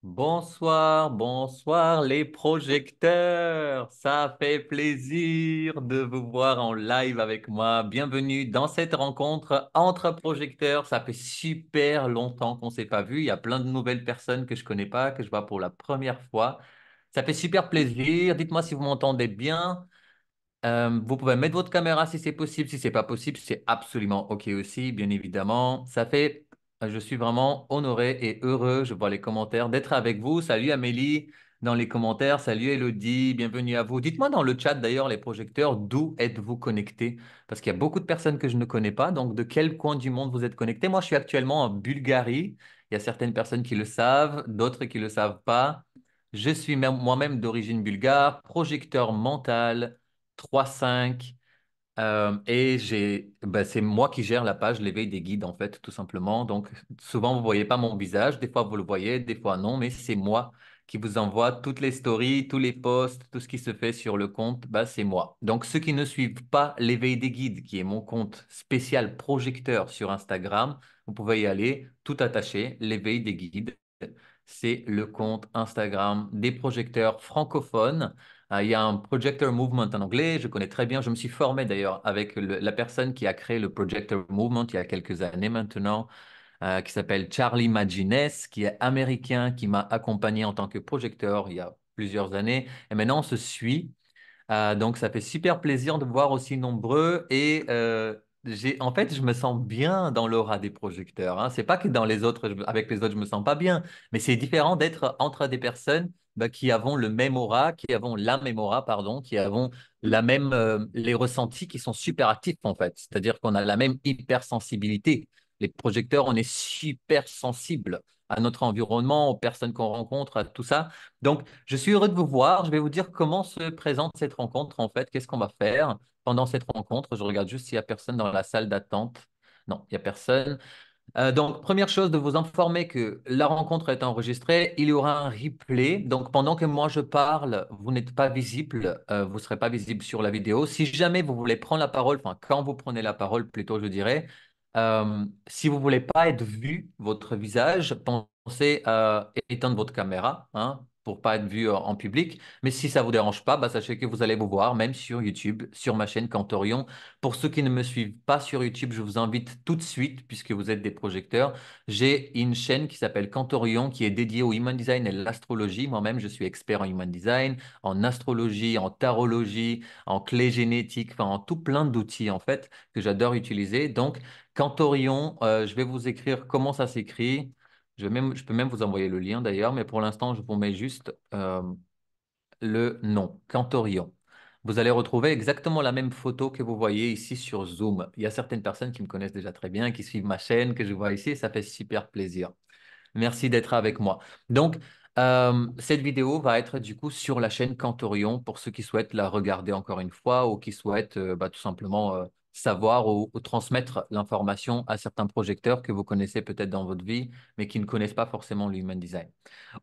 Bonsoir, bonsoir les projecteurs. Ça fait plaisir de vous voir en live avec moi. Bienvenue dans cette rencontre entre projecteurs. Ça fait super longtemps qu'on ne s'est pas vu. Il y a plein de nouvelles personnes que je connais pas, que je vois pour la première fois. Ça fait super plaisir. Dites-moi si vous m'entendez bien. Vous pouvez mettre votre caméra si c'est possible. Si c'est pas possible, c'est absolument OK aussi, bien évidemment. Je suis vraiment honoré et heureux, je vois les commentaires, d'être avec vous. Salut Amélie dans les commentaires. Salut Elodie, bienvenue à vous. Dites-moi dans le chat d'ailleurs, les projecteurs, d'où êtes-vous connectés? Parce qu'il y a beaucoup de personnes que je ne connais pas. Donc, de quel coin du monde vous êtes connectés? Moi, je suis actuellement en Bulgarie. Il y a certaines personnes qui le savent, d'autres qui ne le savent pas. Je suis moi-même d'origine bulgare, projecteur mental. 3-5. C'est moi qui gère la page l'éveil des guides, en fait, tout simplement. Donc, souvent, vous ne voyez pas mon visage. Des fois, vous le voyez, des fois, non. Mais c'est moi qui vous envoie toutes les stories, tous les posts, tout ce qui se fait sur le compte. Bah, c'est moi. Donc, ceux qui ne suivent pas l'éveil des guides, qui est mon compte spécial projecteur sur Instagram, vous pouvez y aller, tout attaché, l'éveil des guides. C'est le compte Instagram des projecteurs francophones. Il y a un Projector Movement en anglais, je connais très bien. Je me suis formé d'ailleurs avec la personne qui a créé le Projector Movement il y a quelques années maintenant, qui s'appelle Charlie Magines, qui est américain, qui m'a accompagné en tant que projecteur il y a plusieurs années. Et maintenant, on se suit. Donc, ça fait super plaisir de voir aussi nombreux en fait, je me sens bien dans l'aura des projecteurs, hein. C'est pas que dans les autres, avec les autres, je me sens pas bien, mais c'est différent d'être entre des personnes qui avons le même aura, qui avons la même aura, pardon, qui avons les ressentis qui sont super actifs en fait. C'est-à-dire qu'on a la même hypersensibilité. Les projecteurs, on est super sensibles à notre environnement, aux personnes qu'on rencontre, à tout ça. Donc, je suis heureux de vous voir. Je vais vous dire comment se présente cette rencontre en fait. Qu'est-ce qu'on va faire pendant cette rencontre? Je regarde juste s'il n'y a personne dans la salle d'attente. Non, il n'y a personne. Donc, première chose, de vous informer que la rencontre est enregistrée. Il y aura un replay. Donc, pendant que moi je parle, vous n'êtes pas visible. Vous ne serez pas visible sur la vidéo. Si jamais vous voulez prendre la parole, enfin, quand vous prenez la parole, plutôt, je dirais, si vous ne voulez pas être vu, votre visage, pensez à éteindre votre caméra, hein, pour pas être vu en public. Mais si ça vous dérange pas, bah, sachez que vous allez vous voir, même sur YouTube, sur ma chaîne Cantorion. Pour ceux qui ne me suivent pas sur YouTube, je vous invite tout de suite, puisque vous êtes des projecteurs. J'ai une chaîne qui s'appelle Cantorion, qui est dédiée au human design et l'astrologie. Moi-même, je suis expert en human design, en astrologie, en tarologie, en clé génétique, enfin, en tout plein d'outils, en fait, que j'adore utiliser. Donc, Cantorion, je vais vous écrire comment ça s'écrit. Je peux même vous envoyer le lien d'ailleurs, mais pour l'instant, je vous mets juste le nom, Cantorion. Vous allez retrouver exactement la même photo que vous voyez ici sur Zoom. Il y a certaines personnes qui me connaissent déjà très bien, qui suivent ma chaîne, que je vois ici, et ça fait super plaisir. Merci d'être avec moi. Donc, cette vidéo va être du coup sur la chaîne Cantorion pour ceux qui souhaitent la regarder encore une fois ou qui souhaitent tout simplement savoir ou transmettre l'information à certains projecteurs que vous connaissez peut-être dans votre vie, mais qui ne connaissent pas forcément l'human design.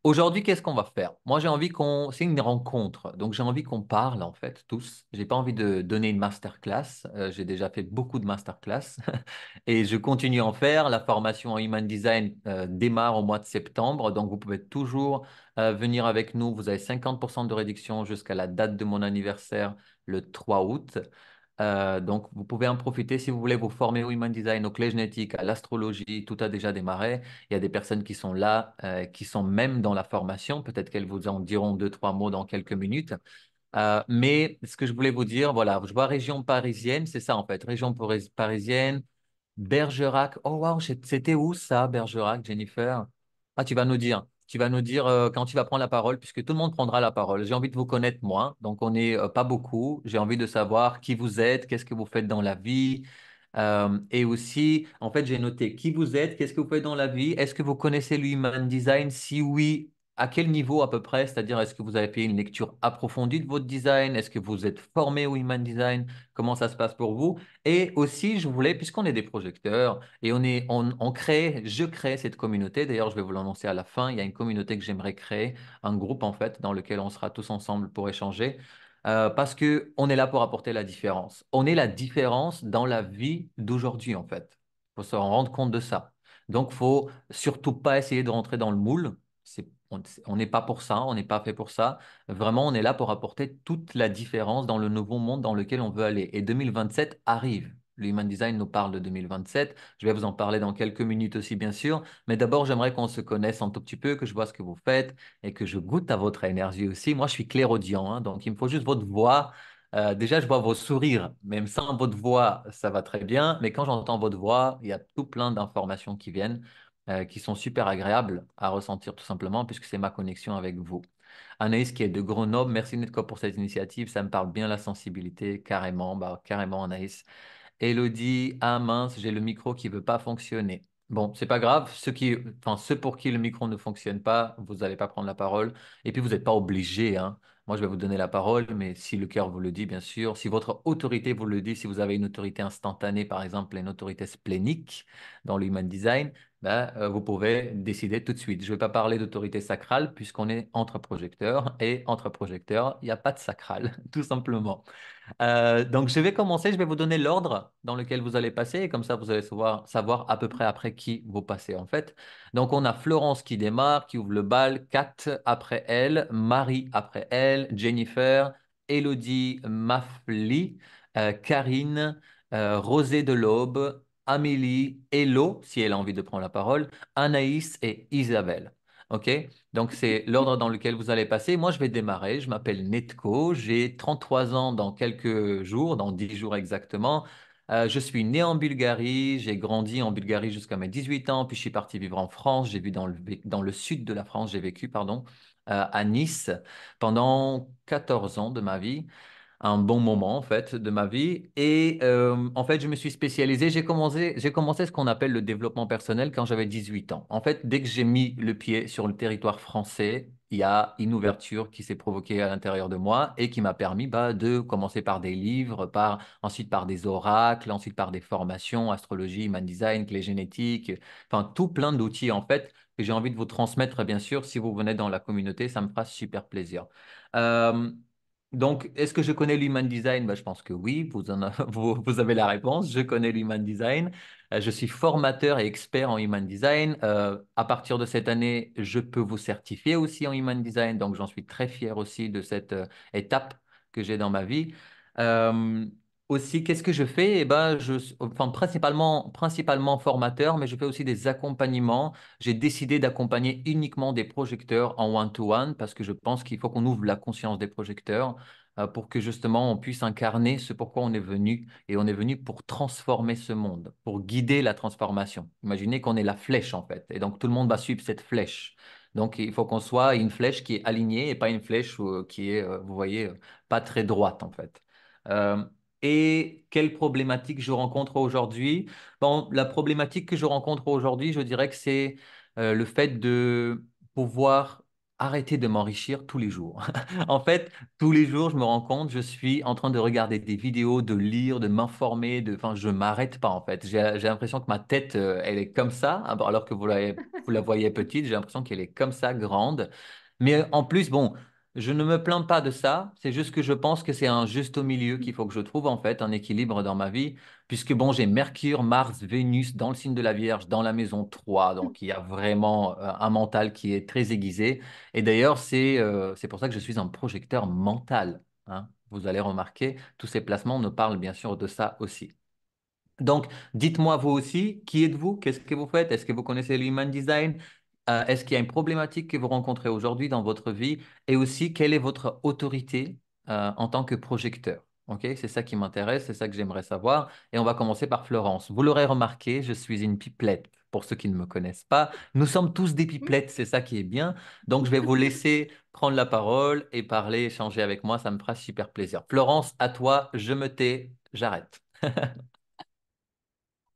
Aujourd'hui, qu'est-ce qu'on va faire? Moi, j'ai envie qu'on... C'est une rencontre, donc j'ai envie qu'on parle en fait, tous. J'ai pas envie de donner une masterclass. J'ai déjà fait beaucoup de masterclass et je continue à en faire. La formation en Human Design démarre au mois de septembre, donc vous pouvez toujours venir avec nous. Vous avez 50% de réduction jusqu'à la date de mon anniversaire, le 3 août. Donc, vous pouvez en profiter si vous voulez vous former au Human Design, au clé génétique, à l'astrologie. Tout a déjà démarré. Il y a des personnes qui sont là, qui sont même dans la formation. Peut-être qu'elles vous en diront deux, trois mots dans quelques minutes. Mais ce que je voulais vous dire, voilà, je vois région parisienne, c'est ça en fait, parisienne, Bergerac. Oh waouh, c'était où ça, Bergerac, Jennifer? Ah, tu vas nous dire. Tu vas nous dire quand tu vas prendre la parole, puisque tout le monde prendra la parole. J'ai envie de vous connaître, moi. Donc, on n'est pas beaucoup. J'ai envie de savoir qui vous êtes, qu'est-ce que vous faites dans la vie. Et aussi, en fait, j'ai noté qui vous êtes, qu'est-ce que vous faites dans la vie. Est-ce que vous connaissez l'Human Design? Si oui, à quel niveau à peu près? C'est-à-dire, est-ce que vous avez fait une lecture approfondie de votre design? Est-ce que vous êtes formé au Human Design? Comment ça se passe pour vous? Et aussi, je voulais, puisqu'on est des projecteurs et je crée cette communauté. D'ailleurs, je vais vous l'annoncer à la fin. Il y a une communauté que j'aimerais créer, un groupe en fait, dans lequel on sera tous ensemble pour échanger. Parce que on est là pour apporter la différence. On est la différence dans la vie d'aujourd'hui en fait. Il faut se rendre compte de ça. Donc, faut surtout pas essayer de rentrer dans le moule. On n'est pas pour ça, on n'est pas fait pour ça. Vraiment, on est là pour apporter toute la différence dans le nouveau monde dans lequel on veut aller. Et 2027 arrive. Le Human Design nous parle de 2027. Je vais vous en parler dans quelques minutes aussi, bien sûr. Mais d'abord, j'aimerais qu'on se connaisse un tout petit peu, que je vois ce que vous faites et que je goûte à votre énergie aussi. Moi, je suis clairaudient, hein, donc il me faut juste votre voix. Déjà, je vois vos sourires. Même sans votre voix, ça va très bien. Mais quand j'entends votre voix, il y a tout plein d'informations qui viennent qui sont super agréables à ressentir tout simplement, puisque c'est ma connexion avec vous. Anaïs qui est de Grenoble, merci Netco pour cette initiative, ça me parle bien la sensibilité, carrément, bah, carrément Anaïs. Elodie, ah mince, j'ai le micro qui veut pas fonctionner. Bon, c'est pas grave. Ceux pour qui le micro ne fonctionne pas, vous n'allez pas prendre la parole. Et puis, vous n'êtes pas obligé, hein. Moi, je vais vous donner la parole, mais si le cœur vous le dit, bien sûr, si votre autorité vous le dit, si vous avez une autorité instantanée, par exemple, une autorité splénique dans le Human Design, ben, vous pouvez décider tout de suite. Je ne vais pas parler d'autorité sacrale, puisqu'on est entre projecteurs, et entre projecteurs, il n'y a pas de sacral, tout simplement. Donc, je vais commencer, je vais vous donner l'ordre dans lequel vous allez passer, et comme ça, vous allez savoir à peu près après qui vous passez, en fait. Donc, on a Florence qui démarre, qui ouvre le bal, Kat après elle, Marie après elle, Jennifer, Elodie, Mafli, Karine, Rosée de l'Aube, Amélie, Hello, si elle a envie de prendre la parole, Anaïs et Isabelle. OK? Donc, c'est l'ordre dans lequel vous allez passer. Moi, je vais démarrer. Je m'appelle Netko. J'ai 33 ans dans quelques jours, dans 10 jours exactement. Je suis né en Bulgarie. J'ai grandi en Bulgarie jusqu'à mes 18 ans. Puis, je suis parti vivre en France. J'ai vu dans le sud de la France. J'ai vécu, pardon, à Nice pendant 14 ans de ma vie un bon moment en fait de ma vie et en fait je me suis spécialisé, j'ai commencé ce qu'on appelle le développement personnel quand j'avais 18 ans. En fait, dès que j'ai mis le pied sur le territoire français, il y a une ouverture qui s'est provoquée à l'intérieur de moi et qui m'a permis bah, de commencer par des livres, ensuite par des oracles, ensuite par des formations, astrologie, human design, clé génétique, enfin tout plein d'outils en fait que j'ai envie de vous transmettre bien sûr si vous venez dans la communauté, ça me fera super plaisir. Euh, donc, est-ce que je connais l'Human Design? Ben, je pense que oui, vous avez la réponse. Je connais l'Human Design. Je suis formateur et expert en Human Design. À partir de cette année, je peux vous certifier aussi en Human Design. Donc, j'en suis très fier aussi de cette étape que j'ai dans ma vie. Euh, Aussi, qu'est-ce que je fais? Eh ben, enfin, principalement formateur, mais je fais aussi des accompagnements. J'ai décidé d'accompagner uniquement des projecteurs en one-to-one parce que je pense qu'il faut qu'on ouvre la conscience des projecteurs pour que justement on puisse incarner ce pourquoi on est venu. Et on est venu pour transformer ce monde, pour guider la transformation. Imaginez qu'on est la flèche en fait. Et donc tout le monde va suivre cette flèche. Donc il faut qu'on soit une flèche qui est alignée et pas une flèche qui est, vous voyez, pas très droite en fait. Euh, et quelle problématique je rencontre aujourd'hui? Bon, la problématique que je rencontre aujourd'hui, je dirais que c'est le fait de pouvoir arrêter de m'enrichir tous les jours. En fait, tous les jours, je me rends compte, je suis en train de regarder des vidéos, de lire, de m'informer, enfin, je m'arrête pas en fait. J'ai l'impression que ma tête, elle est comme ça, alors que vous la voyez petite, j'ai l'impression qu'elle est comme ça, grande. Mais en plus, bon, je ne me plains pas de ça, c'est juste que je pense que c'est un juste au milieu qu'il faut que je trouve en fait, un équilibre dans ma vie. Puisque bon, j'ai Mercure, Mars, Vénus dans le signe de la Vierge, dans la maison 3, donc il y a vraiment un mental qui est très aiguisé. Et d'ailleurs, c'est pour ça que je suis un projecteur mental, hein. Vous allez remarquer, tous ces placements nous parlent bien sûr de ça aussi. Donc, dites-moi vous aussi, qui êtes-vous? Qu'est-ce que vous faites? Est-ce que vous connaissez l'Human Design? Est-ce qu'il y a une problématique que vous rencontrez aujourd'hui dans votre vie? Et aussi, quelle est votre autorité en tant que projecteur? Ok, c'est ça qui m'intéresse, c'est ça que j'aimerais savoir. Et on va commencer par Florence. Vous l'aurez remarqué, je suis une pipelette. Pour ceux qui ne me connaissent pas, nous sommes tous des pipelettes, c'est ça qui est bien. Donc, je vais vous laisser prendre la parole et parler, échanger avec moi, ça me fera super plaisir. Florence, à toi, je me tais, j'arrête.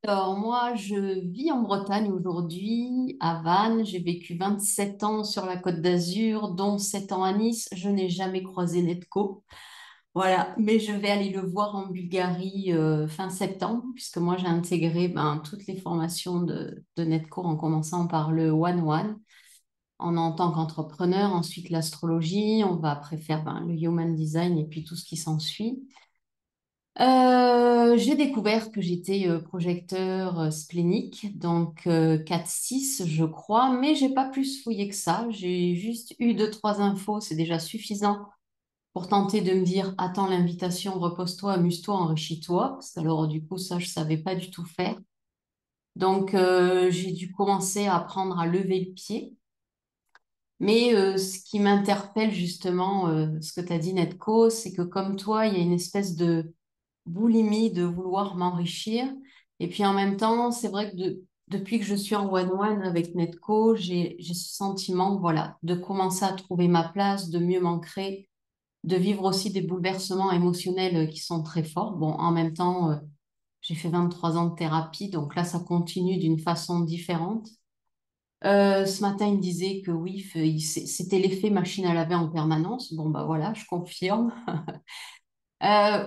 Alors, moi, je vis en Bretagne aujourd'hui, à Vannes. J'ai vécu 27 ans sur la Côte d'Azur, dont 7 ans à Nice. Je n'ai jamais croisé Netco. Voilà, mais je vais aller le voir en Bulgarie fin septembre, puisque moi, j'ai intégré toutes les formations de Netco en commençant par le One One en tant qu'entrepreneur, ensuite l'astrologie. On va après faire le Human Design et puis tout ce qui s'ensuit. J'ai découvert que j'étais projecteur splénique, donc 4-6, je crois, mais j'ai pas plus fouillé que ça. J'ai juste eu deux, trois infos, c'est déjà suffisant pour tenter de me dire, attends l'invitation, repose-toi, amuse-toi, enrichis-toi. Parce que alors du coup, ça, je savais pas du tout faire. Donc j'ai dû commencer à apprendre à lever le pied. Mais ce qui m'interpelle justement, ce que tu as dit, Netco, c'est que comme toi, il y a une espèce de boulimie de vouloir m'enrichir. Et puis en même temps, c'est vrai que depuis que je suis en one-one avec Netco, j'ai ce sentiment, voilà, de commencer à trouver ma place, de mieux m'ancrer, de vivre aussi des bouleversements émotionnels qui sont très forts. Bon, en même temps, j'ai fait 23 ans de thérapie, donc là, ça continue d'une façon différente. Ce matin, il me disait que oui, c'était l'effet machine à laver en permanence. Bon, bah voilà, je confirme.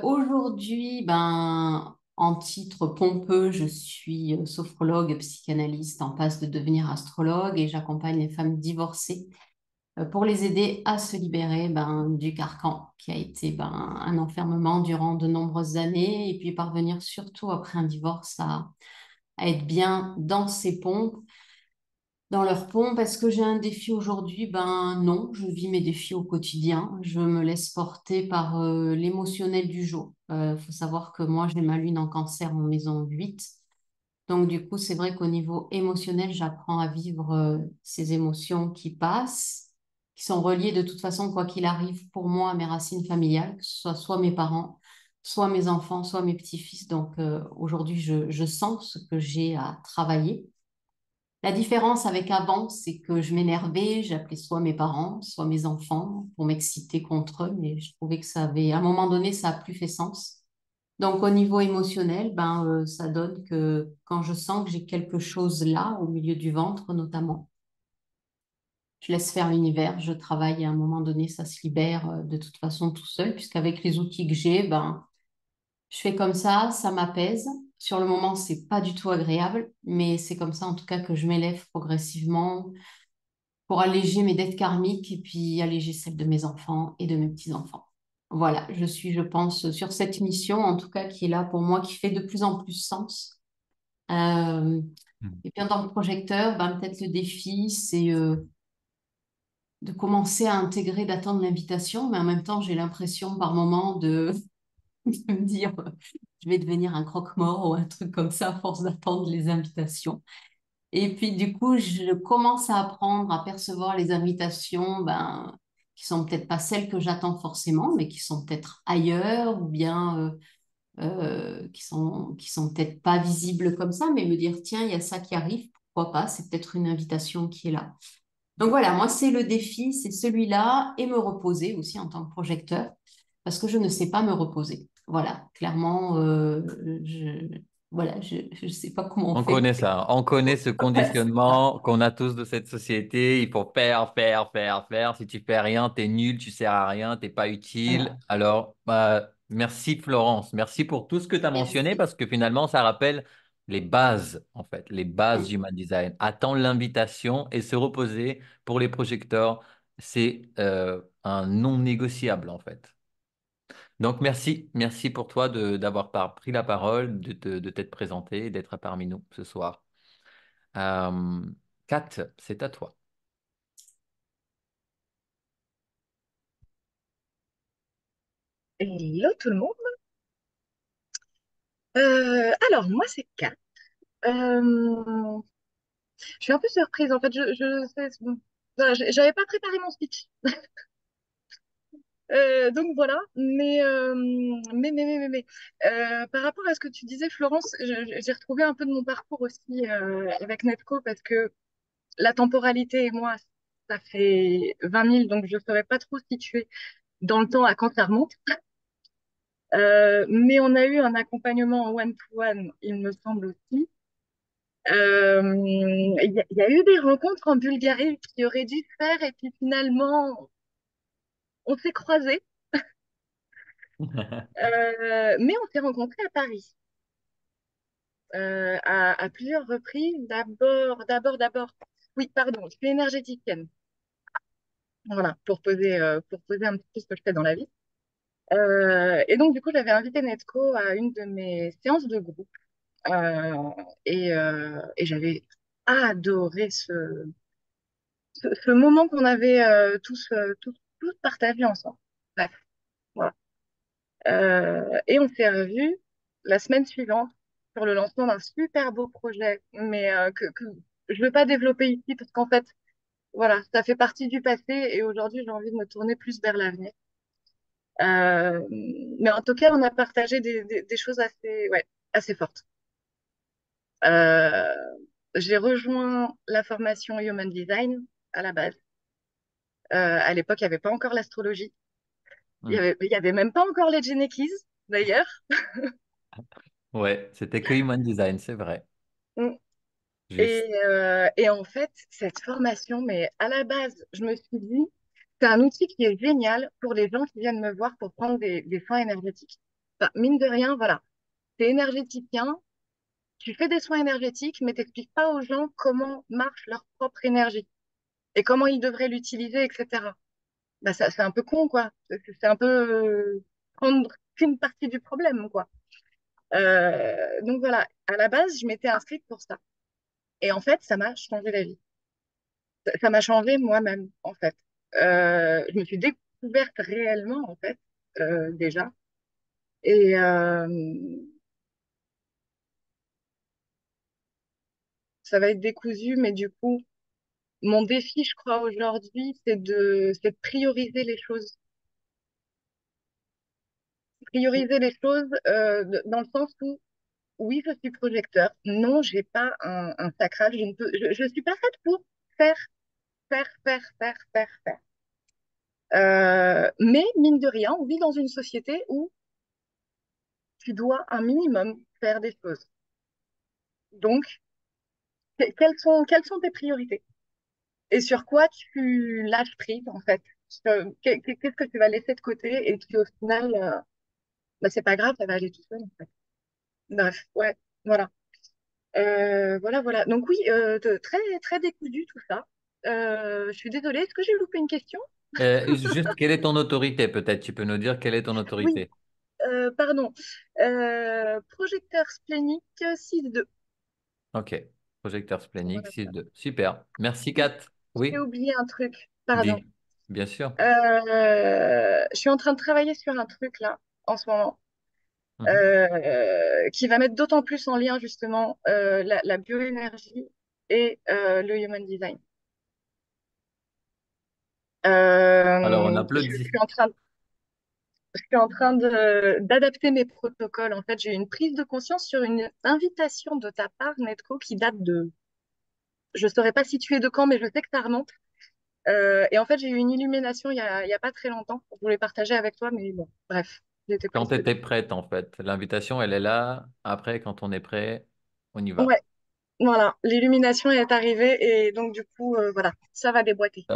Aujourd'hui, ben, en titre pompeux, je suis sophrologue, psychanalyste en passe de devenir astrologue et j'accompagne les femmes divorcées pour les aider à se libérer ben, du carcan qui a été ben, un enfermement durant de nombreuses années et puis parvenir surtout après un divorce à être bien dans ses pompes dans leur pont parce que j'ai un défi aujourd'hui, ben non, je vis mes défis au quotidien. Je me laisse porter par l'émotionnel du jour. Il faut savoir que moi, j'ai ma lune en cancer en maison 8. Donc, du coup, c'est vrai qu'au niveau émotionnel, j'apprends à vivre ces émotions qui passent, qui sont reliées de toute façon, quoi qu'il arrive, pour moi, à mes racines familiales, que ce soit mes parents, soit mes enfants, soit mes petits-fils. Donc, aujourd'hui, je sens ce que j'ai à travailler. La différence avec avant, c'est que je m'énervais, j'appelais soit mes parents, soit mes enfants pour m'exciter contre eux, mais je trouvais que ça avait, à un moment donné, ça a plus fait sens. Donc, au niveau émotionnel, ben, ça donne que quand je sens que j'ai quelque chose là, au milieu du ventre notamment, je laisse faire l'univers, je travaille et à un moment donné, ça se libère de toute façon tout seul, puisqu'avec les outils que j'ai, ben, je fais comme ça m'apaise. Sur le moment, c'est pas du tout agréable, mais c'est comme ça en tout cas que je m'élève progressivement pour alléger mes dettes karmiques et puis alléger celles de mes enfants et de mes petits-enfants. Voilà, je suis, je pense, sur cette mission, en tout cas, qui est là pour moi, qui fait de plus en plus sens. Euh, et puis en tant que projecteur, ben, peut-être le défi, c'est de commencer à intégrer, d'attendre l'invitation, mais en même temps, j'ai l'impression par moment de me dire, je vais devenir un croque-mort ou un truc comme ça à force d'attendre les invitations. Et puis, du coup, je commence à apprendre à percevoir les invitations, ben, qui sont peut-être pas celles que j'attends forcément, mais qui sont peut-être ailleurs ou bien qui sont peut-être pas visibles comme ça, mais me dire, tiens, il y a ça qui arrive, pourquoi pas, c'est peut-être une invitation qui est là. Donc voilà, moi, c'est le défi, c'est celui-là, et me reposer aussi en tant que projecteur, parce que je ne sais pas me reposer. Voilà, clairement, voilà, je sais pas comment on On fait. connaît ça, on connaît ce Voilà, c'est ça. conditionnement qu'on a tous de cette société. Il faut faire, faire, faire, faire. Si tu fais rien, t'es nul, tu sers à rien, t'es pas utile. Voilà. Alors, bah, merci Florence, merci pour tout ce que tu as mentionné Merci. parce que finalement, ça rappelle les bases, en fait, les bases du Mm. human design. Attendre l'invitation et se reposer pour les projecteurs, c'est un non négociable, en fait. Donc, merci, merci pour toi d'avoir pris la parole, de t'être présenté et d'être parmi nous ce soir. Euh, Kat, c'est à toi. Hello tout le monde. Alors, moi, c'est Kat. Euh, je suis un peu surprise. En fait, voilà, j'avais pas préparé mon speech. Donc voilà. Mais par rapport à ce que tu disais, Florence, j'ai retrouvé un peu de mon parcours aussi avec Netco parce que la temporalité et moi, ça fait 20 000, donc je ne saurais pas trop situer dans le temps à quand ça remonte. Mais on a eu un accompagnement en one-to-one, il me semble aussi. Il y a eu des rencontres en Bulgarie qui auraient dû se faire et puis finalement, on s'est croisés. Mais on s'est rencontrés à Paris à plusieurs reprises. D'abord. Oui, pardon, je suis énergéticienne. Voilà, pour poser un petit peu ce que je fais dans la vie. Et donc, du coup, j'avais invité Netco à une de mes séances de groupe. Et j'avais adoré ce moment qu'on avait tous partagé ensemble. Bref, voilà. Et on s'est revus la semaine suivante sur le lancement d'un super beau projet, mais que je ne veux pas développer ici parce qu'en fait, voilà, ça fait partie du passé et aujourd'hui, j'ai envie de me tourner plus vers l'avenir. Mais en tout cas, on a partagé des choses assez, ouais, assez fortes. Euh, j'ai rejoint la formation Human Design à la base. À l'époque, il n'y avait pas encore l'astrologie. Hmm. Il y avait même pas encore les Gene Keys, d'ailleurs. Ouais, c'était que Human Design, c'est vrai. Mm. Juste. Et en fait, cette formation, mais à la base, je me suis dit, c'est un outil qui est génial pour les gens qui viennent me voir pour prendre des soins énergétiques. Enfin, mine de rien, voilà, t'es énergéticien, tu fais des soins énergétiques, mais t'expliques pas aux gens comment marche leur propre énergie et comment ils devraient l'utiliser, etc. Bah, ça, c'est un peu con, quoi. C'est un peu prendre qu'une partie du problème, quoi. Donc voilà, à la base, je m'étais inscrite pour ça. Et en fait, ça m'a changé la vie. Ça m'a changé moi-même, en fait. Je me suis découverte réellement, en fait, déjà. Et ça va être décousu, mais du coup, mon défi, je crois, aujourd'hui, c'est de prioriser les choses. Prioriser les choses dans le sens où, oui, je suis projecteur. Non, j'ai pas un sacral. Je suis pas faite pour faire, faire. Mais mine de rien, on vit dans une société où tu dois un minimum faire des choses. Donc, quelles sont tes priorités? Et sur quoi tu lâches prise, en fait? Qu'est-ce que tu vas laisser de côté et qui, au final, bah, c'est pas grave, ça va aller tout seul, en fait. Bref, ouais, voilà. Voilà. Donc oui, très, très décousu tout ça. Je suis désolée, est-ce que j'ai loupé une question? Juste, quelle est ton autorité, peut-être? Tu peux nous dire quelle est ton Oui, autorité? pardon. Projecteur splénique 6.2. Ok. Projecteur splénique Voilà. 6.2. Super. Merci, Oui, Kat. j'ai Oui, oublié un truc, pardon. dis. Bien sûr. Je suis en train de travailler sur un truc là, en ce moment, Mhm. qui va mettre d'autant plus en lien justement la bioénergie et le human design. Alors, on Je applaudit. suis en train, je suis en train d'adapter mes protocoles. En fait, j'ai eu une prise de conscience sur une invitation de ta part, Netco, qui date de, je ne saurais pas situer de quand, mais je sais que ça remonte. Et en fait, j'ai eu une illumination il y a pas très longtemps. Je voulais partager avec toi, mais bon, bref, j'étais Quand prise tu étais dedans. prête, en fait. L'invitation, elle est là. Après, quand on est prêt, on y va. Ouais, voilà, l'illumination est arrivée et donc du coup, voilà, ça va déboîter.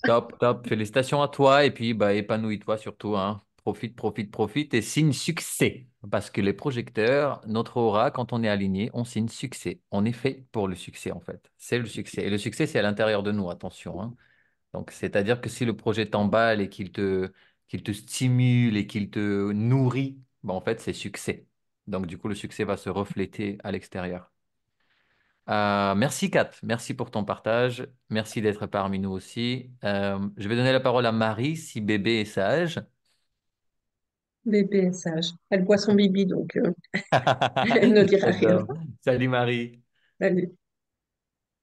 Top, top. Félicitations à toi et puis bah, épanouis-toi surtout, hein. Profite et signe succès. Parce que les projecteurs, notre aura, quand on est aligné, on signe succès. On est fait pour le succès en fait. C'est le succès. Et le succès, c'est à l'intérieur de nous, attention, hein. Donc, c'est-à-dire que si le projet t'emballe et qu'il te stimule et qu'il te nourrit, bah, en fait, c'est succès. Donc, du coup, le succès va se refléter à l'extérieur. Merci Kat, merci pour ton partage, merci d'être parmi nous aussi. Je vais donner la parole à Marie si bébé est sage. Bébé est sage. Elle boit son bibi, donc elle ne dira rien. J'adore. Salut Marie. Allez.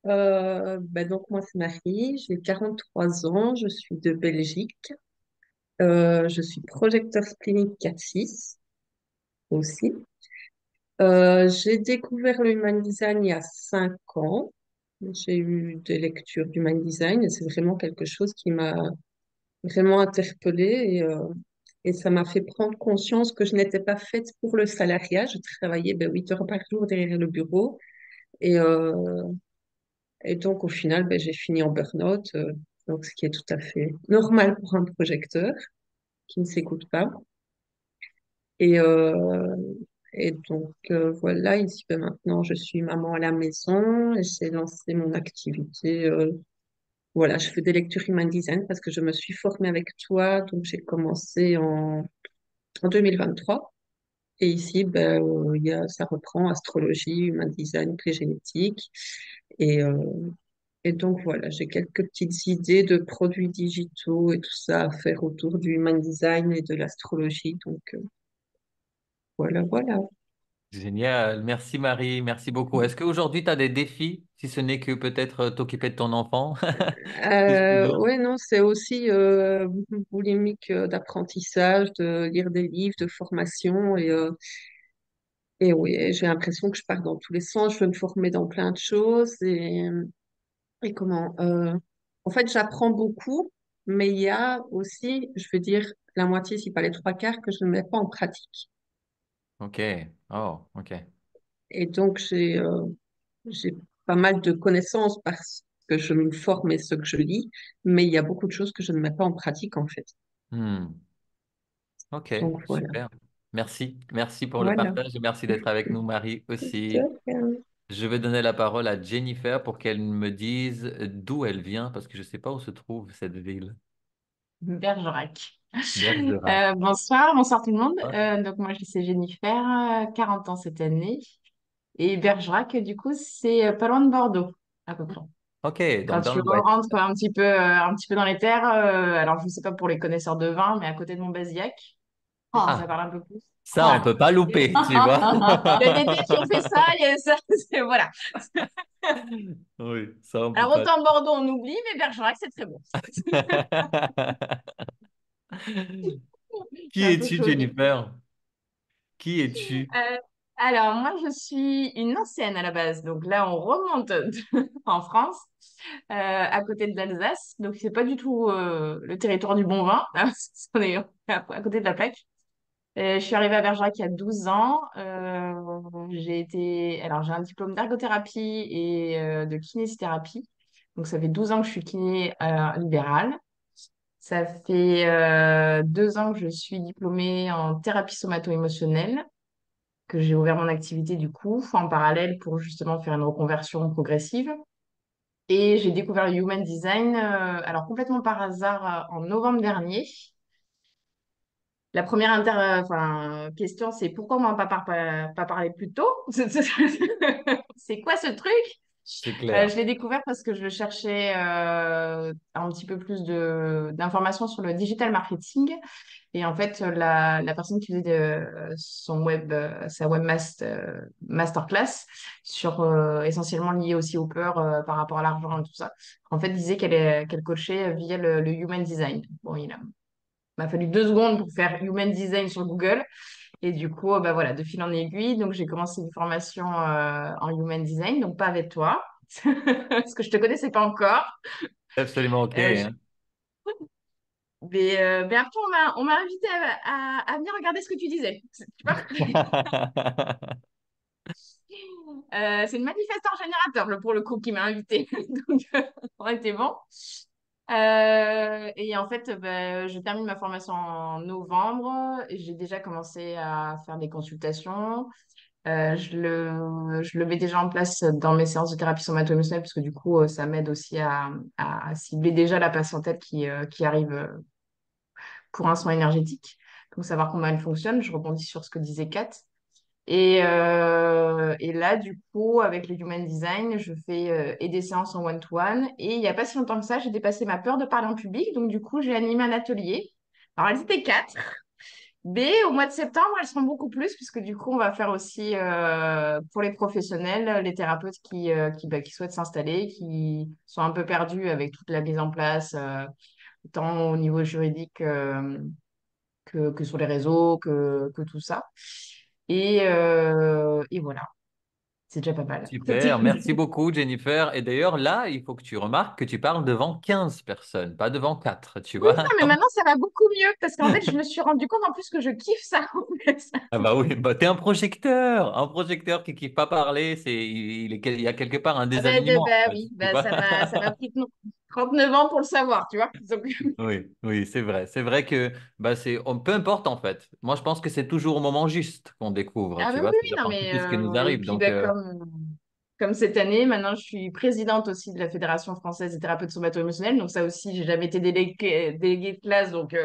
Donc moi, c'est Marie, j'ai 43 ans, je suis de Belgique. Je suis projecteur clinique 4-6 aussi. J'ai découvert le Human Design il y a 5 ans. J'ai eu des lectures d'Human Design et c'est vraiment quelque chose qui m'a vraiment interpellée et ça m'a fait prendre conscience que je n'étais pas faite pour le salariat. Je travaillais 8 heures par jour derrière le bureau et, euh, et donc au final, j'ai fini en burn-out, donc ce qui est tout à fait normal pour un projecteur qui ne s'écoute pas. Et, euh, voilà, ici maintenant, je suis maman à la maison et j'ai lancé mon activité. Voilà, je fais des lectures Human Design parce que je me suis formée avec toi, donc j'ai commencé en en 2023. Et ici, ben, ça reprend astrologie, human design, clé génétique. Et, euh, et donc voilà, j'ai quelques petites idées de produits digitaux et tout ça à faire autour du human design et de l'astrologie. Donc voilà, voilà. Génial. Merci Marie, merci beaucoup. Est-ce qu'aujourd'hui, tu as des défis, si ce n'est que peut-être t'occuper de ton enfant? Si je puis dire. Ouais, non, c'est aussi boulimique d'apprentissage, de lire des livres, de formation. Et oui, j'ai l'impression que je pars dans tous les sens. Je veux me former dans plein de choses. Et comment en fait, j'apprends beaucoup, mais il y a aussi, je veux dire, la moitié, si pas les trois quarts, que je ne mets pas en pratique. Ok. Oh, ok. Et donc, j'ai pas mal de connaissances parce que je me forme et ce que je lis, mais il y a beaucoup de choses que je ne mets pas en pratique, en fait. Hmm. Ok, Donc, voilà. super. Merci. Merci pour le Voilà. partage et merci d'être avec nous, Marie, De aussi. rien. Je vais donner la parole à Jennifer pour qu'elle me dise d'où elle vient, parce que je ne sais pas où se trouve cette ville. Bergerac. Bergerac. Bonsoir, bonsoir tout le monde. Ouais. Donc moi, c'est Jennifer, 40 ans cette année. Et Bergerac, du coup, c'est pas loin de Bordeaux, à peu près. Ok, Quand donc dans tu l'ouest. rentres un petit peu dans les terres, alors je ne sais pas pour les connaisseurs de vin, mais à côté de Montbazillac, peut-être que ça Ah, parle un peu plus. ça, on Voilà. peut pas louper, tu vois. Il y a des villes qui ont fait ça, il y a ça, voilà. Oui, ça, on peut Alors pas. autant Bordeaux, on oublie, mais Bergerac, c'est très bon. Qui C'est un peu es-tu, chaud. Jennifer? Qui es-tu? Euh, alors, moi, je suis une ancienne à la base. Donc là, on remonte en France, à côté de l'Alsace. Donc, c'est pas du tout le territoire du bon vin. Là, on est à côté de la plaque. Je suis arrivée à Bergerac il y a 12 ans. Alors, j'ai un diplôme d'ergothérapie et de kinésithérapie. Donc, ça fait 12 ans que je suis kiné libérale. Ça fait 2 ans que je suis diplômée en thérapie somato-émotionnelle, que j'ai ouvert mon activité du coup en parallèle pour justement faire une reconversion progressive. Et j'ai découvert le Human Design, alors complètement par hasard, en novembre dernier. La première question, c'est pourquoi on m'en a pas parlé plus tôt? C'est quoi ce truc? C'est clair. Je l'ai découvert parce que je cherchais un petit peu plus d'informations sur le digital marketing. Et en fait, la personne qui faisait sa masterclass essentiellement liée aussi aux peurs par rapport à l'argent et tout ça, en fait, disait qu'elle coachait via le Human Design. Bon, m'a fallu 2 secondes pour faire Human Design sur Google. Et du coup, bah voilà, de fil en aiguille, donc j'ai commencé une formation en Human Design, donc pas avec toi, parce que je te connaissais pas encore. C'est absolument OK, Euh, je- hein. mais après, on m'a invité à venir regarder ce que tu disais. Tu vois? C'est une manifestant générateur, pour le coup, qui m'a invité. Donc, on était bon. Et en fait, je termine ma formation en novembre. Et j'ai déjà commencé à faire des consultations. Je le mets déjà en place dans mes séances de thérapie somato-émotionnelle parce que du coup, ça m'aide aussi à cibler déjà la patientèle qui arrive pour un soin énergétique. Donc, savoir comment elle fonctionne. Je rebondis sur ce que disait Kat. Et là, du coup, avec le Human Design, je fais et des séances en one-to-one. Et il n'y a pas si longtemps que ça, j'ai dépassé ma peur de parler en public. Donc, du coup, j'ai animé un atelier. Alors, elles étaient quatre. Mais au mois de septembre, elles seront beaucoup plus, puisque du coup, on va faire aussi pour les professionnels, les thérapeutes qui souhaitent s'installer, qui sont un peu perdus avec toute la mise en place, tant au niveau juridique que sur les réseaux, que tout ça. Et voilà, c'est déjà pas mal. Super, merci beaucoup, Jennifer. Et d'ailleurs, là, il faut que tu remarques que tu parles devant 15 personnes, pas devant 4, tu Oui, vois. non, mais maintenant, ça va beaucoup mieux, parce qu'en fait, je me suis rendu compte en plus que je kiffe ça. En fait. Ah bah oui, bah t'es un projecteur qui kiffe pas parler, il y a quelque part un Ah désalignement, en fait, oui, tu vois. ça m'a pris 39 ans pour le savoir, tu vois. Donc, Oui, oui, c'est vrai. C'est vrai que bah, peu importe en fait. Moi, je pense que c'est toujours au moment juste qu'on découvre, ah tu oui, vois. oui, oui, C'est-à-dire non, dans tout mais ce qui nous et arrive. puis Donc, comme cette année. Maintenant, je suis présidente aussi de la Fédération française des thérapeutes somato-émotionnels. Donc ça aussi, j'ai jamais été déléguée de classe. Donc,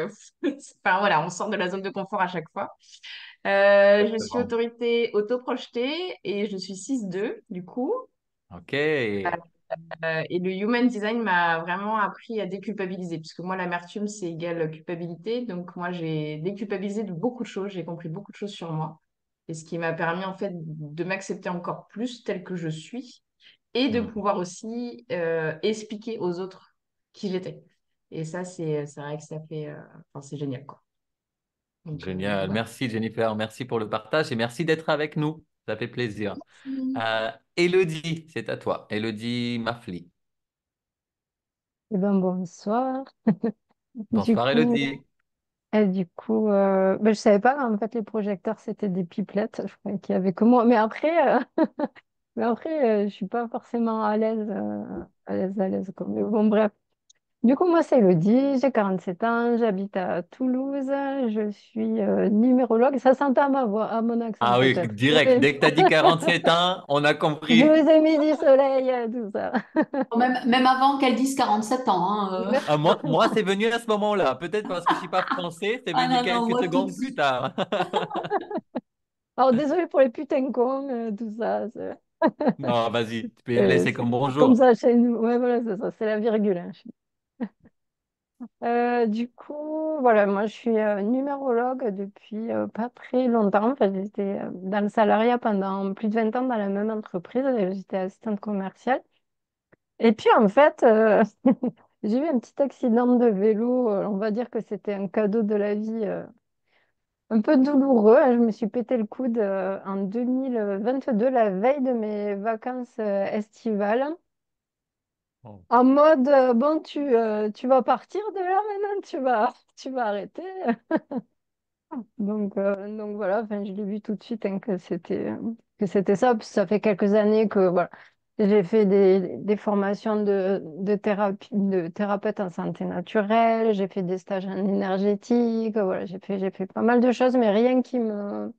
enfin, voilà, on sort de la zone de confort à chaque fois. Je suis Exactement. autorité autoprojetée et je suis 6-2 du coup. Ok. Et le human design m'a vraiment appris à déculpabiliser, puisque moi, l'amertume, c'est égal culpabilité. Donc, moi, j'ai déculpabilisé de beaucoup de choses, j'ai compris beaucoup de choses sur moi. Et ce qui m'a permis, en fait, de m'accepter encore plus telle que je suis et de Hmm. pouvoir aussi expliquer aux autres qui j'étais. Et ça, c'est vrai que ça fait... enfin, c'est génial, quoi. Donc Génial. voilà. Merci Jennifer, merci pour le partage et merci d'être avec nous. Ça fait plaisir. Merci. Elodie, c'est à toi. Elodie Mafli. Eh ben, bonsoir. Du Bonsoir coup, Elodie. ben, je savais pas, en fait, les projecteurs, c'était des pipelettes. Je croyais qu'il y avait que moi. Mais après, je suis pas forcément à l'aise, quoi. Mais bon, bref. Du coup, moi, c'est Elodie, j'ai 47 ans, j'habite à Toulouse, je suis numérologue. Ça s'entend à ma voix, à mon accent, Ah oui, peut-être. direct. Dès que tu as dit 47 ans, on a Je compris. vous ai mis du soleil, tout ça. Même avant qu'elle dise 47 ans, hein. Ah, moi c'est venu à ce moment-là. Peut-être parce que je suis pas français, c'est Ah venu non, non, quelques moi tout de secondes plus suite. tard. Alors, désolé pour les putains de cons, tout ça. Non, vas-y, tu peux y aller, c'est comme C'est comme bonjour. ça chez nous. Ouais, voilà, c'est ça, c'est la virgule, hein. Du coup, voilà, moi je suis numérologue depuis pas très longtemps. Enfin, j'étais dans le salariat pendant plus de 20 ans dans la même entreprise. J'étais assistante commerciale. Et puis en fait, j'ai eu un petit accident de vélo. On va dire que c'était un cadeau de la vie un peu douloureux, hein. Je me suis pété le coude en 2022, la veille de mes vacances estivales. Oh. En mode, bon, tu vas partir de là maintenant, tu vas arrêter. Donc voilà, enfin, je l'ai vu tout de suite hein, que c'était ça. Puis ça fait quelques années que voilà, j'ai fait des formations de thérapie, de thérapeute en santé naturelle, j'ai fait des stages en énergétique, voilà, j'ai fait pas mal de choses, mais rien qui me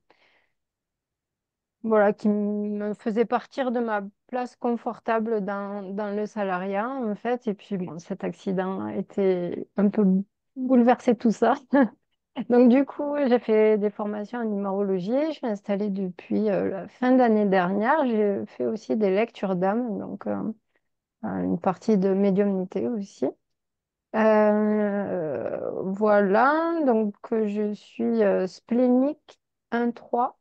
faisait partir de ma place confortable dans le salariat, en fait. Et puis, bon, cet accident a été un peu bouleversé tout ça. Donc, du coup, j'ai fait des formations en numérologie. Je suis installée depuis la fin d'année dernière. J'ai fait aussi des lectures d'âme, donc une partie de médiumnité aussi. Voilà, donc je suis splénique 1-3.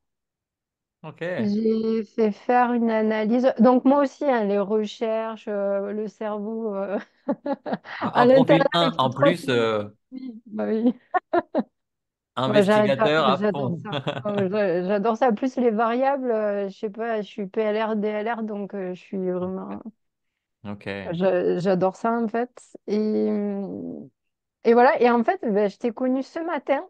Ok. J'ai fait faire une analyse. Donc moi aussi, hein, les recherches, le cerveau à Un l'intérieur profil un qui en plus, trotte. Oui, bah oui. Ouais, j'arrête pas, investigateur à j'adore fond. ça. J'adore ça. Plus les variables, je sais pas, je suis PLR, DLR, donc je suis vraiment. Ok. J'adore ça en fait. Et voilà. Et en fait, ben, je t'ai connu ce matin.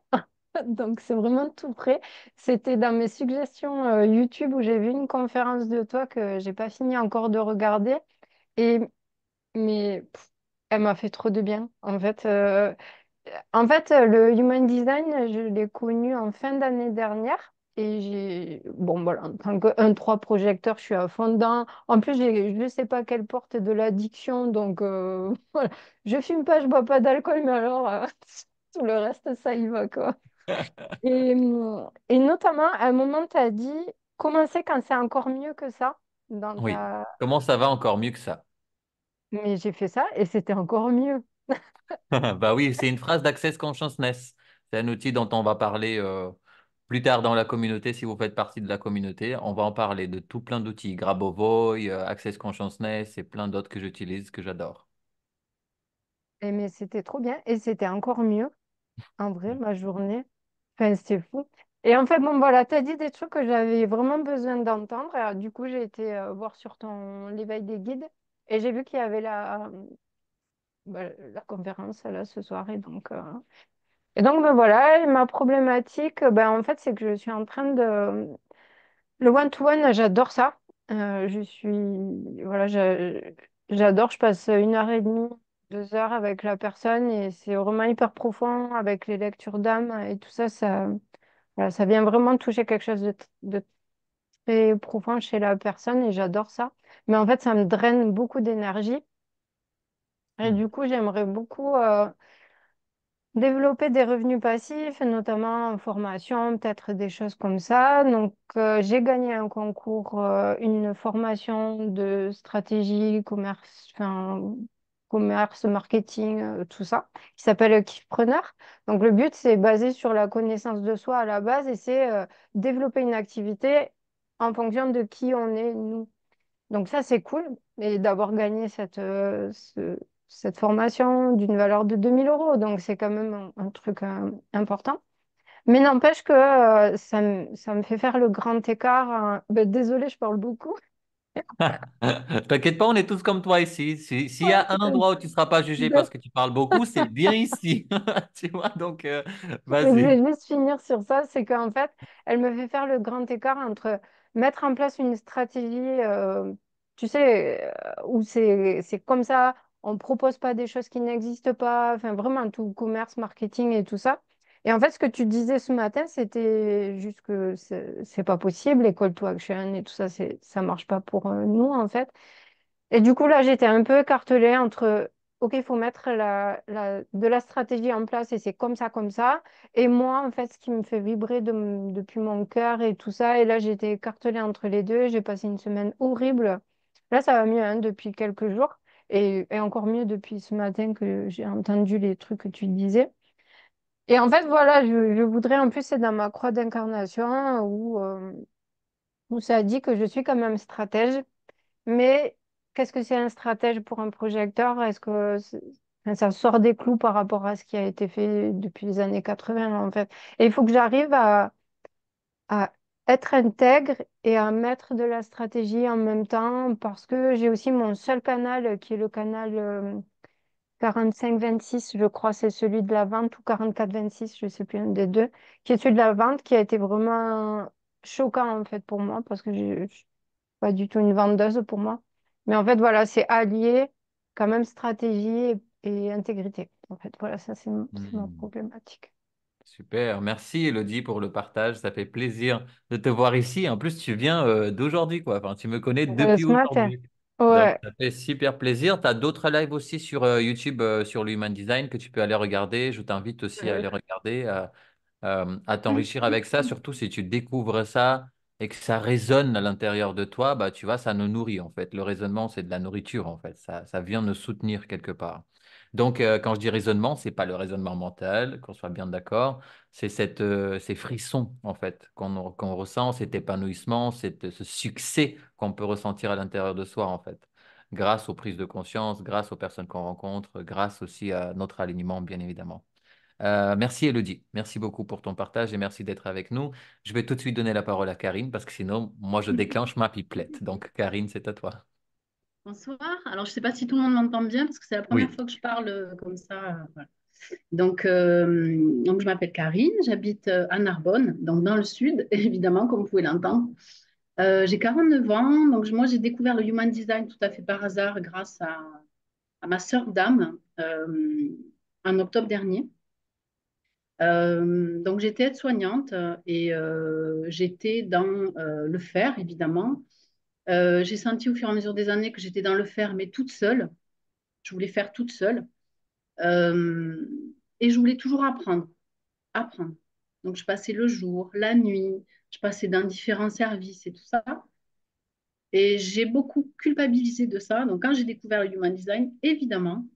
Donc, c'est vraiment tout près. C'était dans mes suggestions YouTube où j'ai vu une conférence de toi que j'ai pas fini encore de regarder. Et mais elle m'a fait trop de bien. En fait, le Human Design, je l'ai connu en fin d'année dernière. Et bon, voilà, en tant qu'un 3 projecteur, je suis à fond dedans. En plus, je ne sais pas quelle porte de l'addiction. Donc, voilà. Je fume pas, je bois pas d'alcool, mais alors, tout le reste, ça y va, quoi. Et notamment, à un moment, tu as dit, commencer quand c'est encore mieux que ça. Dans Oui. ta... Comment ça va encore mieux que ça? Mais j'ai fait ça et c'était encore mieux. Bah oui, c'est une phrase d'Access Consciousness. C'est un outil dont on va parler plus tard dans la communauté. Si vous faites partie de la communauté, on va en parler de tout plein d'outils. Grabovoi, Access Consciousness et plein d'autres que j'utilise, que j'adore. Mais c'était trop bien et c'était encore mieux, en vrai, ma journée. Enfin, c'était fou. Et en fait, bon, voilà, tu as dit des trucs que j'avais vraiment besoin d'entendre. Alors, du coup, j'ai été voir sur ton l'éveil des guides et j'ai vu qu'il y avait la conférence là ce soir. Et donc, ben voilà, et ma problématique, ben, en fait, c'est que je suis en train de... Le one-to-one, j'adore ça. Voilà, j'adore, je passe 1 heure et demie, 2 heures avec la personne et c'est vraiment hyper profond avec les lectures d'âme et tout ça, voilà, ça vient vraiment toucher quelque chose de très profond chez la personne et j'adore ça. Mais en fait, ça me draine beaucoup d'énergie. Et Hmm. du coup, j'aimerais beaucoup développer des revenus passifs, notamment en formation, peut-être des choses comme ça. Donc, j'ai gagné un concours, une formation de stratégie, commerce, enfin, commerce, marketing, tout ça, qui s'appelle Kickpreneur. Donc, le but, c'est basé sur la connaissance de soi à la base et c'est développer une activité en fonction de qui on est, nous. Donc ça, c'est cool. Et d'avoir gagné cette formation d'une valeur de 2 000 euros. Donc c'est quand même un truc important. Mais n'empêche que ça me fait faire le grand écart. Ben, désolée, je parle beaucoup. T'inquiète pas, on est tous comme toi ici. S'il y Ouais, a un endroit où tu ne seras pas jugé parce que tu parles beaucoup, c'est bien ici. Tu vois, donc mais je vas-y. vais juste finir sur ça, c'est qu'en fait, elle me fait faire le grand écart entre mettre en place une stratégie, tu sais, où c'est comme ça, on ne propose pas des choses qui n'existent pas, enfin vraiment tout commerce, marketing et tout ça. Et en fait, ce que tu disais ce matin, c'était juste que c'est pas possible, les call to action et tout ça, ça marche pas pour nous en fait. Et du coup, là, j'étais un peu écartelée entre, OK, il faut mettre de la stratégie en place et c'est comme ça. Et moi, en fait, ce qui me fait vibrer depuis mon cœur et tout ça. Et là, j'étais écartelée entre les deux. J'ai passé une semaine horrible. Là, ça va mieux hein, depuis quelques jours. Et encore mieux depuis ce matin que j'ai entendu les trucs que tu disais. Et en fait, voilà, je voudrais, en plus, c'est dans ma croix d'incarnation où ça dit que je suis quand même stratège. Mais qu'est-ce que c'est un stratège pour un projecteur? Enfin, ça sort des clous par rapport à ce qui a été fait depuis les années 80 en fait. Et il faut que j'arrive à être intègre et à mettre de la stratégie en même temps parce que j'ai aussi mon seul canal qui est le canal 45-26, je crois, c'est celui de la vente ou 44-26, je sais plus un des deux, qui est celui de la vente qui a été vraiment choquant en fait pour moi parce que pas du tout une vendeuse pour moi. Mais en fait, voilà, c'est allier quand même stratégie et intégrité. En fait, voilà, ça, c'est ma Hmm. problématique. Super, merci Elodie pour le partage. Ça fait plaisir de te voir ici. En plus, tu viens d'aujourd'hui, quoi. Enfin, tu me connais depuis Ce matin. aujourd'hui. Donc, Ouais. ça fait super plaisir. Tu as d'autres lives aussi sur YouTube sur l'Human Design que tu peux aller regarder. Je t'invite aussi à Euh, aller regarder, à t'enrichir avec ça. Surtout si tu découvres ça et que ça résonne à l'intérieur de toi, bah, tu vois, ça nous nourrit en fait. Le raisonnement, c'est de la nourriture en fait. Ça vient nous soutenir quelque part. Donc, quand je dis raisonnement, c'est pas le raisonnement mental, qu'on soit bien d'accord, c'est ces frissons, en fait, qu'on ressent, cet épanouissement, ce succès qu'on peut ressentir à l'intérieur de soi, en fait, grâce aux prises de conscience, grâce aux personnes qu'on rencontre, grâce aussi à notre alignement, bien évidemment. Merci, Elodie. Merci beaucoup pour ton partage et merci d'être avec nous. Je vais tout de suite donner la parole à Karine parce que sinon, moi, je déclenche ma pipelette. Donc, Karine, c'est à toi. Bonsoir. Alors, je ne sais pas si tout le monde m'entend bien parce que c'est la première Oui. fois que je parle comme ça. Voilà. Donc, je m'appelle Karine, j'habite à Narbonne, donc dans le sud, évidemment, comme vous pouvez l'entendre. J'ai 49 ans, donc moi j'ai découvert le Human Design tout à fait par hasard grâce à ma sœur d'âme en octobre dernier. Donc j'étais aide-soignante et j'étais dans le faire, évidemment. J'ai senti au fur et à mesure des années que j'étais dans le faire, mais toute seule. Je voulais faire toute seule. Euh, et je voulais toujours apprendre, apprendre. Donc je passais le jour, la nuit, je passais dans différents services et tout ça. Et j'ai beaucoup culpabilisé de ça. Donc quand j'ai découvert le Human Design, évidemment,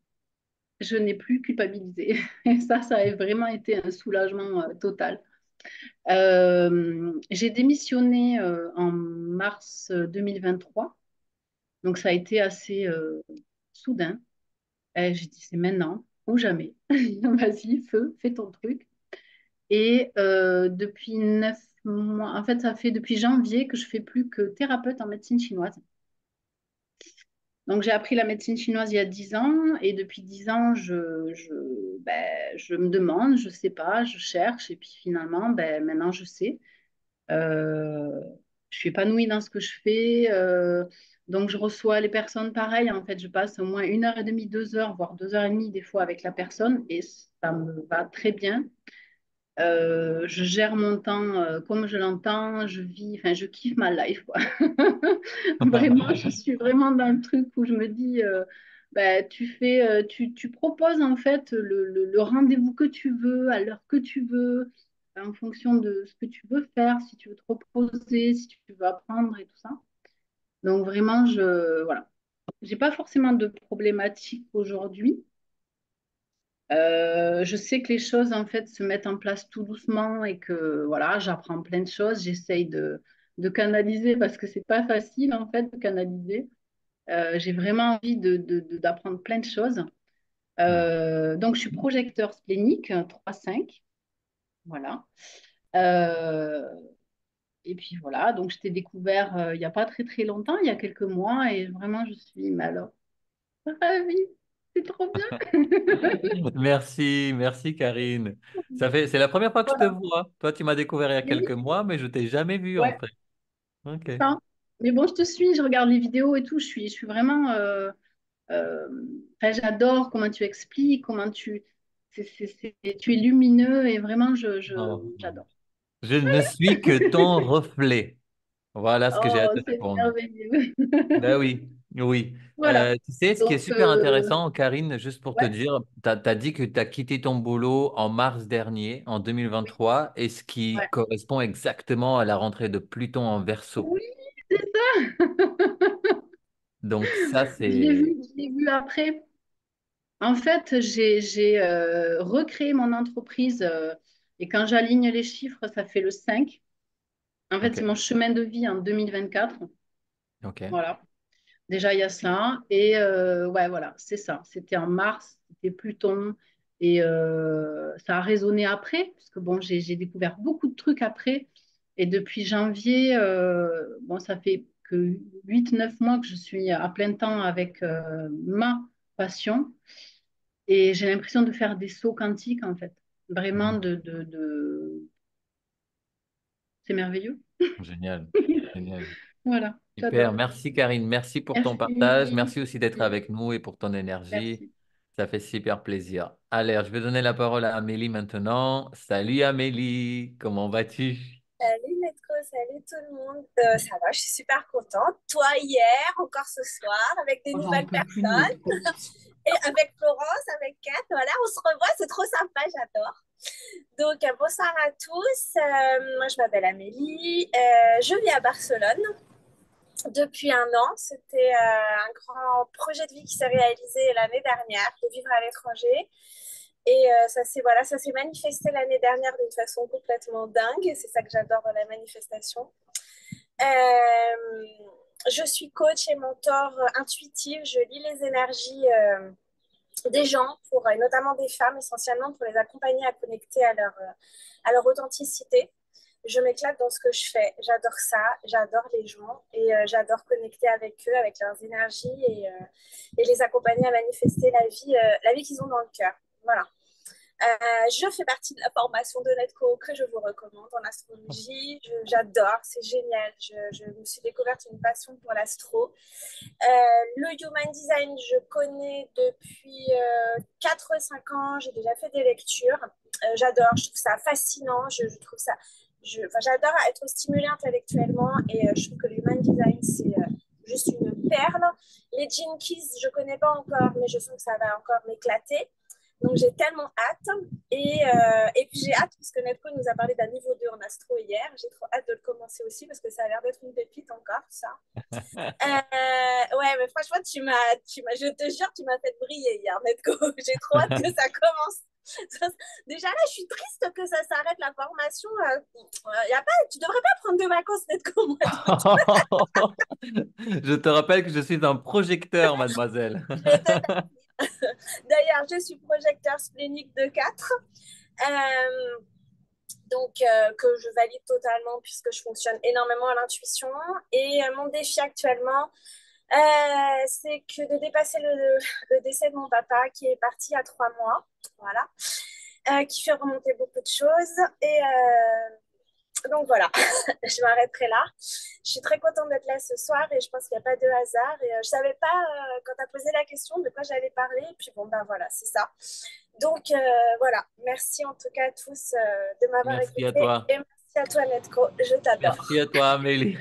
je n'ai plus culpabilisé. Et ça a vraiment été un soulagement total. J'ai démissionné en mars 2023. Donc ça a été assez soudain. Et j'ai dit, c'est maintenant ou jamais. Vas-y, feu, fais ton truc. Et depuis 9 mois, en fait, ça fait depuis janvier que je fais plus que thérapeute en médecine chinoise. Donc j'ai appris la médecine chinoise il y a 10 ans et depuis 10 ans, je me demande, je ne sais pas, je cherche et puis finalement, maintenant je sais. Euh, je suis épanouie dans ce que je fais. Donc, je reçois les personnes pareil. En fait, je passe au moins 1 heure et demie, 2 heures, voire 2 heures et demie des fois avec la personne et ça me va très bien. Je gère mon temps comme je l'entends, je vis, enfin, je kiffe ma life, quoi. Vraiment, je suis vraiment dans le truc où je me dis, bah, tu proposes en fait le rendez-vous que tu veux, à l'heure que tu veux, en fonction de ce que tu veux faire, si tu veux te reposer, si tu veux apprendre et tout ça. Donc vraiment, voilà. J'ai pas forcément de problématique aujourd'hui. Je sais que les choses en fait se mettent en place tout doucement et que voilà, j'apprends plein de choses. J'essaye de canaliser parce que c'est pas facile en fait de canaliser. J'ai vraiment envie d'apprendre plein de choses. Donc je suis projecteur splénique 3-5, voilà. Euh, et puis voilà, donc je t'ai découvert il n'y a pas très très longtemps, il y a quelques mois, et vraiment je suis mais alors ravie, c'est trop bien. Merci, merci Karine. C'est la première fois que je te Voilà. vois. Toi, tu m'as découvert il y a quelques Oui, mois, mais je t'ai jamais vu en ouais. fait. Ok. Ça. Mais bon, je te suis, je regarde les vidéos et tout. Je suis vraiment. Euh, enfin, j'adore comment tu expliques, comment tu es lumineux et vraiment, Oh. j'adore. Je ne suis que ton reflet. Voilà ce que j'ai à Oh, te c'est répondre. merveilleux. Ben oui, oui. Voilà. Tu sais, ce qui est Donc, super intéressant, Karine, juste pour te ouais, dire, tu as dit que tu as quitté ton boulot en mars dernier, en oui, 2023, et ce qui ouais. correspond exactement à la rentrée de Pluton en Verseau. Oui, c'est ça. Donc ça, c'est... Je l'ai vu après. En fait, j'ai recréé mon entreprise et quand j'aligne les chiffres, ça fait le 5. En fait, Ok, c'est mon chemin de vie en 2024. ok. Voilà. Déjà, il y a ça. Et ouais, voilà, c'est ça. C'était en mars, c'était Pluton. Et ça a résonné après, parce que bon, j'ai découvert beaucoup de trucs après. Et depuis janvier, bon, ça fait que 8-9 mois que je suis à plein temps avec ma passion. Et j'ai l'impression de faire des sauts quantiques, en fait. Vraiment, c'est merveilleux. Génial, génial. Voilà, Super, j'adore. merci Karine, merci pour ton partage, Merci. merci aussi d'être avec nous et pour ton énergie. Merci. Ça fait super plaisir. Allez, je vais donner la parole à Amélie maintenant. Salut Amélie, comment vas-tu? Salut Netco, salut tout le monde. Ça va, je suis super contente. Toi hier, encore ce soir, avec des Oh, j'en nouvelles peux plus de personnes. trop. Et avec Florence, avec Kat, voilà, on se revoit, c'est trop sympa, j'adore. Donc, bonsoir à tous. Moi, je m'appelle Amélie. Je vis à Barcelone depuis un an. C'était un grand projet de vie qui s'est réalisé l'année dernière, de vivre à l'étranger. Et ça s'est manifesté l'année dernière d'une façon complètement dingue. C'est ça que j'adore dans la manifestation. Euh, je suis coach et mentor intuitive. Je lis les énergies des gens, et notamment des femmes essentiellement, pour les accompagner à connecter à leur authenticité. Je m'éclate dans ce que je fais. J'adore ça, j'adore les gens et j'adore connecter avec eux, avec leurs énergies et les accompagner à manifester la vie qu'ils ont dans le cœur. Voilà. Je fais partie de la formation de Netco que je vous recommande en astrologie. J'adore, c'est génial. Je me suis découverte une passion pour l'astro. Le Human Design, je connais depuis 4-5 ans. J'ai déjà fait des lectures. J'adore, je trouve ça fascinant. Je trouve ça. J'adore être stimulée intellectuellement et je trouve que le Human Design, c'est juste une perle. Les Gene Keys, je ne connais pas encore, mais je sens que ça va encore m'éclater. Donc j'ai tellement hâte. Et puis j'ai hâte, parce que Netco nous a parlé d'un niveau 2 en astro hier. J'ai trop hâte de le commencer aussi, parce que ça a l'air d'être une pépite encore, ça. Ouais, mais franchement, je te jure, tu m'as fait briller hier, Netco. J'ai trop hâte que ça commence. Déjà là, je suis triste que ça s'arrête la formation. Tu devrais pas prendre de vacances, Netco, moi. Je te rappelle que je suis un projecteur, mademoiselle. D'ailleurs, je suis projecteur splénique de 4. Euh, donc que je valide totalement puisque je fonctionne énormément à l'intuition. Et mon défi actuellement, c'est que de dépasser le décès de mon papa qui est parti il y a 3 mois, voilà, qui fait remonter beaucoup de choses. Et donc voilà, je m'arrêterai là. Je suis très contente d'être là ce soir et je pense qu'il n'y a pas de hasard. Et je ne savais pas, quand tu as posé la question, de quoi j'allais parler. Et puis bon, ben voilà, c'est ça. Donc voilà, merci en tout cas à tous de m'avoir Merci à écouté toi. et merci à toi Netco, je Merci t'adore. à toi, Amélie.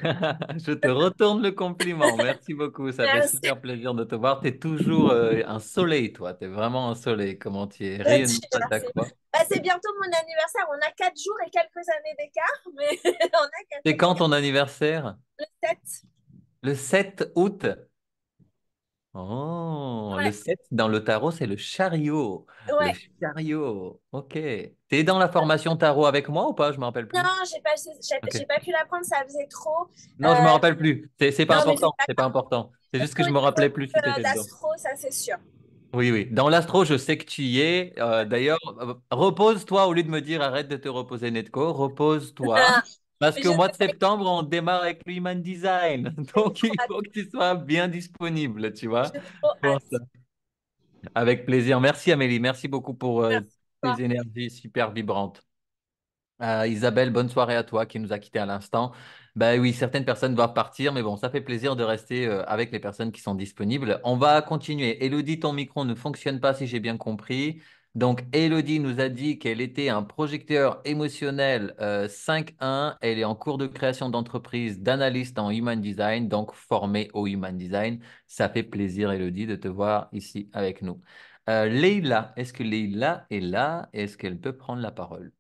Je te retourne le compliment. Merci beaucoup. Ça fait Merci, super plaisir de te voir. Tu es toujours un soleil, toi. Tu es vraiment un soleil. Comment tu es rayonnant gentil, à merci. chaque fois. Bah, c'est bientôt mon anniversaire, on a 4 jours et quelques années d'écart, mais on a 4 C'est jours quand d'écart. ton anniversaire? Le 7. Le 7 août. Oh, le Ouais, 7 dans le tarot, c'est le chariot. Le ouais. chariot. Ok. T'es dans la formation tarot avec moi ou pas? Je me rappelle Non, plus. j'ai Ok. pas pu l'apprendre, ça faisait trop. Non, je me Euh, rappelle plus. C'est pas non, mais c'est important. pas C'est pas grave. important. C'est Au juste que je me niveau rappelais plus si t'étais dedans. d'astro, ça c'est sûr. Oui, oui. Dans l'astro, je sais que tu y es. D'ailleurs, repose-toi au lieu de me dire arrête de te reposer, Netco. Repose-toi. Parce Mais qu'au je mois de sais septembre, on démarre avec l'Human Design. j'ai Donc, trop il hâte. faut que tu sois bien disponible, tu vois. J'ai trop Pour ça. hâte. Avec plaisir. Merci, Amélie. Merci beaucoup pour Merci à tes toi. énergies super vibrantes. Isabelle, bonne soirée à toi qui nous a quittés à l'instant. Ben oui, certaines personnes doivent partir, mais bon, ça fait plaisir de rester avec les personnes qui sont disponibles. On va continuer. Elodie, ton micro ne fonctionne pas si j'ai bien compris. Donc, Elodie nous a dit qu'elle était un projecteur émotionnel 5.1. Elle est en cours de création d'entreprise d'analyste en Human Design, donc formée au Human Design. Ça fait plaisir, Elodie, de te voir ici avec nous. Leïla, est-ce que Leïla est là? Est-ce qu'elle peut prendre la parole?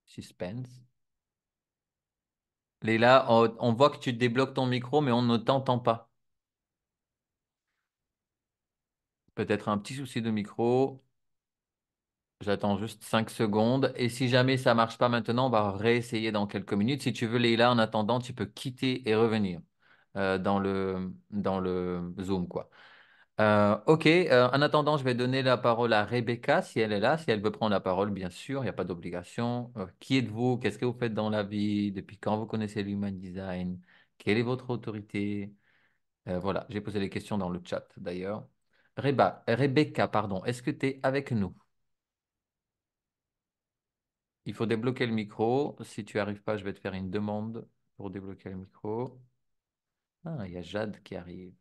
Suspense. Léla, on voit que tu débloques ton micro, mais on ne t'entend pas. Peut-être un petit souci de micro. J'attends juste 5 secondes. Et si jamais ça marche pas maintenant, on va réessayer dans quelques minutes. Si tu veux, Léla, en attendant, tu peux quitter et revenir dans le Zoom, quoi. Ok, en attendant, je vais donner la parole à Rebecca, si elle est là, si elle veut prendre la parole, bien sûr, il n'y a pas d'obligation. Qui êtes-vous? Qu'est-ce que vous faites dans la vie? Depuis quand vous connaissez l'Human Design? Quelle est votre autorité? Voilà, j'ai posé les questions dans le chat d'ailleurs. Rebecca, pardon, est-ce que tu es avec nous? Il faut débloquer le micro. Si tu arrives pas, je vais te faire une demande pour débloquer le micro. Ah, il y a Jade qui arrive.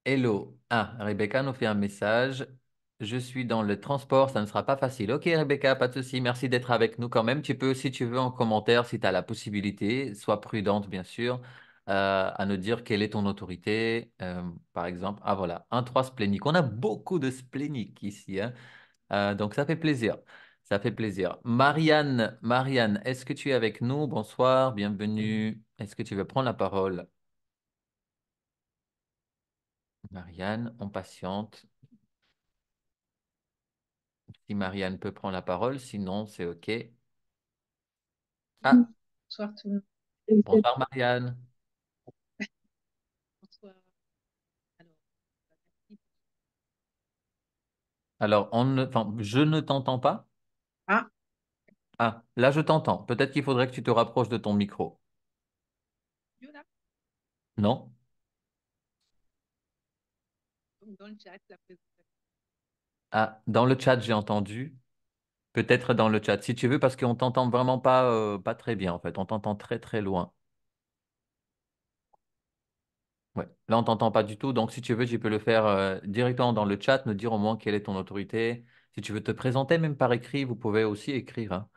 Hello. Ah, Rebecca nous fait un message. Je suis dans le transport, ça ne sera pas facile. Ok, Rebecca, pas de souci. Merci d'être avec nous quand même. Tu peux, si tu veux, en commentaire, si tu as la possibilité, sois prudente, bien sûr, à nous dire quelle est ton autorité. Par exemple, ah voilà, un 3 splénique. On a beaucoup de spléniques ici, hein. Donc, ça fait plaisir. Ça fait plaisir. Marianne, est-ce que tu es avec nous? Bonsoir, bienvenue. Est-ce que tu veux prendre la parole? Marianne, on patiente. Si Marianne peut prendre la parole, sinon c'est OK. Ah, Bonsoir tout le monde. bonsoir Marianne. Bonsoir. Alors, merci. Alors, enfin, je ne t'entends pas. Ah, Ah, là je t'entends. Peut-être qu'il faudrait que tu te rapproches de ton micro. Yola, Non? donc dans le chat, la présentation. Ah, dans le chat, j'ai entendu. Peut-être dans le chat, si tu veux, parce qu'on t'entend vraiment pas très bien en fait. On t'entend très très loin. Ouais. Là, on t'entend pas du tout. Donc, si tu veux, tu peux le faire directement dans le chat, nous dire au moins quelle est ton autorité. Si tu veux te présenter même par écrit, vous pouvez aussi écrire, hein.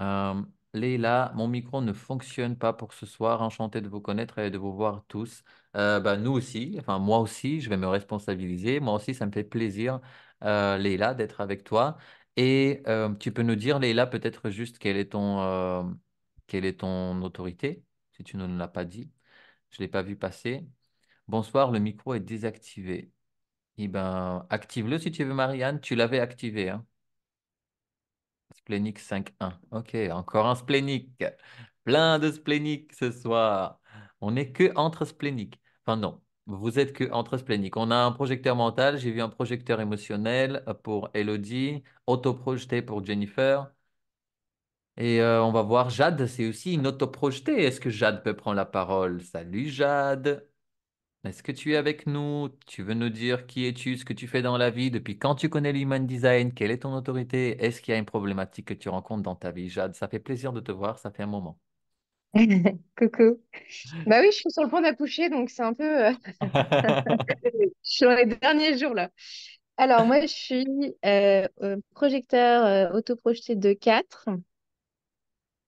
Euh, Leïla, mon micro ne fonctionne pas pour ce soir. Enchanté de vous connaître et de vous voir tous. Bah, nous aussi, enfin moi aussi, je vais me responsabiliser. Moi aussi, ça me fait plaisir, Leïla, d'être avec toi. Et tu peux nous dire, Leïla, peut-être juste quelle est ton autorité, si tu ne nous l'as pas dit. Je ne l'ai pas vu passer. Bonsoir, le micro est désactivé. Eh ben, active-le si tu veux, Marianne. Tu l'avais activé, hein. Splénique 5.1. Ok, encore un splénique. Plein de spléniques ce soir. On n'est que entre spléniques. Enfin non, vous êtes que entre spléniques. On a un projecteur mental, j'ai vu un projecteur émotionnel pour Elodie, autoprojeté pour Jennifer. Et on va voir Jade, c'est aussi une autoprojetée. Est-ce que Jade peut prendre la parole? Salut Jade. Est-ce que tu es avec nous? Tu veux nous dire qui es-tu, ce que tu fais dans la vie, depuis quand tu connais l'Human Design, quelle est ton autorité? Est-ce qu'il y a une problématique que tu rencontres dans ta vie, Jade? Ça fait plaisir de te voir, ça fait un moment. Coucou. Bah oui, je suis sur le point d'accoucher, donc c'est un peu... je suis dans les derniers jours là. Alors moi, je suis projecteur autoprojeté de 4.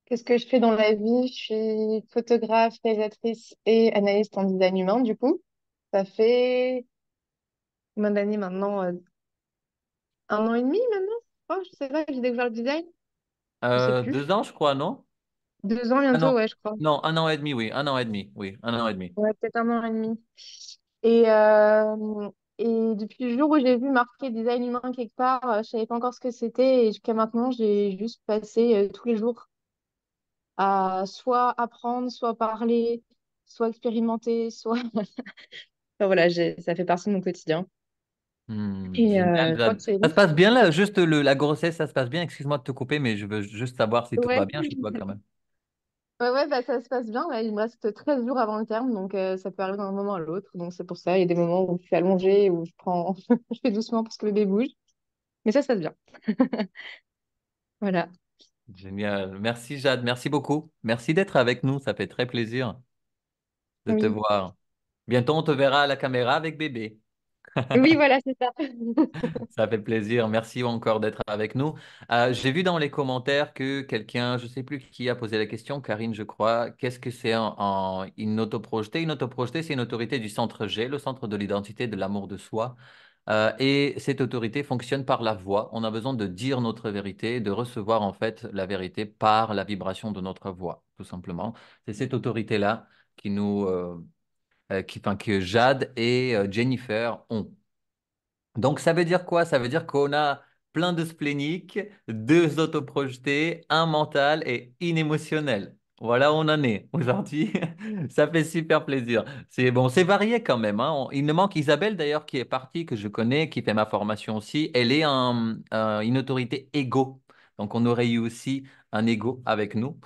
Qu'est-ce que je fais dans la vie? Je suis photographe, réalisatrice et analyste en design humain, du coup. Ça fait combien d'années maintenant? 1 an et demi maintenant? Oh, je sais pas, j'ai découvert le design. Je sais plus. 2 ans, je crois, non? 2 ans Ah non, bientôt, ouais, je crois. non, 1 an et demi, oui, 1 an et demi, oui, 1 an et demi. Ouais, peut-être 1 an et demi. Et, euh, et depuis le jour où j'ai vu marqué design humain quelque part, je savais pas encore ce que c'était. Et jusqu'à maintenant, j'ai juste passé tous les jours à soit apprendre, soit parler, soit expérimenter, soit... Enfin, voilà, ça fait partie de mon quotidien. Et Génial, toi, Jade. tu es Ça où? se passe bien là, juste la grossesse, ça se passe bien. Excuse-moi de te couper, mais je veux juste savoir si tout Ouais. va bien chez toi quand même. Ouais, ouais, bah, ça se passe bien. Là, il me reste 13 jours avant le terme, donc ça peut arriver d'un moment à l'autre. Donc c'est pour ça, il y a des moments où je suis allongée, où je prends, je fais doucement parce que le bébé bouge. Mais ça se passe bien. Voilà. Génial. Merci Jade, merci beaucoup. Merci d'être avec nous, ça fait très plaisir de te Oui. voir. Bientôt, on te verra à la caméra avec bébé. Oui, voilà, c'est ça. Ça fait plaisir. Merci encore d'être avec nous. J'ai vu dans les commentaires que quelqu'un, je ne sais plus qui a posé la question, Karine, je crois, qu'est-ce que c'est une autoprojetée? Une autoprojetée, c'est une autorité du centre G, le centre de l'identité, de l'amour de soi. Et cette autorité fonctionne par la voix. On a besoin de dire notre vérité, de recevoir en fait la vérité par la vibration de notre voix, tout simplement. C'est cette autorité-là qui nous, enfin, que Jade et Jennifer ont. Donc, ça veut dire quoi? Ça veut dire qu'on a plein de spléniques, deux autoprojetés, un mental et une émotionnelle. Voilà où on en est aujourd'hui. Ça fait super plaisir. C'est bon, c'est varié quand même, hein. Il me manque Isabelle d'ailleurs qui est partie, que je connais, qui fait ma formation aussi. Elle est une autorité égo. Donc, on aurait eu aussi un égo avec nous,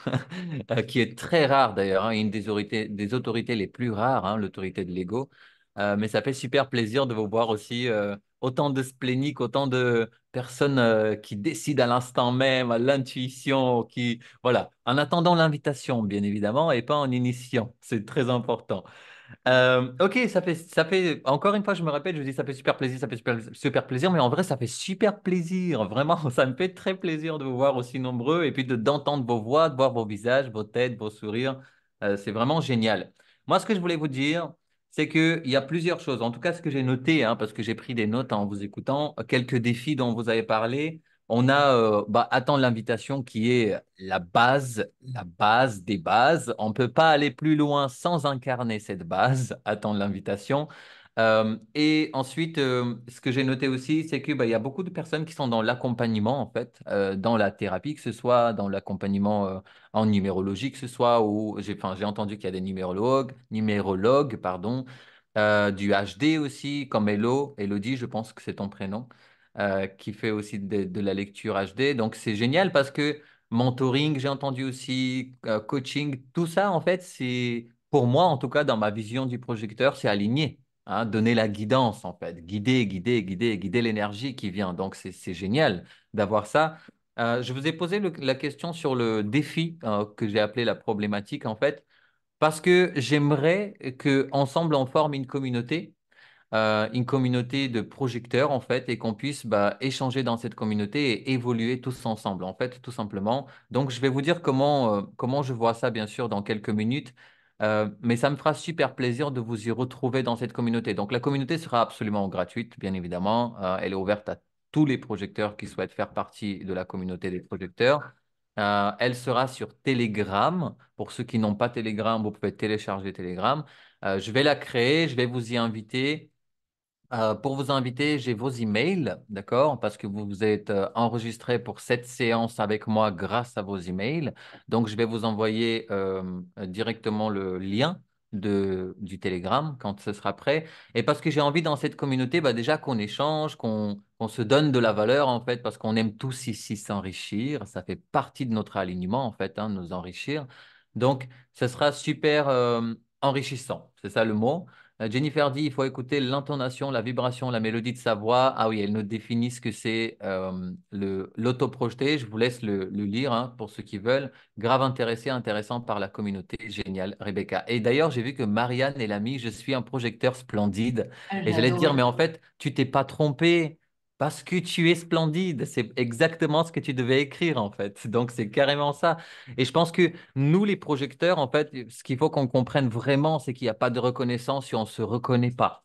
qui est très rare d'ailleurs, hein, une des autorités les plus rares, hein, l'autorité de l'ego. Mais ça fait super plaisir de vous voir aussi. Autant de spléniques, autant de personnes qui décident à l'instant même, à l'intuition, qui, voilà, en attendant l'invitation, bien évidemment, et pas en initiant. C'est très important. Ok, encore une fois, je me répète, je dis ça fait super plaisir, ça fait super, super plaisir, mais en vrai, ça fait super plaisir, vraiment, ça me fait très plaisir de vous voir aussi nombreux et puis d'entendre vos voix, de voir vos visages, vos têtes, vos sourires. C'est vraiment génial. Moi, ce que je voulais vous dire, c'est qu'il y a plusieurs choses, en tout cas, ce que j'ai noté, hein, parce que j'ai pris des notes en vous écoutant, quelques défis dont vous avez parlé. On a attendre l'invitation qui est la base des bases. On ne peut pas aller plus loin sans incarner cette base, attendre l'invitation. Et ensuite, ce que j'ai noté aussi, c'est que il y a beaucoup de personnes qui sont dans l'accompagnement, en fait, dans la thérapie, que ce soit dans l'accompagnement en numérologie, que ce soit où j'ai entendu qu'il y a des numérologues, pardon, du HD aussi, comme Elodie, je pense que c'est ton prénom qui fait aussi de la lecture HD. Donc, c'est génial parce que mentoring, j'ai entendu aussi, coaching, tout ça, en fait, c'est, pour moi, en tout cas, dans ma vision du projecteur, c'est aligné. Hein, donner la guidance, en fait, guider l'énergie qui vient. Donc, c'est génial d'avoir ça. Je vous ai posé la question sur le défi que j'ai appelé la problématique, en fait, parce que j'aimerais que ensemble on forme une communauté de projecteurs en fait et qu'on puisse échanger dans cette communauté et évoluer tous ensemble en fait tout simplement. Donc je vais vous dire comment je vois ça bien sûr dans quelques minutes. Mais ça me fera super plaisir de vous y retrouver dans cette communauté. Donc la communauté sera absolument gratuite bien évidemment. Elle est ouverte à tous les projecteurs qui souhaitent faire partie de la communauté des projecteurs. Elle sera sur Telegram. Pour ceux qui n'ont pas Telegram, vous pouvez télécharger Telegram. Je vais la créer, je vais vous y inviter. Pour vous inviter, j'ai vos emails, d'accord? Parce que vous vous êtes enregistré pour cette séance avec moi grâce à vos emails. Donc, je vais vous envoyer directement le lien du Telegram quand ce sera prêt. Et parce que j'ai envie dans cette communauté, déjà qu'on échange, qu'on se donne de la valeur, en fait, parce qu'on aime tous ici s'enrichir. Ça fait partie de notre alignement, en fait, hein, nous enrichir. Donc, ce sera super enrichissant, c'est ça le mot. Jennifer dit, il faut écouter l'intonation, la vibration, la mélodie de sa voix. Ah oui, elle nous définit ce que c'est l'autoprojeté. Je vous laisse le lire hein, pour ceux qui veulent. Grave intéressé, intéressant par la communauté. Génial, Rebecca. Et d'ailleurs, j'ai vu que Marianne est l'ami. Je suis un projecteur splendide. Ah, Et j'allais te j'adore dire, mais en aussi. fait, tu t'es pas trompé. Parce que tu es splendide. C'est exactement ce que tu devais écrire, en fait. Donc, c'est carrément ça. Et je pense que nous, les projecteurs, en fait, ce qu'il faut qu'on comprenne vraiment, c'est qu'il n'y a pas de reconnaissance si on ne se reconnaît pas.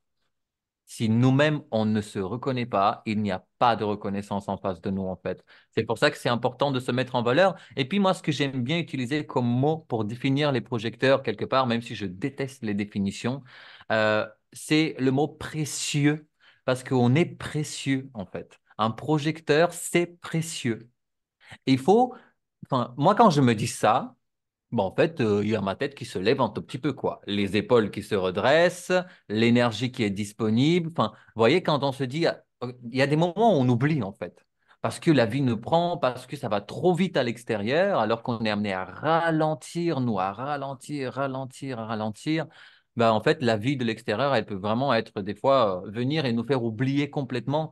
Si nous-mêmes, on ne se reconnaît pas, il n'y a pas de reconnaissance en face de nous, en fait. C'est pour ça que c'est important de se mettre en valeur. Et puis, moi, ce que j'aime bien utiliser comme mot pour définir les projecteurs, quelque part, même si je déteste les définitions, c'est le mot précieux, parce qu'on est précieux, en fait. Un projecteur, c'est précieux. Et il faut, enfin, moi, quand je me dis ça, bon, en fait, il y a ma tête qui se lève un tout petit peu, quoi. Les épaules qui se redressent, l'énergie qui est disponible. Enfin, vous voyez, quand on se dit, il y a des moments où on oublie, en fait. Parce que la vie nous prend, parce que ça va trop vite à l'extérieur, alors qu'on est amené à ralentir, nous, à ralentir, ralentir, ralentir. Ben, en fait, la vie de l'extérieur, elle peut vraiment être, des fois, venir et nous faire oublier complètement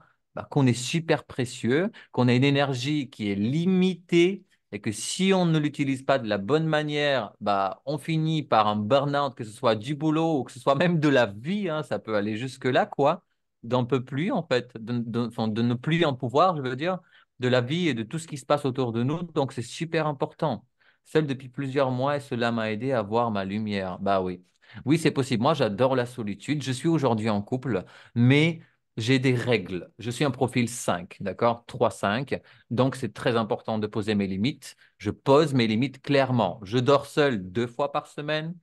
qu'on est super précieux, qu'on a une énergie qui est limitée et que si on ne l'utilise pas de la bonne manière, bah, on finit par un burn-out, que ce soit du boulot ou que ce soit même de la vie, hein, ça peut aller jusque-là, quoi, d'en peut plus, en fait, enfin, de ne plus en pouvoir, je veux dire, de la vie et de tout ce qui se passe autour de nous. Donc, c'est super important. Seul depuis plusieurs mois, et cela m'a aidé à voir ma lumière. Bah oui. Oui, c'est possible. Moi, j'adore la solitude. Je suis aujourd'hui en couple, mais j'ai des règles. Je suis un profil 5, d'accord? 3-5. Donc, c'est très important de poser mes limites. Je pose mes limites clairement. Je dors seul 2 fois par semaine.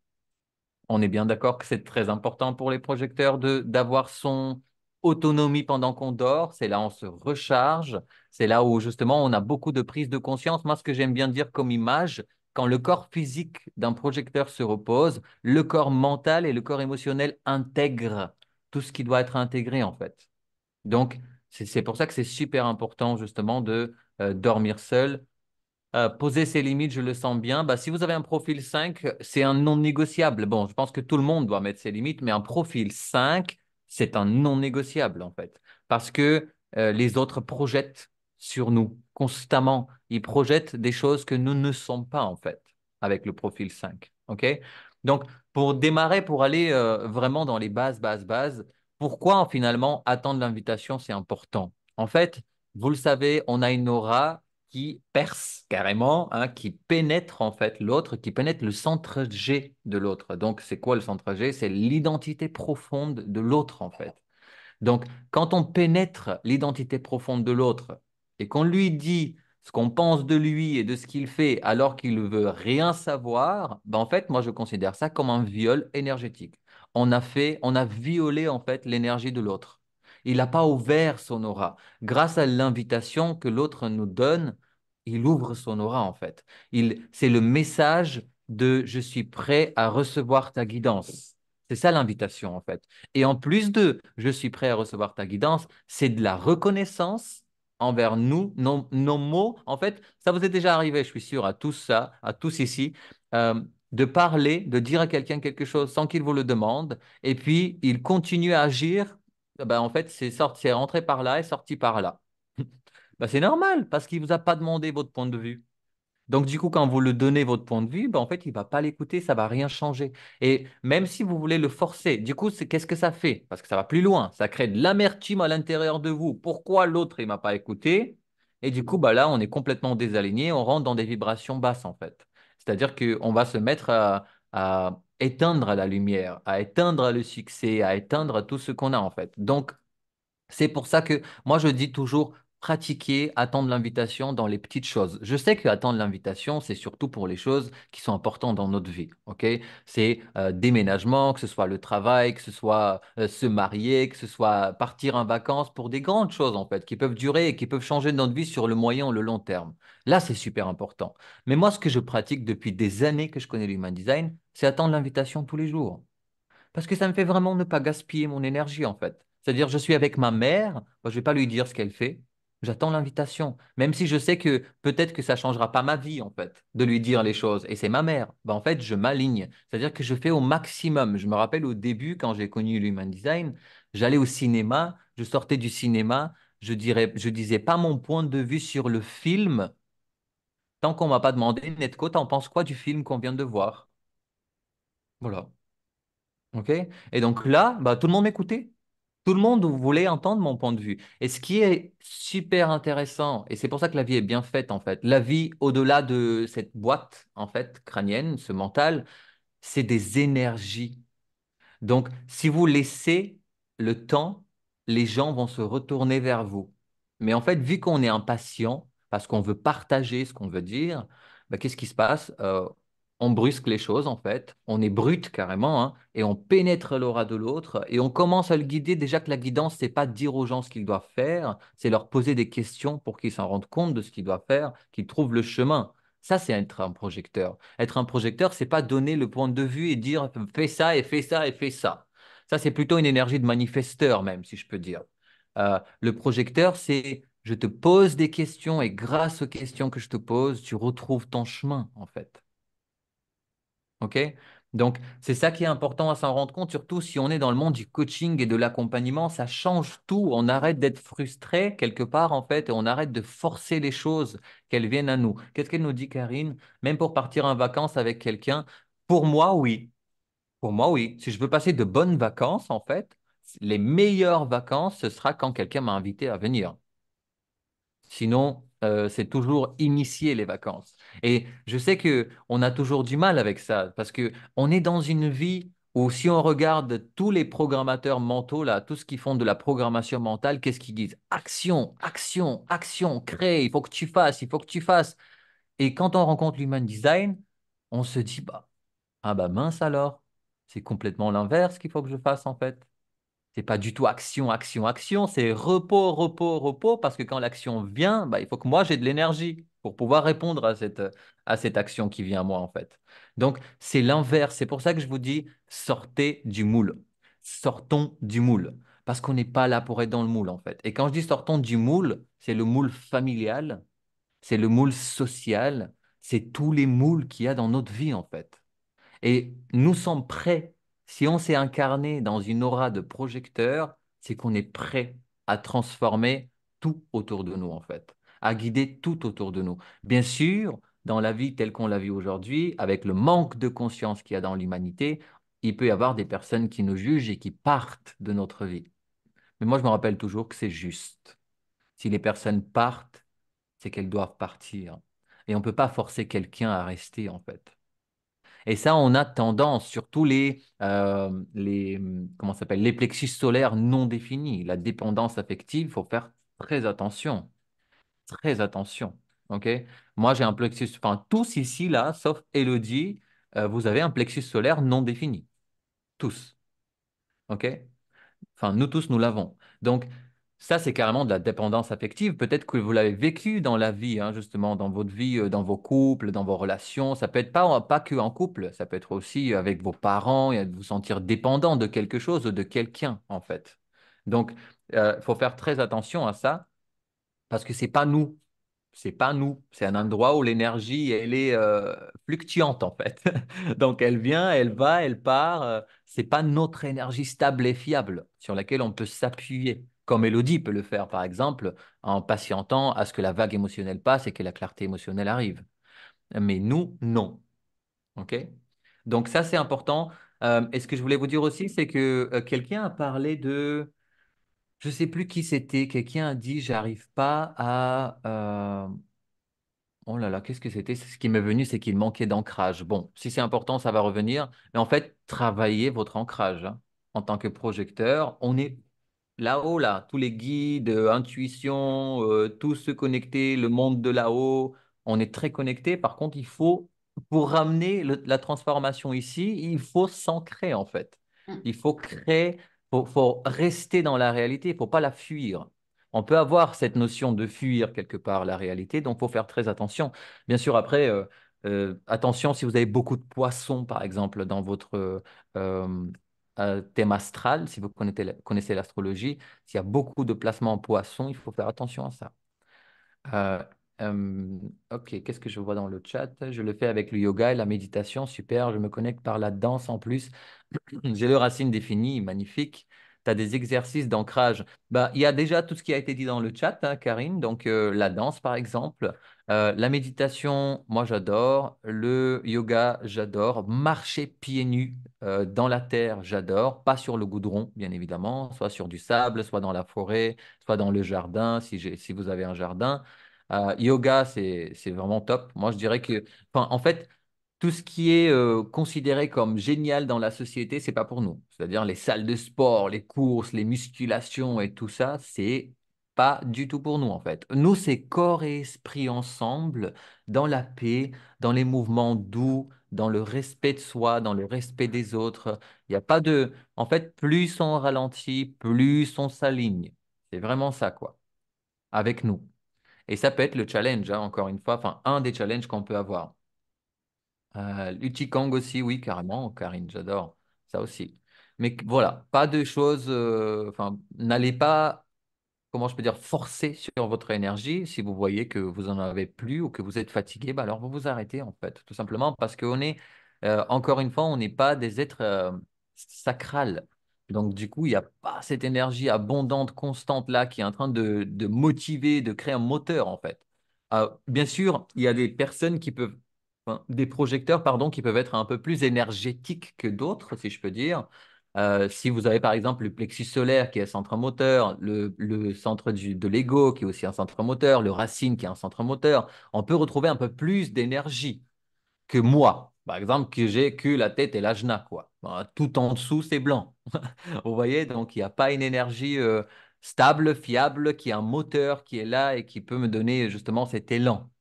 On est bien d'accord que c'est très important pour les projecteurs d'avoir son autonomie pendant qu'on dort. C'est là où on se recharge. C'est là où justement on a beaucoup de prise de conscience. Moi, ce que j'aime bien dire comme image, quand le corps physique d'un projecteur se repose, le corps mental et le corps émotionnel intègrent tout ce qui doit être intégré en fait. Donc, c'est pour ça que c'est super important justement de dormir seul. Poser ses limites, je le sens bien. Bah, si vous avez un profil 5, c'est un non négociable. Bon, je pense que tout le monde doit mettre ses limites, mais un profil 5, c'est un non négociable en fait. Parce que les autres projettent sur nous constamment. Ils projettent des choses que nous ne sommes pas en fait avec le profil 5. OK? Donc, pour démarrer, pour aller vraiment dans les bases, pourquoi finalement attendre l'invitation, c'est important? En fait, vous le savez, on a une aura qui perce carrément, hein, qui pénètre en fait l'autre, qui pénètre le centre G de l'autre. Donc, c'est quoi le centre G? C'est l'identité profonde de l'autre en fait. Donc, quand on pénètre l'identité profonde de l'autre et qu'on lui dit ce qu'on pense de lui et de ce qu'il fait alors qu'il ne veut rien savoir, ben en fait, moi, je considère ça comme un viol énergétique. On a violé en fait l'énergie de l'autre. Il n'a pas ouvert son aura. Grâce à l'invitation que l'autre nous donne, il ouvre son aura en fait. C'est le message de je suis prêt à recevoir ta guidance. C'est ça l'invitation en fait. Et en plus de je suis prêt à recevoir ta guidance, c'est de la reconnaissance envers nous, nos mots. En fait, ça vous est déjà arrivé, je suis sûr, à tous ça, à tous ici, euh, de parler, de dire à quelqu'un quelque chose sans qu'il vous le demande, et puis il continue à agir. Ben, en fait, c'est sorti, c'est rentré par là et sorti par là. Ben, c'est normal parce qu'il ne vous a pas demandé votre point de vue. Donc, du coup, quand vous le donnez votre point de vue, ben, en fait, il ne va pas l'écouter, ça ne va rien changer. Et même si vous voulez le forcer, du coup, qu'est-ce que ça fait? Parce que ça va plus loin, ça crée de l'amertume à l'intérieur de vous. Pourquoi l'autre, il ne m'a pas écouté? Et du coup, bah, là, on est complètement désaligné, on rentre dans des vibrations basses, en fait. C'est-à-dire qu'on va se mettre à éteindre la lumière, à éteindre le succès, à éteindre tout ce qu'on a, en fait. Donc, c'est pour ça que moi, je dis toujours pratiquer, attendre l'invitation dans les petites choses. Je sais que attendre l'invitation, c'est surtout pour les choses qui sont importantes dans notre vie. Ok? C'est déménagement, que ce soit le travail, que ce soit se marier, que ce soit partir en vacances pour des grandes choses en fait, qui peuvent durer et qui peuvent changer notre vie sur le moyen ou le long terme. Là, c'est super important. Mais moi, ce que je pratique depuis des années que je connais l'human design, c'est attendre l'invitation tous les jours. Parce que ça me fait vraiment ne pas gaspiller mon énergie, en fait. C'est-à-dire, je suis avec ma mère, moi, je ne vais pas lui dire ce qu'elle fait. J'attends l'invitation. Même si je sais que peut-être que ça changera pas ma vie, en fait, de lui dire les choses. Et c'est ma mère. Ben, en fait, je m'aligne. C'est-à-dire que je fais au maximum. Je me rappelle au début, quand j'ai connu l'human design, j'allais au cinéma, je sortais du cinéma, je disais pas mon point de vue sur le film tant qu'on m'a pas demandé, Netco, t'en penses quoi du film qu'on vient de voir? Voilà. OK? Et donc là, bah, tout le monde m'écoutait. Tout le monde voulait entendre mon point de vue. Et ce qui est super intéressant, et c'est pour ça que la vie est bien faite en fait, la vie au-delà de cette boîte en fait crânienne, ce mental, c'est des énergies. Donc, si vous laissez le temps, les gens vont se retourner vers vous. Mais en fait, vu qu'on est impatient, parce qu'on veut partager ce qu'on veut dire, bah, qu'est-ce qui se passe? On brusque les choses, en fait. On est brut carrément, hein, et on pénètre l'aura de l'autre, et on commence à le guider. Déjà que la guidance, c'est pas dire aux gens ce qu'ils doivent faire, c'est leur poser des questions pour qu'ils s'en rendent compte de ce qu'ils doivent faire, qu'ils trouvent le chemin. Ça, c'est être un projecteur. Être un projecteur, c'est pas donner le point de vue et dire fais ça et fais ça et fais ça. Ça, c'est plutôt une énergie de manifesteur, même, si je peux dire. Le projecteur, c'est je te pose des questions et grâce aux questions que je te pose, tu retrouves ton chemin, en fait. OK? Donc, c'est ça qui est important à s'en rendre compte, surtout si on est dans le monde du coaching et de l'accompagnement, ça change tout. On arrête d'être frustré quelque part, en fait, et on arrête de forcer les choses, qu'elles viennent à nous. Qu'est-ce qu'elle nous dit, Karine? Même pour partir en vacances avec quelqu'un, pour moi, oui. Pour moi, oui. Si je veux passer de bonnes vacances, en fait, les meilleures vacances, ce sera quand quelqu'un m'a invité à venir. Sinon, c'est toujours initier les vacances. Et je sais que on a toujours du mal avec ça parce que on est dans une vie où si on regarde tous les programmateurs mentaux là, tous ceux qui font de la programmation mentale, qu'est-ce qu'ils disent? Action, action, action, crée, il faut que tu fasses, il faut que tu fasses. Et quand on rencontre l'human design, on se dit bah ah bah mince alors, c'est complètement l'inverse qu'il faut que je fasse en fait. C'est pas du tout action, action, action, c'est repos, repos, repos, parce que quand l'action vient, bah, il faut que moi j'ai de l'énergie pour pouvoir répondre à cette action qui vient à moi, en fait. Donc, c'est l'inverse. C'est pour ça que je vous dis, sortez du moule. Sortons du moule. Parce qu'on n'est pas là pour être dans le moule, en fait. Et quand je dis sortons du moule, c'est le moule familial, c'est le moule social, c'est tous les moules qu'il y a dans notre vie, en fait. Et nous sommes prêts. Si on s'est incarné dans une aura de projecteur, c'est qu'on est prêt à transformer tout autour de nous, en fait, à guider tout autour de nous. Bien sûr, dans la vie telle qu'on la vit aujourd'hui, avec le manque de conscience qu'il y a dans l'humanité, il peut y avoir des personnes qui nous jugent et qui partent de notre vie. Mais moi, je me rappelle toujours que c'est juste. Si les personnes partent, c'est qu'elles doivent partir. Et on ne peut pas forcer quelqu'un à rester, en fait. Et ça, on a tendance, surtout comment ça s'appelle, les plexus solaires non définis, la dépendance affective, il faut faire très attention, très attention. OK? Moi, j'ai un plexus, enfin, tous ici, là, sauf Elodie, vous avez un plexus solaire non défini. Tous. OK? Enfin, nous tous, nous l'avons. Donc, ça, c'est carrément de la dépendance affective. Peut-être que vous l'avez vécu dans la vie, hein, justement, dans votre vie, dans vos couples, dans vos relations. Ça peut être pas que en couple, ça peut être aussi avec vos parents et de vous sentir dépendant de quelque chose ou de quelqu'un, en fait. Donc, il faut faire très attention à ça parce que c'est pas nous. C'est pas nous. C'est un endroit où l'énergie, elle est fluctuante, en fait. Donc, elle vient, elle va, elle part. C'est pas notre énergie stable et fiable sur laquelle on peut s'appuyer, comme Elodie peut le faire, par exemple, en patientant à ce que la vague émotionnelle passe et que la clarté émotionnelle arrive. Mais nous, non. OK? Donc, ça, c'est important. Et ce que je voulais vous dire aussi, c'est que quelqu'un a parlé de je sais plus qui c'était. Quelqu'un a dit, j'arrive pas à. Oh là là, qu'est-ce que c'était? Ce qui m'est venu, c'est qu'il manquait d'ancrage. Bon, si c'est important, ça va revenir. Mais en fait, travaillez votre ancrage, hein. En tant que projecteur, on est là-haut, là. Tous les guides, intuition, tous se connecter, le monde de là-haut. On est très connecté. Par contre, il faut, pour ramener la transformation ici, il faut s'ancrer, en fait. Mm. Il faut créer, faut rester dans la réalité. Il ne faut pas la fuir. On peut avoir cette notion de fuir quelque part la réalité, donc il faut faire très attention. Bien sûr, après, attention si vous avez beaucoup de poissons, par exemple, dans votre thème astral, si vous connaissez l'astrologie, s'il y a beaucoup de placements en poissons, il faut faire attention à ça. Euh, ok, qu'est-ce que je vois dans le chat? Je le fais avec le yoga et la méditation, super. Je me connecte par la danse en plus. J'ai le racine défini, magnifique. Tu as des exercices d'ancrage. Bah, il y a déjà tout ce qui a été dit dans le chat, hein, Karine. Donc, la danse, par exemple. La méditation, moi, j'adore. Le yoga, j'adore. Marcher pieds nus dans la terre, j'adore. Pas sur le goudron, bien évidemment. Soit sur du sable, soit dans la forêt, soit dans le jardin, si vous avez un jardin. Yoga, c'est vraiment top. Moi, je dirais que, enfin, en fait, tout ce qui est considéré comme génial dans la société, c'est pas pour nous. C'est-à-dire les salles de sport, les courses, les musculations et tout ça, c'est pas du tout pour nous en fait. Nous, c'est corps et esprit ensemble, dans la paix, dans les mouvements doux, dans le respect de soi, dans le respect des autres. Il n'y a pas de... En fait, plus on ralentit, plus on s'aligne. C'est vraiment ça, quoi, avec nous. Et ça peut être le challenge, hein, encore une fois, enfin, un des challenges qu'on peut avoir. L'Uchikang aussi, oui, carrément, Karine, j'adore ça aussi. Mais voilà, pas de choses, enfin, n'allez pas, comment je peux dire, forcer sur votre énergie. Si vous voyez que vous en avez plus ou que vous êtes fatigué, bah alors vous vous arrêtez en fait, tout simplement parce qu'on est, encore une fois, on n'est pas des êtres sacrales. Donc du coup, il n'y a pas cette énergie abondante, constante là qui est en train de motiver, de créer un moteur en fait. Bien sûr, il y a des personnes qui peuvent, enfin, des projecteurs, pardon, qui peuvent être un peu plus énergétiques que d'autres, si je peux dire. Si vous avez par exemple le plexus solaire qui est un centre moteur, le centre de l'ego qui est aussi un centre moteur, le racine qui est un centre moteur, on peut retrouver un peu plus d'énergie que moi. Par exemple, que j'ai que la tête et l'ajna, quoi. Tout en dessous, c'est blanc. Vous voyez, donc il n'y a pas une énergie stable, fiable, qui est un moteur qui est là et qui peut me donner justement cet élan.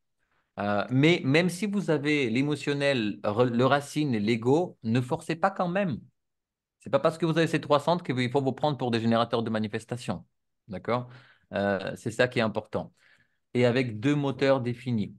Mais même si vous avez l'émotionnel, le racine et l'ego, ne forcez pas quand même. C'est pas parce que vous avez ces trois centres qu'il faut vous prendre pour des générateurs de manifestation. D'accord? C'est ça qui est important et avec deux moteurs définis.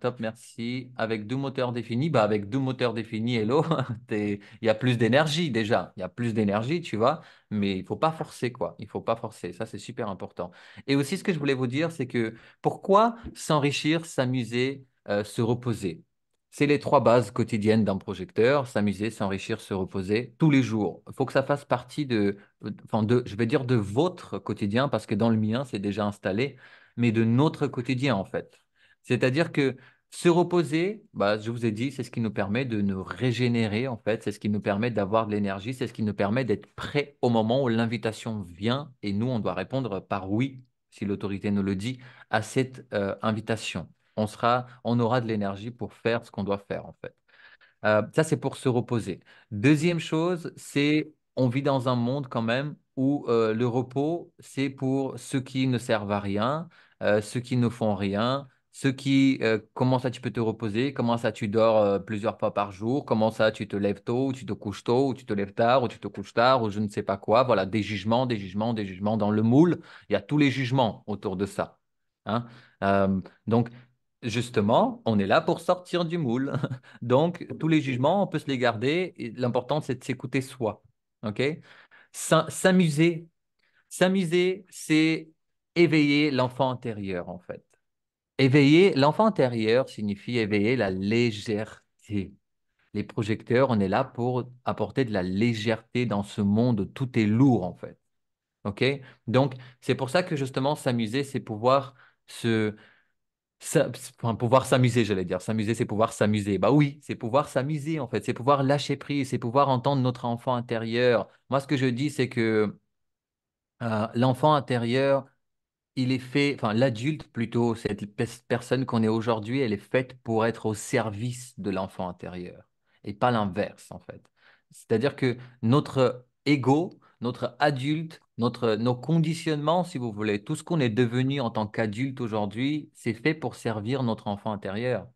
Top, merci. Avec deux moteurs définis, bah avec deux moteurs définis, hello, il y a plus d'énergie déjà. Il y a plus d'énergie, tu vois, mais il faut pas forcer, quoi. Il faut pas forcer. Ça, c'est super important. Et aussi, ce que je voulais vous dire, c'est que pourquoi s'enrichir, s'amuser, se reposer? C'est les trois bases quotidiennes d'un projecteur, s'amuser, s'enrichir, se reposer tous les jours. Il faut que ça fasse partie enfin je vais dire de votre quotidien parce que dans le mien, c'est déjà installé mais de notre quotidien en fait. C'est-à-dire que se reposer, bah, je vous ai dit, c'est ce qui nous permet de nous régénérer en fait, c'est ce qui nous permet d'avoir de l'énergie, c'est ce qui nous permet d'être prêt au moment où l'invitation vient et nous, on doit répondre par oui, si l'autorité nous le dit, à cette invitation. On aura de l'énergie pour faire ce qu'on doit faire en fait. Ça, c'est pour se reposer. Deuxième chose, c'est on vit dans un monde quand même où le repos, c'est pour ceux qui ne servent à rien, ceux qui ne font rien, ceux qui, comment ça tu peux te reposer, comment ça tu dors plusieurs fois par jour, comment ça tu te lèves tôt, ou tu te couches tôt, ou tu te lèves tard, ou tu te couches tard, ou je ne sais pas quoi. Voilà, des jugements, des jugements, des jugements. Dans le moule, il y a tous les jugements autour de ça. Hein. Donc, justement, on est là pour sortir du moule. Donc, tous les jugements, on peut se les garder. Et l'important, c'est de s'écouter soi. OK? S'amuser. S'amuser, c'est éveiller l'enfant intérieur, en fait. Éveiller l'enfant intérieur signifie éveiller la légèreté. Les projecteurs, on est là pour apporter de la légèreté dans ce monde où tout est lourd, en fait. OK? Donc, c'est pour ça que justement, s'amuser, c'est pouvoir se enfin, pouvoir s'amuser, j'allais dire. S'amuser, c'est pouvoir s'amuser. Bah oui, c'est pouvoir s'amuser en fait. C'est pouvoir lâcher prise, c'est pouvoir entendre notre enfant intérieur. Moi, ce que je dis, c'est que l'enfant intérieur, il est fait, enfin l'adulte plutôt, cette personne qu'on est aujourd'hui, elle est faite pour être au service de l'enfant intérieur et pas l'inverse en fait. C'est-à-dire que notre ego, notre adulte, nos conditionnements, si vous voulez, tout ce qu'on est devenu en tant qu'adulte aujourd'hui, c'est fait pour servir notre enfant intérieur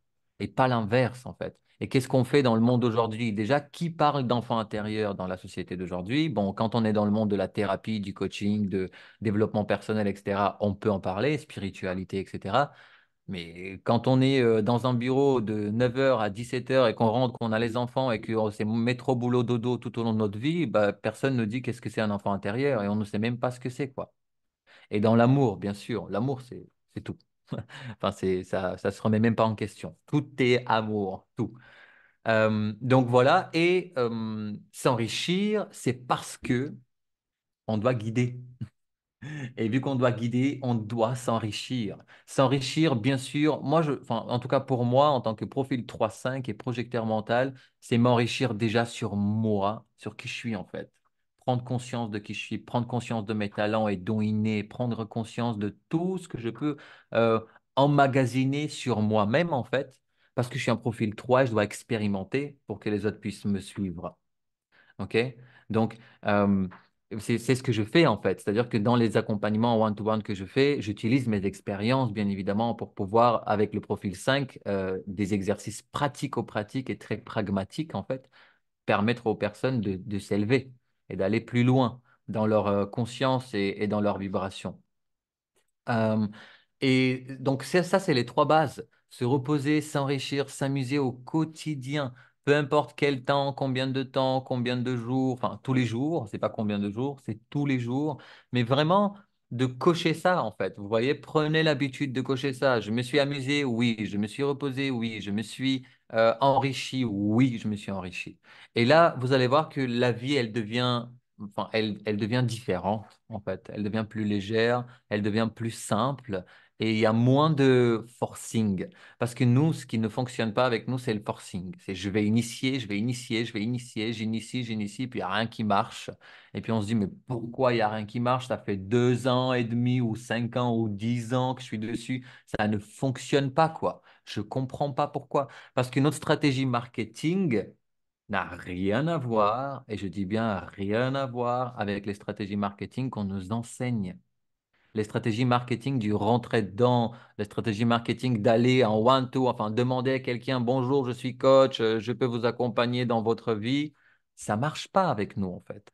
et pas l'inverse en fait. Et qu'est-ce qu'on fait dans le monde d'aujourd'hui? Déjà, qui parle d'enfant intérieur dans la société d'aujourd'hui? Bon, quand on est dans le monde de la thérapie, du coaching, développement personnel, etc., on peut en parler, spiritualité, etc. Mais quand on est dans un bureau de 9 h à 17 h et qu'on rentre, qu'on a les enfants et que c'est métro, boulot, dodo tout au long de notre vie, bah, personne ne dit qu'est-ce que c'est un enfant intérieur et on ne sait même pas ce que c'est, quoi. Et dans l'amour, bien sûr, l'amour, c'est tout. Enfin, ça se remet même pas en question. Tout est amour, tout. Donc voilà, et s'enrichir, c'est parce que on doit guider. Et vu qu'on doit guider, on doit s'enrichir. S'enrichir, bien sûr, enfin, en tout cas pour moi, en tant que profil 3-5 et projecteur mental, c'est m'enrichir déjà sur moi, sur qui je suis en fait. Prendre conscience de qui je suis, prendre conscience de mes talents et dons innés, prendre conscience de tout ce que je peux euh, emmagasiner sur moi-même en fait, parce que je suis un profil 3 et je dois expérimenter pour que les autres puissent me suivre. OK? Donc, euh, c'est ce que je fais en fait. C'est-à-dire que dans les accompagnements one-to-one que je fais, j'utilise mes expériences, bien évidemment, pour pouvoir, avec le profil 5, des exercices pratico-pratiques et très pragmatiques, en fait, permettre aux personnes de s'élever et d'aller plus loin dans leur conscience et dans leur vibration. Euh, et donc, ça, c'est les trois bases. Se reposer, s'enrichir, s'amuser au quotidien. Peu importe quel temps, combien de jours, enfin, tous les jours, c'est pas combien de jours, c'est tous les jours. Mais vraiment, de cocher ça, en fait. Vous voyez, prenez l'habitude de cocher ça. Je me suis amusé, oui. Je me suis reposé, oui. Je me suis enrichi, oui. Je me suis enrichi. Et là, vous allez voir que la vie, elle devient différente, en fait. Elle devient plus légère, elle devient plus simple et il y a moins de forcing. Parce que nous, ce qui ne fonctionne pas avec nous, c'est le forcing. C'est je vais initier, je vais initier, je vais initier, j'initie, puis il n'y a rien qui marche. Et puis on se dit, mais pourquoi il n'y a rien qui marche? Ça fait 2 ans et demi ou 5 ans ou 10 ans que je suis dessus. Ça ne fonctionne pas, quoi. Je ne comprends pas pourquoi. Parce que notre stratégie marketing n'a rien à voir, et je dis bien rien à voir avec les stratégies marketing qu'on nous enseigne. Les stratégies marketing du rentrer dedans, les stratégies marketing d'aller en one-to, enfin demander à quelqu'un, bonjour, je suis coach, je peux vous accompagner dans votre vie, ça marche pas avec nous en fait.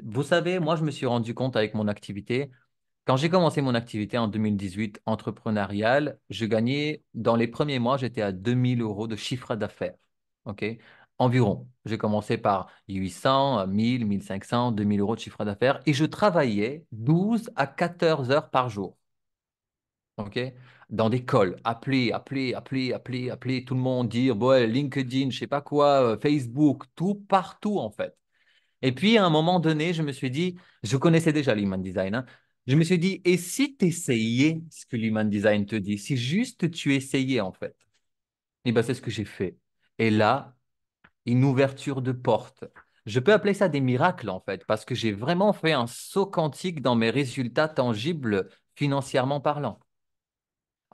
Vous savez, moi je me suis rendu compte avec mon activité, quand j'ai commencé mon activité en 2018 entrepreneuriale, je gagnais, dans les premiers mois, j'étais à 2000 euros de chiffre d'affaires. OK? Environ. J'ai commencé par 800, 1000, 1500, 2000 euros de chiffre d'affaires et je travaillais 12 à 14 heures par jour. OK? Dans des calls, appeler tout le monde, dire, ouais, LinkedIn, je sais pas quoi, Facebook, tout, partout en fait. Et puis, à un moment donné, je me suis dit, je connaissais déjà l'human design, hein. Je me suis dit, et si tu essayais ce que l'human design te dit, si juste tu essayais en fait, et bien c'est ce que j'ai fait. Et là, une ouverture de porte. Je peux appeler ça des miracles en fait, parce que j'ai vraiment fait un saut quantique dans mes résultats tangibles financièrement parlant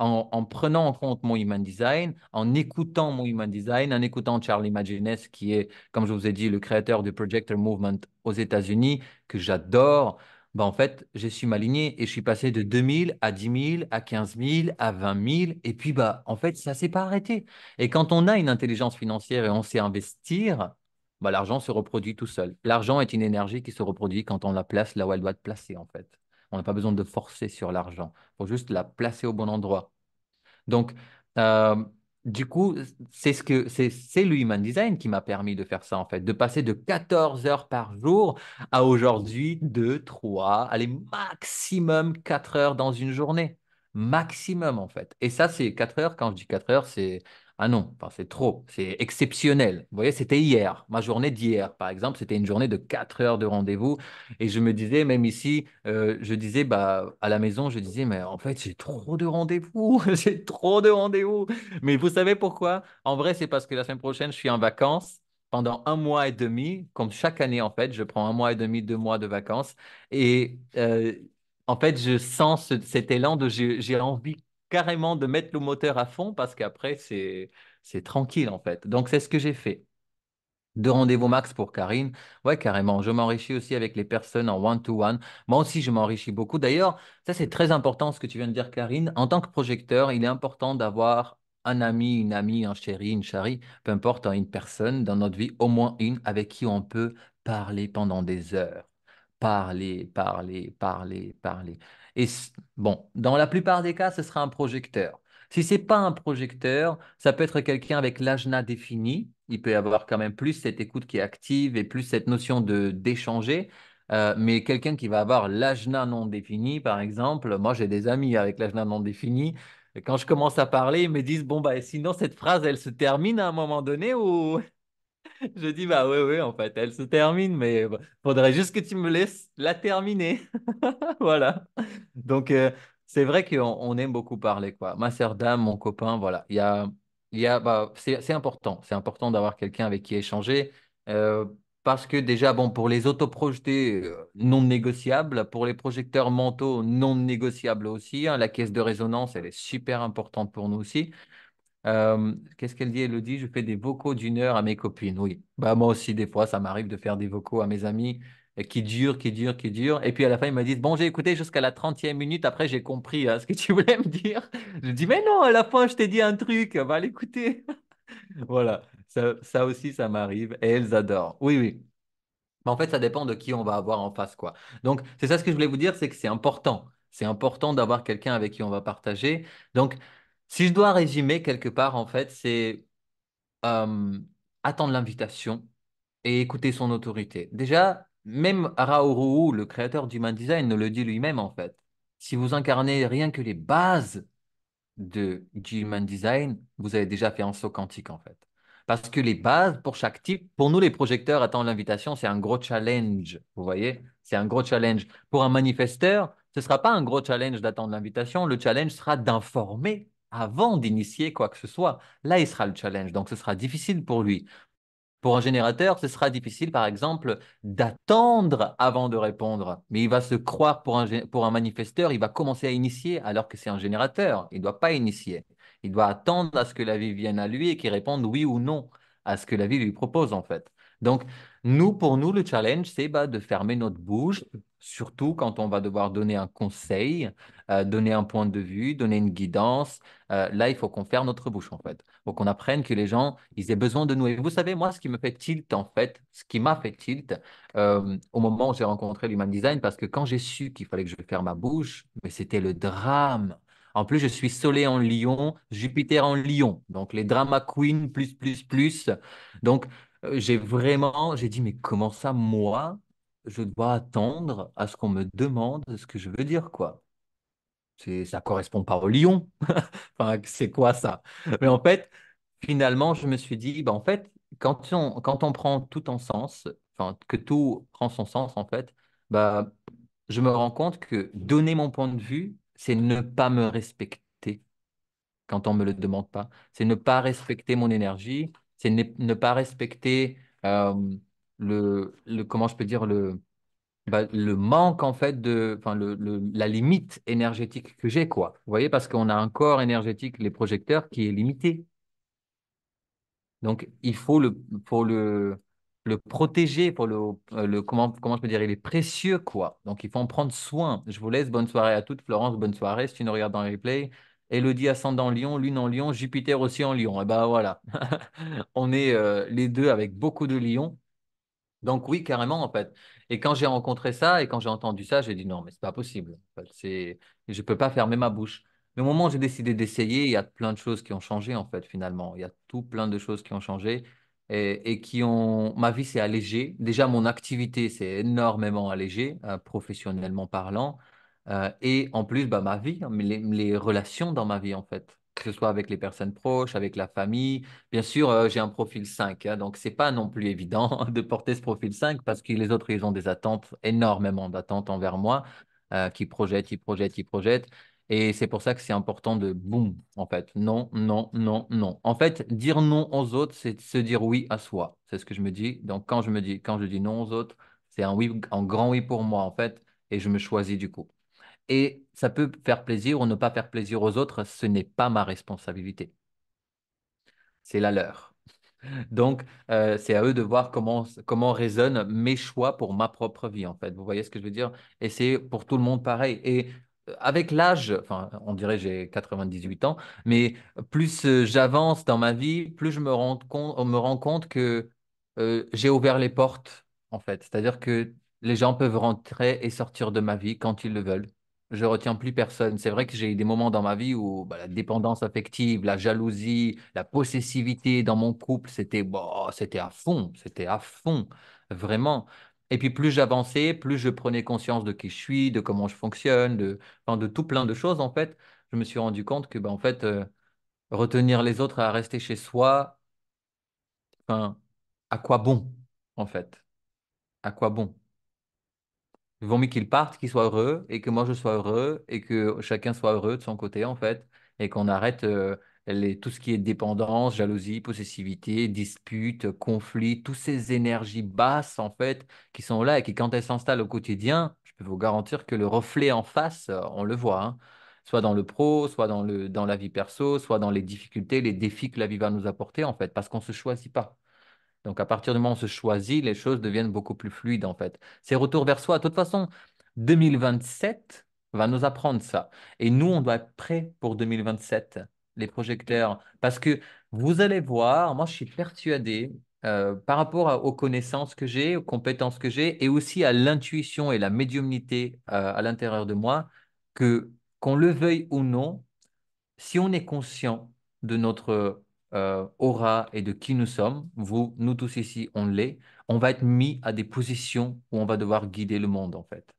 en prenant en compte mon human design, en écoutant mon human design, en écoutant Charlie Magines, qui est, comme je vous ai dit, le créateur du Projector Movement aux États-Unis, que j'adore, ben, en fait, je suis m'aligné et je suis passé de 2000 à 10 000, à 15 000, à 20 000, et puis, bah, en fait, ça ne s'est pas arrêté. Et quand on a une intelligence financière et on sait investir, bah, l'argent se reproduit tout seul. L'argent est une énergie qui se reproduit quand on la place là où elle doit être placée, en fait. On n'a pas besoin de forcer sur l'argent. Il faut juste la placer au bon endroit. Donc, euh, du coup, c'est le Human Design qui m'a permis de faire ça, en fait, de passer de 14 heures par jour à aujourd'hui 2, 3, allez, maximum 4 heures dans une journée. Maximum, en fait. Et ça, c'est 4 heures. Quand je dis 4 heures, c'est. Ah non, enfin, c'est trop, c'est exceptionnel. Vous voyez, c'était hier. Ma journée d'hier, par exemple, c'était une journée de 4 heures de rendez-vous. Et je me disais, même ici, je disais, bah, à la maison, je disais, mais en fait, j'ai trop de rendez-vous, j'ai trop de rendez-vous. Mais vous savez pourquoi? En vrai, c'est parce que la semaine prochaine, je suis en vacances pendant 1 mois et demi, comme chaque année, en fait, je prends 1 mois et demi, 2 mois de vacances. Et en fait, je sens cet élan de j'ai envie carrément de mettre le moteur à fond parce qu'après, c'est tranquille, en fait. Donc, c'est ce que j'ai fait. 2 rendez-vous max pour Karine. Ouais, carrément. Je m'enrichis aussi avec les personnes en one-to-one. Moi aussi, je m'enrichis beaucoup. D'ailleurs, ça, c'est très important ce que tu viens de dire, Karine. En tant que projecteur, il est important d'avoir un ami, une amie, un chéri, une charie, peu importe, hein, une personne dans notre vie, au moins une, avec qui on peut parler pendant des heures. Parler, parler, parler, parler. Et bon, dans la plupart des cas, ce sera un projecteur. Si c'est pas un projecteur, ça peut être quelqu'un avec l'ajna défini. Il peut y avoir quand même plus cette écoute qui est active et plus cette notion de d'échanger. Mais quelqu'un qui va avoir l'ajna non défini, par exemple, moi j'ai des amis avec l'ajna non défini, Et quand je commence à parler, ils me disent, bon, bah, sinon, cette phrase, elle se termine à un moment donné ou... Je dis, bah oui, oui, en fait, elle se termine, mais faudrait juste que tu me laisses la terminer. Voilà. Donc, c'est vrai qu'on aime beaucoup parler, quoi. Ma sœur dame, mon copain, voilà. Bah, c'est important. C'est important d'avoir quelqu'un avec qui échanger. euh, Parce que déjà, bon, pour les autoprojetés, non négociables. Pour les projecteurs mentaux, non négociables aussi, hein. La caisse de résonance, elle est super importante pour nous aussi. Qu'est-ce qu'elle dit, Elodie? Je fais des vocaux d'1 heure à mes copines. Oui, bah, moi aussi, des fois, ça m'arrive de faire des vocaux à mes amis qui durent, qui durent, qui durent. Et puis à la fin, ils me disent, bon, j'ai écouté jusqu'à la 30e minute. Après, j'ai compris ce que tu voulais me dire. Je dis, mais non, à la fin, je t'ai dit un truc. Va l'écouter. Voilà, ça aussi, ça m'arrive. Et elles adorent. Oui, oui. Mais en fait, ça dépend de qui on va avoir en face, quoi. Donc, c'est ça ce que je voulais vous dire, c'est que c'est important. C'est important d'avoir quelqu'un avec qui on va partager. Donc, si je dois résumer quelque part, en fait, c'est euh, attendre l'invitation et écouter son autorité. Déjà, même Raoult, le créateur d'Human Design, ne le dit lui-même, en fait. Si vous incarnez rien que les bases du Human Design, vous avez déjà fait un saut quantique en fait. Parce que les bases pour chaque type, pour nous les projecteurs, attendre l'invitation, c'est un gros challenge. Vous voyez? C'est un gros challenge. Pour un manifesteur, ce ne sera pas un gros challenge d'attendre l'invitation. Le challenge sera d'informer avant d'initier quoi que ce soit. Là, il sera le challenge. Donc, ce sera difficile pour lui. Pour un générateur, ce sera difficile, par exemple, d'attendre avant de répondre. Mais il va se croire pour un manifesteur, il va commencer à initier alors que c'est un générateur. Il ne doit pas initier. Il doit attendre à ce que la vie vienne à lui et qu'il réponde oui ou non à ce que la vie lui propose, en fait. Donc, pour nous, le challenge, c'est de fermer notre bouche, surtout quand on va devoir donner un conseil, donner un point de vue, donner une guidance. Là, il faut qu'on ferme notre bouche, en fait. Il faut qu'on apprenne que les gens, ils aient besoin de nous. Et vous savez, moi, ce qui me fait tilt, en fait, ce qui m'a fait tilt au moment où j'ai rencontré l'Human Design, parce que quand j'ai su qu'il fallait que je ferme ma bouche, mais c'était le drame. En plus, je suis Soleil en Lion, Jupiter en Lion. Donc, les drama queens, plus, plus, plus. Donc, j'ai dit, mais comment ça, moi, je dois attendre à ce qu'on me demande ce que je veux dire, quoi. Ça correspond pas au lion. Enfin, c'est quoi ça? Mais en fait, finalement, je me suis dit, en fait, quand on prend tout en sens, enfin, que tout prend son sens, en fait, bah, je me rends compte que donner mon point de vue, c'est ne pas me respecter quand on me le demande pas. C'est ne pas respecter mon énergie, c'est ne pas respecter euh, comment je peux dire, le manque en fait enfin la limite énergétique que j'ai quoi. Vous voyez parce qu'on a un corps énergétique les projecteurs qui est limité. Donc il faut le protéger pour comment je peux dire il est précieux quoi. Donc il faut en prendre soin. Je vous laisse bonne soirée à toutes Florence, bonne soirée si tu nous regardes dans le replay. Elodie ascendant Lion, Lune en Lion, Jupiter aussi en Lion. Et ben voilà. On est les deux avec beaucoup de lions. Donc oui, carrément, en fait. Et quand j'ai rencontré ça et quand j'ai entendu ça, j'ai dit non, mais c'est pas possible. En fait, je peux pas fermer ma bouche. Mais au moment où j'ai décidé d'essayer, il y a plein de choses qui ont changé, en fait, finalement. Il y a tout plein de choses qui ont changé et qui ont... Ma vie s'est allégée. Déjà, mon activité s'est énormément allégée, professionnellement parlant. Et en plus, ma vie, hein, mais les relations dans ma vie, en fait. Que ce soit avec les personnes proches, avec la famille. Bien sûr, j'ai un profil 5, hein, donc c'est pas non plus évident de porter ce profil 5 parce que les autres, ils ont des attentes, énormément d'attentes envers moi, qui projettent, ils projettent, ils projettent. Et c'est pour ça que c'est important de boum, en fait. Non, non, non, non. En fait, dire non aux autres, c'est se dire oui à soi. C'est ce que je me dis. Donc, quand je dis non aux autres, c'est un oui, un grand oui pour moi, en fait, et je me choisis du coup. Et ça peut faire plaisir ou ne pas faire plaisir aux autres, ce n'est pas ma responsabilité. C'est la leur. Donc, c'est à eux de voir comment résonnent mes choix pour ma propre vie, en fait. Vous voyez ce que je veux dire? Et c'est pour tout le monde pareil. Et avec l'âge, enfin, on dirait que j'ai 98 ans, mais plus j'avance dans ma vie, plus me rends compte que j'ai ouvert les portes, en fait. C'est-à-dire que les gens peuvent rentrer et sortir de ma vie quand ils le veulent. Je retiens plus personne. C'est vrai que j'ai eu des moments dans ma vie où la dépendance affective, la jalousie, la possessivité dans mon couple, c'était à fond, vraiment. Et puis plus j'avançais, plus je prenais conscience de qui je suis, de comment je fonctionne, enfin, de tout plein de choses en fait. je me suis rendu compte que, bah, en fait, retenir les autres à rester chez soi, enfin, à quoi bon, en fait? À quoi bon? Il vaut mieux qu'ils partent, qu'ils soient heureux et que moi je sois heureux et que chacun soit heureux de son côté en fait et qu'on arrête tout ce qui est dépendance, jalousie, possessivité, dispute, conflit, toutes ces énergies basses en fait qui sont là et qui quand elles s'installent au quotidien, je peux vous garantir que le reflet en face, on le voit, hein. Soit dans le pro, soit dans la vie perso, soit dans les difficultés, les défis que la vie va nous apporter en fait parce qu'on ne se choisit pas. Donc, à partir du moment où on se choisit, les choses deviennent beaucoup plus fluides, en fait. C'est retour vers soi. De toute façon, 2027 va nous apprendre ça. Et nous, on doit être prêts pour 2027, les projecteurs. Parce que vous allez voir, moi, je suis persuadé, par rapport aux connaissances que j'ai, aux compétences que j'ai, et aussi à l'intuition et la médiumnité, à l'intérieur de moi, que qu'on le veuille ou non, si on est conscient de notre aura et de qui nous sommes, vous, nous tous ici, on l'est, on va être mis à des positions où on va devoir guider le monde, en fait,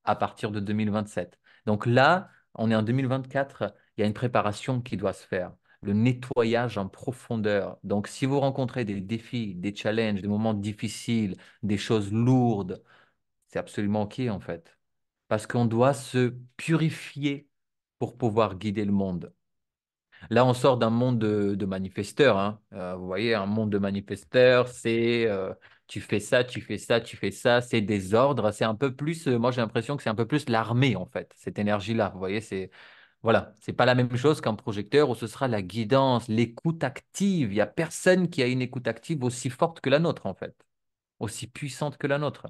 à partir de 2027. Donc là, on est en 2024, il y a une préparation qui doit se faire, le nettoyage en profondeur. Donc, si vous rencontrez des défis, des challenges, des moments difficiles, des choses lourdes, c'est absolument OK, en fait, parce qu'on doit se purifier pour pouvoir guider le monde. Là, on sort d'un monde de manifesteurs, hein. Vous voyez, un monde de manifesteurs, c'est tu fais ça, tu fais ça, tu fais ça, c'est des ordres. C'est un peu plus, moi j'ai l'impression que c'est un peu plus l'armée en fait, cette énergie-là. Vous voyez, c'est voilà, c'est pas la même chose qu'un projecteur où ce sera la guidance, l'écoute active. Il n'y a personne qui a une écoute active aussi forte que la nôtre en fait, aussi puissante que la nôtre.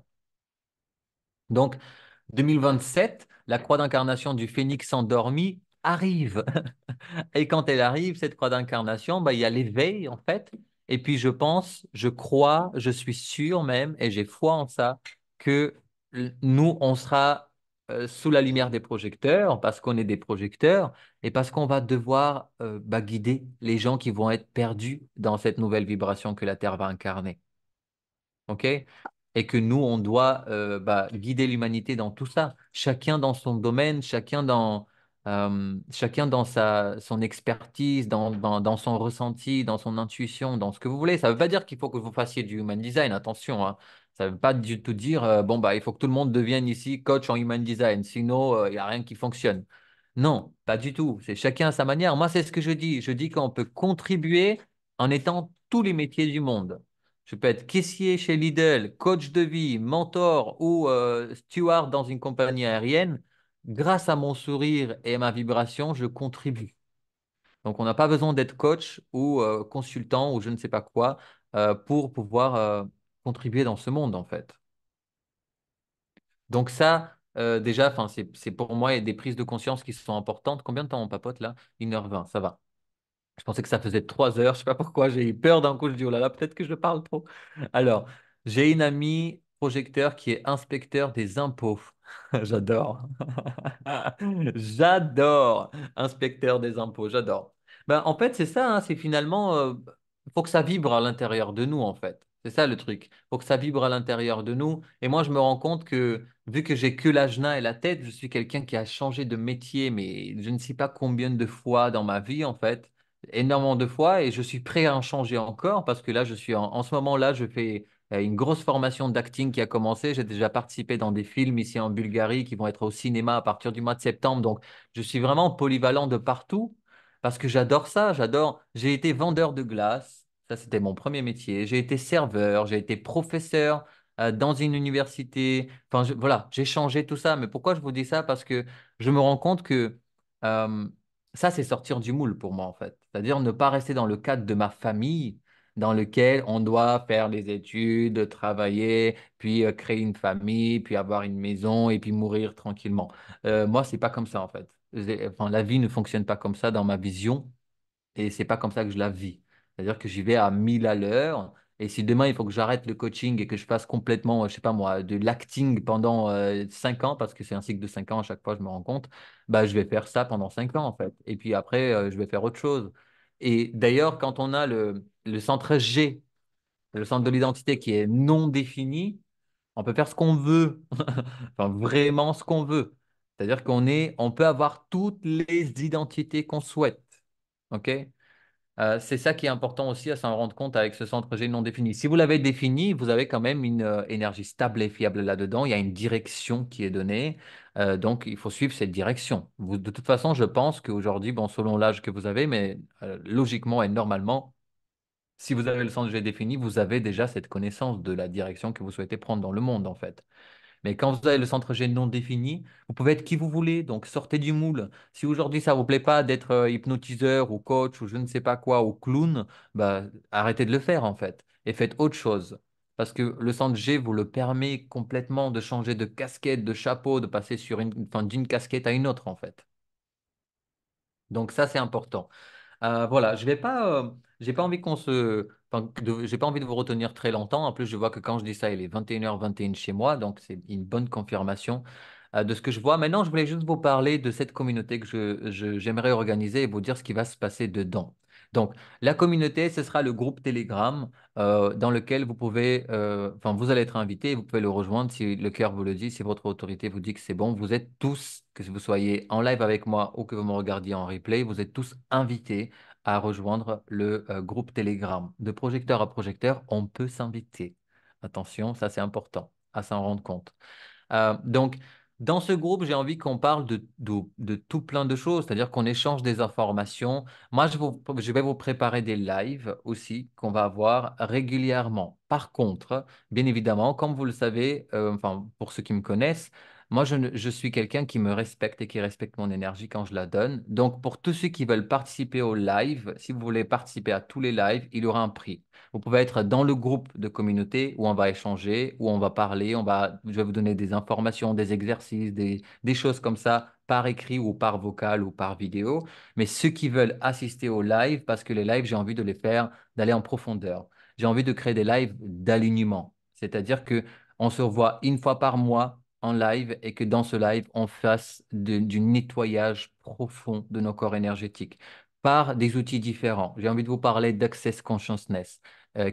Donc, 2027, la croix d'incarnation du phénix endormi arrive. Et quand elle arrive, cette croix d'incarnation, bah, il y a l'éveil en fait. Et puis je pense, je crois, je suis sûr même, et j'ai foi en ça, que nous, on sera sous la lumière des projecteurs, parce qu'on est des projecteurs, et parce qu'on va devoir bah, guider les gens qui vont être perdus dans cette nouvelle vibration que la Terre va incarner. OK? Et que nous, on doit bah, guider l'humanité dans tout ça, chacun dans son domaine, chacun dans son expertise, dans son ressenti, dans son intuition, dans ce que vous voulez. Ça ne veut pas dire qu'il faut que vous fassiez du human design, attention, hein. Ça ne veut pas du tout dire, bon, bah, il faut que tout le monde devienne ici coach en human design, sinon, il n'y a rien qui fonctionne. Non, pas du tout. C'est chacun à sa manière. Moi, c'est ce que je dis. Je dis qu'on peut contribuer en étant tous les métiers du monde. Je peux être caissier chez Lidl, coach de vie, mentor ou steward dans une compagnie aérienne. Grâce à mon sourire et à ma vibration, je contribue. Donc, on n'a pas besoin d'être coach ou consultant ou je ne sais pas quoi pour pouvoir contribuer dans ce monde, en fait. Donc ça, déjà, enfin, c'est pour moi des prises de conscience qui sont importantes. Combien de temps on papote là? 1h20, ça va. Je pensais que ça faisait 3 heures. Je sais pas pourquoi. J'ai eu peur d'un coup. Je dis, oh là là, peut-être que je parle trop. Alors, j'ai une amie projecteur qui est inspecteur des impôts. J'adore. J'adore. Inspecteur des impôts. J'adore. Ben, en fait, c'est ça, hein, c'est finalement, faut que ça vibre à l'intérieur de nous, en fait. C'est ça le truc. Faut que ça vibre à l'intérieur de nous. Et moi, je me rends compte que, vu que j'ai que l'ajna et la tête, je suis quelqu'un qui a changé de métier, mais je ne sais pas combien de fois dans ma vie, en fait, énormément de fois, et je suis prêt à en changer encore parce que là, je suis en ce moment-là, je fais une grosse formation d'acting qui a commencé. J'ai déjà participé dans des films ici en Bulgarie qui vont être au cinéma à partir du mois de septembre. Donc, je suis vraiment polyvalent de partout parce que j'adore ça. J'adore. J'ai été vendeur de glace. Ça, c'était mon premier métier. J'ai été serveur. J'ai été professeur dans une université. Enfin, voilà, j'ai changé tout ça. Mais pourquoi je vous dis ça? Parce que je me rends compte que euh, ça, c'est sortir du moule pour moi, en fait. C'est-à-dire ne pas rester dans le cadre de ma famille dans lequel on doit faire les études, travailler, puis créer une famille, puis avoir une maison et puis mourir tranquillement. Moi, c'est pas comme ça en fait. Enfin, la vie ne fonctionne pas comme ça dans ma vision et c'est pas comme ça que je la vis. C'est-à-dire que j'y vais à 1000 à l'heure. Et si demain il faut que j'arrête le coaching et que je fasse complètement, je sais pas moi, de l'acting pendant 5 ans, parce que c'est un cycle de 5 ans à chaque fois, je me rends compte, bah, je vais faire ça pendant 5 ans en fait. Et puis après, je vais faire autre chose. Et d'ailleurs, quand on a le centre G, le centre de l'identité qui est non défini, on peut faire ce qu'on veut, enfin vraiment ce qu'on veut. C'est-à-dire on peut avoir toutes les identités qu'on souhaite. OK? C'est ça qui est important aussi à s'en rendre compte avec ce centre G non défini. Si vous l'avez défini, vous avez quand même une énergie stable et fiable là-dedans. Il y a une direction qui est donnée. Donc, il faut suivre cette direction. De toute façon, je pense qu'aujourd'hui, bon, selon l'âge que vous avez, mais logiquement et normalement, si vous avez le centre G défini, vous avez déjà cette connaissance de la direction que vous souhaitez prendre dans le monde, en fait. Mais quand vous avez le centre G non défini, vous pouvez être qui vous voulez, donc sortez du moule. Si aujourd'hui ça ne vous plaît pas d'être hypnotiseur ou coach ou je ne sais pas quoi ou clown, bah, arrêtez de le faire en fait et faites autre chose. Parce que le centre G vous le permet complètement de changer de casquette, de chapeau, de passer enfin, d'une casquette à une autre en fait. Donc ça c'est important. Voilà, j'ai pas envie j'ai pas envie de vous retenir très longtemps. En plus, je vois que quand je dis ça, il est 21h21 chez moi, donc c'est une bonne confirmation de ce que je vois. Maintenant, je voulais juste vous parler de cette communauté que j'aimerais organiser et vous dire ce qui va se passer dedans. Donc, la communauté, ce sera le groupe Telegram dans lequel vous allez être invité et vous pouvez le rejoindre si le cœur vous le dit, si votre autorité vous dit que c'est bon. Vous êtes tous, que vous soyez en live avec moi ou que vous me regardiez en replay, vous êtes tous invités à rejoindre le groupe Telegram. De projecteur à projecteur, on peut s'inviter. Attention, ça c'est important à s'en rendre compte. Donc, dans ce groupe, j'ai envie qu'on parle de tout plein de choses, c'est-à-dire qu'on échange des informations. Moi, je vais vous préparer des lives aussi qu'on va avoir régulièrement. Par contre, bien évidemment, comme vous le savez, enfin, pour ceux qui me connaissent, moi, je suis quelqu'un qui me respecte et qui respecte mon énergie quand je la donne. Donc, pour tous ceux qui veulent participer au live, si vous voulez participer à tous les lives, il y aura un prix. Vous pouvez être dans le groupe de communauté où on va échanger, où on va parler, je vais vous donner des informations, des exercices, des choses comme ça par écrit ou par vocal ou par vidéo. Mais ceux qui veulent assister au live, parce que les lives, j'ai envie de les faire, d'aller en profondeur. J'ai envie de créer des lives d'alignement. C'est-à-dire que on se revoit une fois par mois en live et que dans ce live, on fasse du nettoyage profond de nos corps énergétiques par des outils différents. J'ai envie de vous parler d'Access Consciousness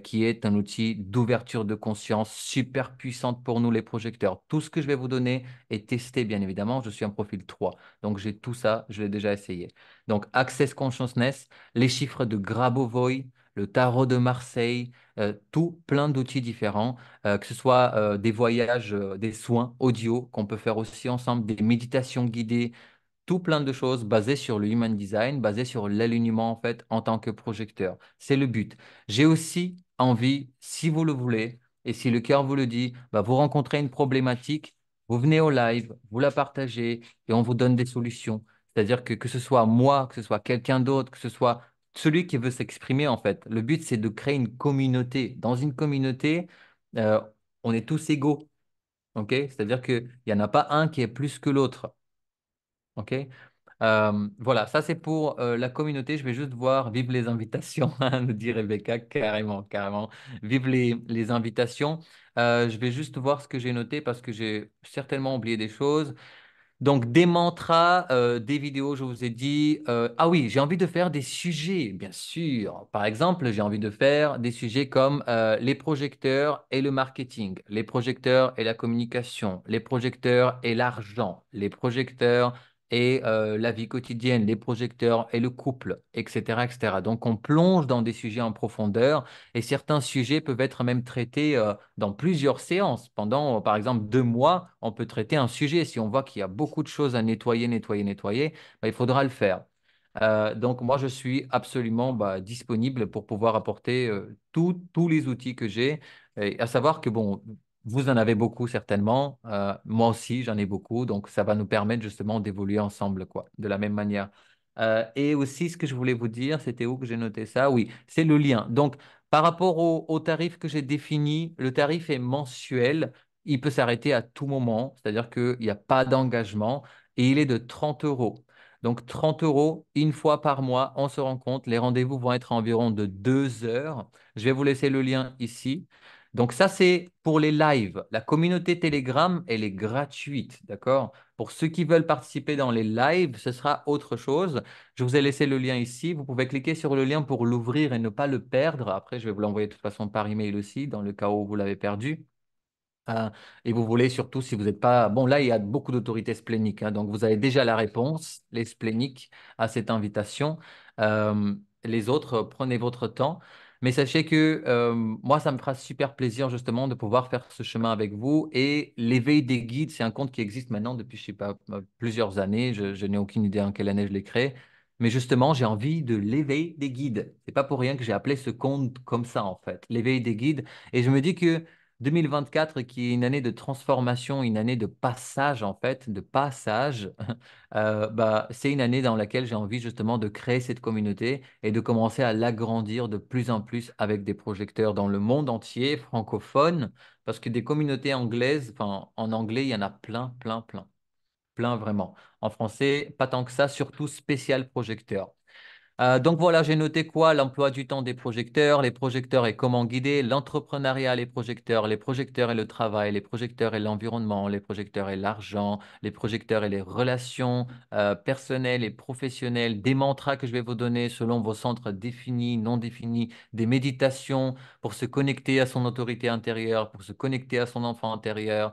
qui est un outil d'ouverture de conscience super puissante pour nous les projecteurs. Tout ce que je vais vous donner est testé, bien évidemment. Je suis un profil 3, donc j'ai tout ça, je l'ai déjà essayé. Donc Access Consciousness, les chiffres de Grabovoi, le tarot de Marseille, tout plein d'outils différents, que ce soit des voyages, des soins audio qu'on peut faire aussi ensemble, des méditations guidées, tout plein de choses basées sur le human design, basées sur l'alignement en fait en tant que projecteur. C'est le but. J'ai aussi envie, si vous le voulez, et si le cœur vous le dit, bah, vous rencontrez une problématique, vous venez au live, vous la partagez et on vous donne des solutions. C'est-à-dire que ce soit moi, que ce soit quelqu'un d'autre, que ce soit celui qui veut s'exprimer en fait. Le but, c'est de créer une communauté. Dans une communauté, euh, on est tous égaux. OK? C'est-à-dire qu'il n'y en a pas un qui est plus que l'autre. OK? Voilà, ça c'est pour la communauté. Je vais juste voir, vive les invitations, nous dit Rebecca, carrément, carrément. Vive les invitations. Je vais juste voir ce que j'ai noté parce que j'ai certainement oublié des choses. Donc, des mantras, des vidéos, je vous ai dit. Ah oui, j'ai envie de faire des sujets, bien sûr. Par exemple, j'ai envie de faire des sujets comme les projecteurs et le marketing, les projecteurs et la communication, les projecteurs et l'argent, les projecteurs et la vie quotidienne, les projecteurs et le couple, etc., etc. Donc, on plonge dans des sujets en profondeur et certains sujets peuvent être même traités dans plusieurs séances. Pendant, par exemple, 2 mois, on peut traiter un sujet. Si on voit qu'il y a beaucoup de choses à nettoyer, nettoyer, nettoyer, bah, il faudra le faire. Donc, moi, je suis absolument bah, disponible pour pouvoir apporter tous les outils que j'ai. Et à savoir que, bon, vous en avez beaucoup certainement. Moi aussi, j'en ai beaucoup. Donc, ça va nous permettre justement d'évoluer ensemble, quoi, de la même manière. Et aussi, ce que je voulais vous dire, c'était où que j'ai noté ça? Oui, c'est le lien. Donc, par rapport au tarif que j'ai défini, le tarif est mensuel. Il peut s'arrêter à tout moment, c'est-à-dire qu'il n'y a pas d'engagement et il est de 30 euros. Donc 30 euros, une fois par mois, on se rend compte. Les rendez-vous vont être à environ de 2 heures. Je vais vous laisser le lien ici. Donc ça, c'est pour les lives. La communauté Telegram, elle est gratuite, d'accord? Pour ceux qui veulent participer dans les lives, ce sera autre chose. Je vous ai laissé le lien ici. Vous pouvez cliquer sur le lien pour l'ouvrir et ne pas le perdre. Après, je vais vous l'envoyer de toute façon par email aussi, dans le cas où vous l'avez perdu. Euh, et vous voulez surtout, si vous n'êtes pas... Bon, là, il y a beaucoup d'autorités spléniques, hein, donc vous avez déjà la réponse, les spléniques, à cette invitation. Les autres, prenez votre temps. Mais sachez que moi, ça me fera super plaisir justement de pouvoir faire ce chemin avec vous. Et l'éveil des guides, c'est un compte qui existe maintenant depuis, je sais pas, plusieurs années. Je n'ai aucune idée en quelle année je l'ai créé. Mais justement, j'ai envie de l'éveil des guides. C'est pas pour rien que j'ai appelé ce compte comme ça, en fait, l'éveil des guides. Et je me dis que 2024, qui est une année de transformation, une année de passage en fait, de passage, bah, c'est une année dans laquelle j'ai envie justement de créer cette communauté et de commencer à l'agrandir de plus en plus avec des projecteurs dans le monde entier, francophone, parce que des communautés anglaises, enfin en anglais, il y en a plein, plein, plein, plein vraiment. En français, pas tant que ça, surtout spécial projecteur. Donc voilà, j'ai noté quoi? L'emploi du temps des projecteurs, les projecteurs et comment guider, l'entrepreneuriat, les projecteurs et le travail, les projecteurs et l'environnement, les projecteurs et l'argent, les projecteurs et les relations personnelles et professionnelles, des mantras que je vais vous donner selon vos centres définis, non définis, des méditations pour se connecter à son autorité intérieure, pour se connecter à son enfant intérieur,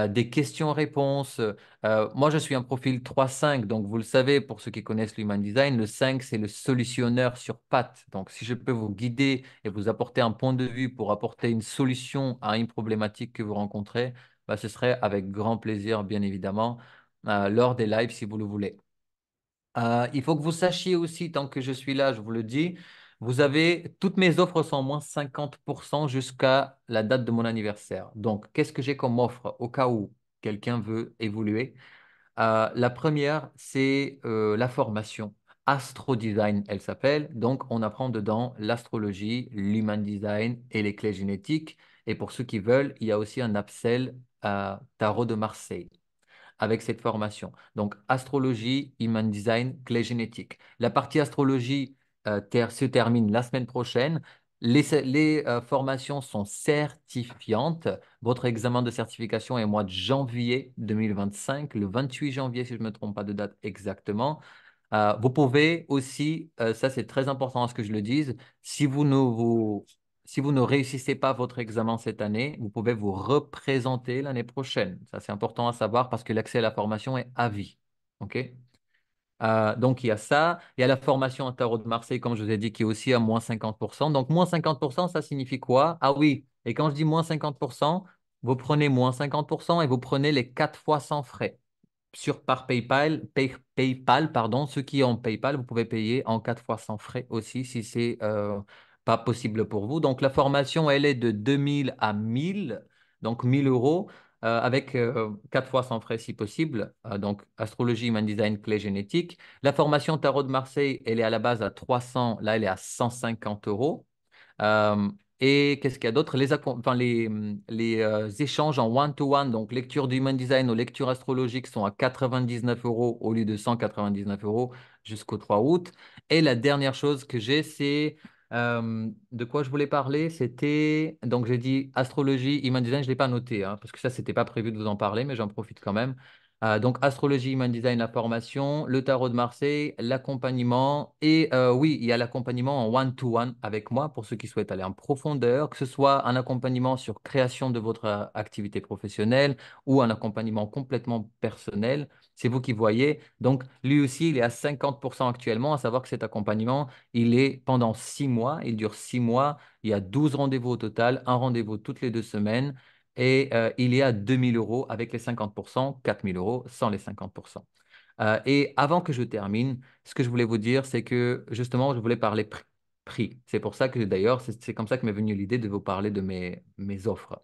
des questions-réponses. Moi, je suis un profil 3-5, donc vous le savez, pour ceux qui connaissent l'Human Design, le 5, c'est le solutionneur sur pattes. Donc, si je peux vous guider et vous apporter un point de vue pour apporter une solution à une problématique que vous rencontrez, bah, ce serait avec grand plaisir, bien évidemment, lors des lives, si vous le voulez. Il faut que vous sachiez aussi, tant que je suis là, je vous le dis, vous avez, toutes mes offres sont moins 50% jusqu'à la date de mon anniversaire. Donc, qu'est-ce que j'ai comme offre au cas où quelqu'un veut évoluer? La première, c'est la formation Astro Design, elle s'appelle. Donc, on apprend dedans l'astrologie, l'human design et les clés génétiques. Et pour ceux qui veulent, il y a aussi un upsell à Tarot de Marseille avec cette formation. Donc, astrologie, human design, clé génétique. La partie astrologie se termine la semaine prochaine. Les formations sont certifiantes. Votre examen de certification est au mois de janvier 2025, le 28 janvier, si je ne me trompe pas de date exactement. Vous pouvez aussi, ça c'est très important à ce que je le dise, si vous ne réussissez pas votre examen cette année, vous pouvez vous représenter l'année prochaine. Ça c'est important à savoir parce que l'accès à la formation est à vie. OK? Donc il y a ça, il y a la formation à Tarot de Marseille, comme je vous ai dit, qui est aussi à moins 50%. Donc moins 50%, ça signifie quoi? Ah oui, et quand je dis moins 50%, vous prenez moins 50% et vous prenez les 4 fois sans frais par PayPal, PayPal, pardon. Ceux qui ont PayPal, vous pouvez payer en 4 fois sans frais aussi si c'est pas possible pour vous. Donc la formation, elle est de 2000 à 1000, donc 1000 euros, avec 4 fois sans frais si possible. Donc astrologie, human design, clé génétique. La formation Tarot de Marseille, elle est à la base à 300, là elle est à 150 euros. Euh, et qu'est-ce qu'il y a d'autre? Les échanges en one-to-one, donc lecture du human design ou lecture astrologique, sont à 99 euros au lieu de 199 euros jusqu'au 3 août. Et la dernière chose que j'ai, c'est de quoi je voulais parler. C'était, donc j'ai dit astrologie, human design, je ne l'ai pas noté, hein, parce que ça, c'était pas prévu de vous en parler, mais j'en profite quand même. Donc, astrologie, human design, la formation, le tarot de Marseille, l'accompagnement. Et oui, il y a l'accompagnement en one-to-one avec moi pour ceux qui souhaitent aller en profondeur, que ce soit un accompagnement sur création de votre activité professionnelle ou un accompagnement complètement personnel. C'est vous qui voyez. Donc, lui aussi, il est à 50% actuellement, à savoir que cet accompagnement, il est pendant 6 mois. Il dure 6 mois. Il y a 12 rendez-vous au total, un rendez-vous toutes les 2 semaines. Et il est à 2000 euros avec les 50%, 4000 euros sans les 50%. Et avant que je termine, ce que je voulais vous dire, c'est que justement, je voulais parler prix. C'est pour ça que d'ailleurs, c'est comme ça que m'est venue l'idée de vous parler de mes offres.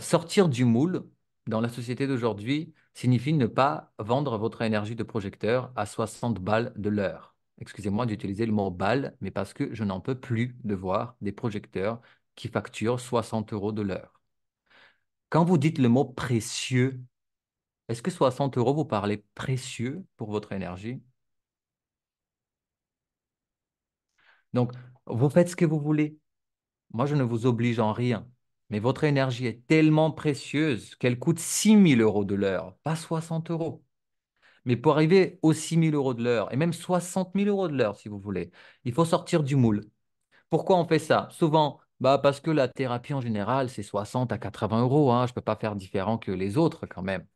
Sortir du moule dans la société d'aujourd'hui signifie ne pas vendre votre énergie de projecteur à 60 balles de l'heure. Excusez-moi d'utiliser le mot balle, mais parce que je n'en peux plus de voir des projecteurs qui facturent 60 euros de l'heure. Quand vous dites le mot précieux, est-ce que 60 euros vous parlez précieux pour votre énergie? Donc, vous faites ce que vous voulez. Moi, je ne vous oblige en rien. Mais votre énergie est tellement précieuse qu'elle coûte 6 000 euros de l'heure, pas 60 euros. Mais pour arriver aux 6 000 euros de l'heure, et même 60 000 euros de l'heure, si vous voulez, il faut sortir du moule. Pourquoi on fait ça? Souvent, Bah, parce que la thérapie en général, c'est 60 à 80 euros, hein. Je ne peux pas faire différent que les autres quand même.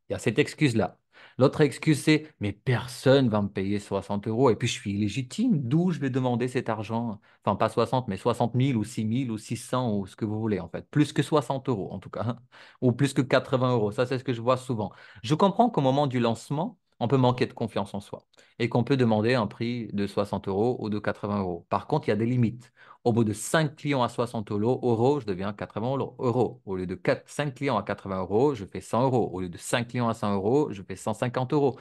Il y a cette excuse-là. L'autre excuse, c'est mais personne va me payer 60 euros et puis je suis illégitime. D'où je vais demander cet argent? Enfin, pas 60, mais 60 000 ou 6 000 ou 600 ou ce que vous voulez en fait. Plus que 60 euros en tout cas, hein. Ou plus que 80 euros. Ça, c'est ce que je vois souvent. Je comprends qu'au moment du lancement, on peut manquer de confiance en soi et qu'on peut demander un prix de 60 euros ou de 80 euros. Par contre, il y a des limites. Au bout de 5 clients à 60 euros, je deviens 80 euros. Au lieu de 5 clients à 80 euros, je fais 100 euros. Au lieu de 5 clients à 100 euros, je fais 150 euros.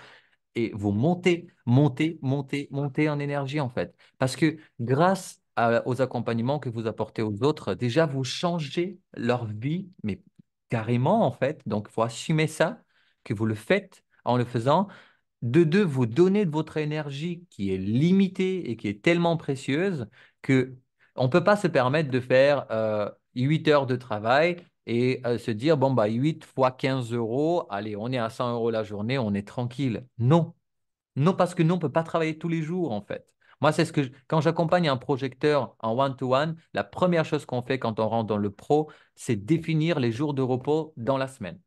Et vous montez, montez, montez, montez en énergie en fait. Parce que grâce aux accompagnements que vous apportez aux autres, déjà vous changez leur vie, mais carrément en fait. Donc il faut assumer ça, que vous le faites en le faisant. De deux, vous donnez de votre énergie qui est limitée et qui est tellement précieuse que on ne peut pas se permettre de faire 8 heures de travail et se dire, bon, bah, 8 fois 15 euros, allez, on est à 100 euros la journée, on est tranquille. Non, non, parce que nous, on ne peut pas travailler tous les jours, en fait. Moi, c'est ce que quand j'accompagne un projecteur en one-to-one, la première chose qu'on fait quand on rentre dans le pro, c'est définir les jours de repos dans la semaine.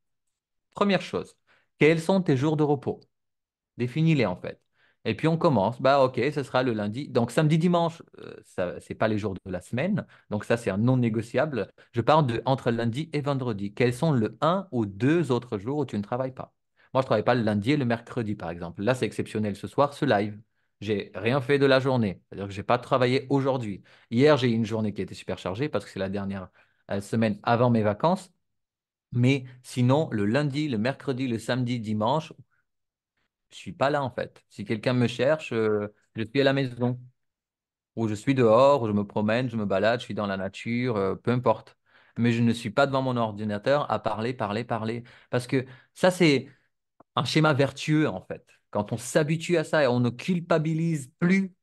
Première chose, quels sont tes jours de repos? Définis-les en fait. Et puis on commence. Bah ok, ce sera le lundi. Donc samedi, dimanche, ça, c'est pas les jours de la semaine. Donc ça, c'est un non négociable. Je parle de entre lundi et vendredi. Quels sont le un ou deux autres jours où tu ne travailles pas? Moi, je ne travaille pas le lundi et le mercredi, par exemple. Là, c'est exceptionnel ce soir, ce live. J'ai rien fait de la journée. C'est-à-dire que je n'ai pas travaillé aujourd'hui. Hier, j'ai eu une journée qui était super chargée parce que c'est la dernière semaine avant mes vacances. Mais sinon, le lundi, le mercredi, le samedi, dimanche, je suis pas là en fait. Si quelqu'un me cherche, je suis à la maison, ou je suis dehors, ou je me promène, je me balade, je suis dans la nature, peu importe. Mais je ne suis pas devant mon ordinateur à parler, parler, parler. Parce que ça, c'est un schéma vertueux en fait. Quand on s'habitue à ça et on ne culpabilise plus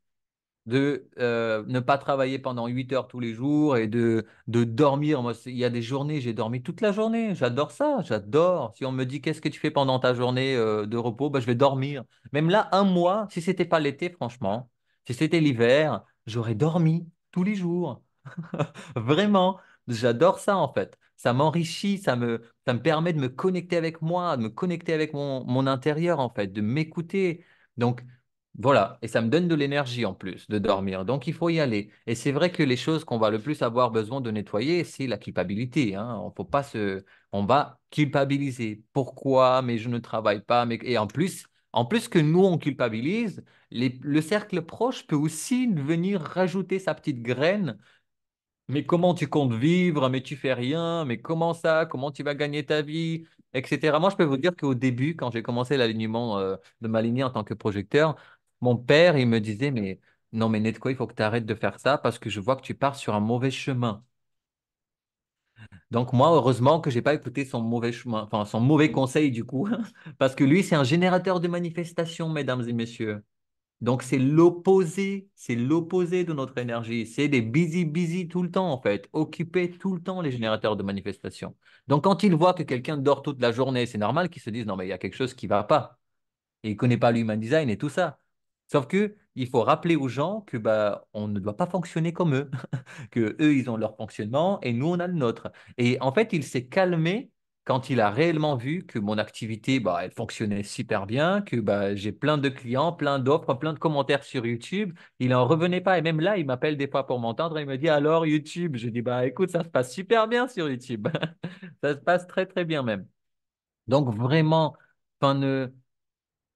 de ne pas travailler pendant 8 heures tous les jours et de dormir. Moi, il y a des journées, j'ai dormi toute la journée. J'adore ça, j'adore. Si on me dit qu'est-ce que tu fais pendant ta journée de repos, ben, je vais dormir. Même là, un mois, si c'était pas l'été, franchement, si c'était l'hiver, j'aurais dormi tous les jours. Vraiment, j'adore ça en fait. Ça m'enrichit, ça me permet de me connecter avec moi, de me connecter avec mon intérieur en fait, de m'écouter. Donc voilà, et ça me donne de l'énergie en plus de dormir. Donc il faut y aller. Et c'est vrai que les choses qu'on va le plus avoir besoin de nettoyer, c'est la culpabilité, hein. On faut pas se... On va culpabiliser. Pourquoi? Mais je ne travaille pas. Mais... Et en plus que nous, on culpabilise, le cercle proche peut aussi venir rajouter sa petite graine. Mais comment tu comptes vivre? Mais tu fais rien. Mais comment ça? Comment tu vas gagner ta vie? Etc. Moi, je peux vous dire qu'au début, quand j'ai commencé l'alignement de m'aligner en tant que projecteur, mon père, il me disait, mais non, mais Netco, il faut que tu arrêtes de faire ça parce que je vois que tu pars sur un mauvais chemin. Donc moi, heureusement que j'ai pas écouté son mauvais chemin, enfin son mauvais conseil du coup, parce que lui, c'est un générateur de manifestations, mesdames et messieurs. Donc, c'est l'opposé de notre énergie. C'est des busy, busy tout le temps, en fait. Occupés tout le temps, les générateurs de manifestation. Donc, quand ils voient que quelqu'un dort toute la journée, c'est normal qu'ils se disent, non, mais il y a quelque chose qui ne va pas. Et ils ne connaissent pas l'human design et tout ça. Sauf que il faut rappeler aux gens que bah, on ne doit pas fonctionner comme eux, que eux ils ont leur fonctionnement et nous on a le nôtre. Et en fait, il s'est calmé quand il a réellement vu que mon activité bah, elle fonctionnait super bien, que bah, j'ai plein de clients, plein d'offres, plein de commentaires sur YouTube. Il n'en revenait pas et même là, il m'appelle des fois pour m'entendre et il me dit alors YouTube. Je dis bah écoute, ça se passe super bien sur YouTube. Ça se passe très très bien même. Donc vraiment, enfin,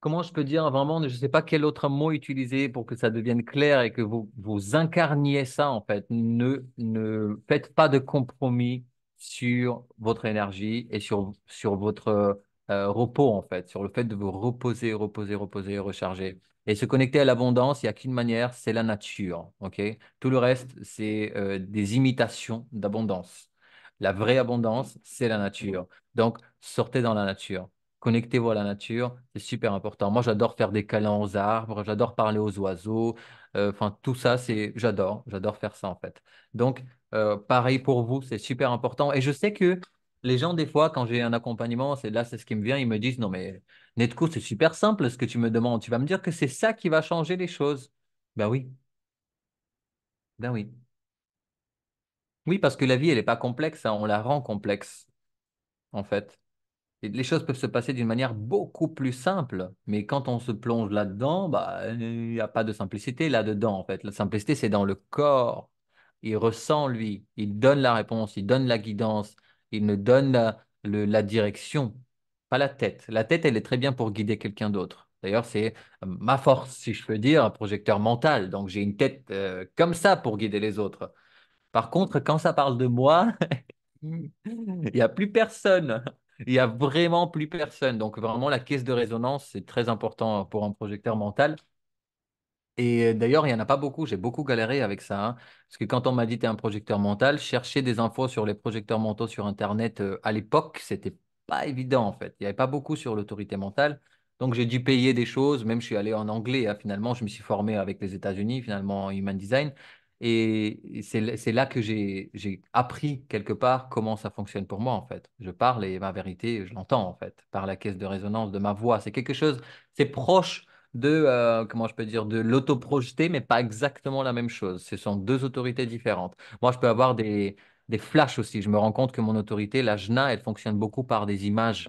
comment je peux dire vraiment, je ne sais pas quel autre mot utiliser pour que ça devienne clair et que vous incarniez ça en fait. Ne faites pas de compromis sur votre énergie et sur votre repos en fait, sur le fait de vous reposer, reposer, reposer, recharger. Et se connecter à l'abondance, il n'y a qu'une manière, c'est la nature. Ok? Tout le reste, c'est des imitations d'abondance. La vraie abondance, c'est la nature. Donc, sortez dans la nature. Connectez-vous à la nature, c'est super important. Moi, j'adore faire des câlins aux arbres, j'adore parler aux oiseaux. Enfin, tout ça, j'adore faire ça en fait. Donc, pareil pour vous, c'est super important. Et je sais que les gens, des fois, quand j'ai un accompagnement, c'est ce qui me vient, ils me disent, non mais Netco, c'est super simple ce que tu me demandes. Tu vas me dire que c'est ça qui va changer les choses. Ben oui, ben oui. Oui, parce que la vie, elle n'est pas complexe, hein, on la rend complexe, en fait. Et les choses peuvent se passer d'une manière beaucoup plus simple, mais quand on se plonge là-dedans, bah, il n'y a pas de simplicité là-dedans, en fait. La simplicité, c'est dans le corps. Il ressent, lui, il donne la réponse, il donne la guidance, il ne donne la direction, pas la tête. La tête, elle est très bien pour guider quelqu'un d'autre. D'ailleurs, c'est ma force, si je peux dire, un projecteur mental. Donc, j'ai une tête comme ça pour guider les autres. Par contre, quand ça parle de moi, il n'y a plus personne. Il n'y a vraiment plus personne. Donc, vraiment, la caisse de résonance, c'est très important pour un projecteur mental. Et d'ailleurs, il n'y en a pas beaucoup. J'ai beaucoup galéré avec ça, hein. Parce que quand on m'a dit tu es un projecteur mental, chercher des infos sur les projecteurs mentaux sur Internet à l'époque, c'était pas évident en fait. Il n'y avait pas beaucoup sur l'autorité mentale. Donc j'ai dû payer des choses. Même je suis allé en anglais, hein. Finalement, je me suis formé avec les États-Unis, finalement en Human Design. Et c'est là que j'ai appris quelque part comment ça fonctionne pour moi en fait. Je parle et ma vérité, je l'entends en fait, par la caisse de résonance de ma voix. C'est quelque chose, c'est proche de, comment je peux dire, de l'autoprojeté, mais pas exactement la même chose. Ce sont deux autorités différentes. Moi, je peux avoir des flashs aussi. Je me rends compte que mon autorité, la jna, elle fonctionne beaucoup par des images.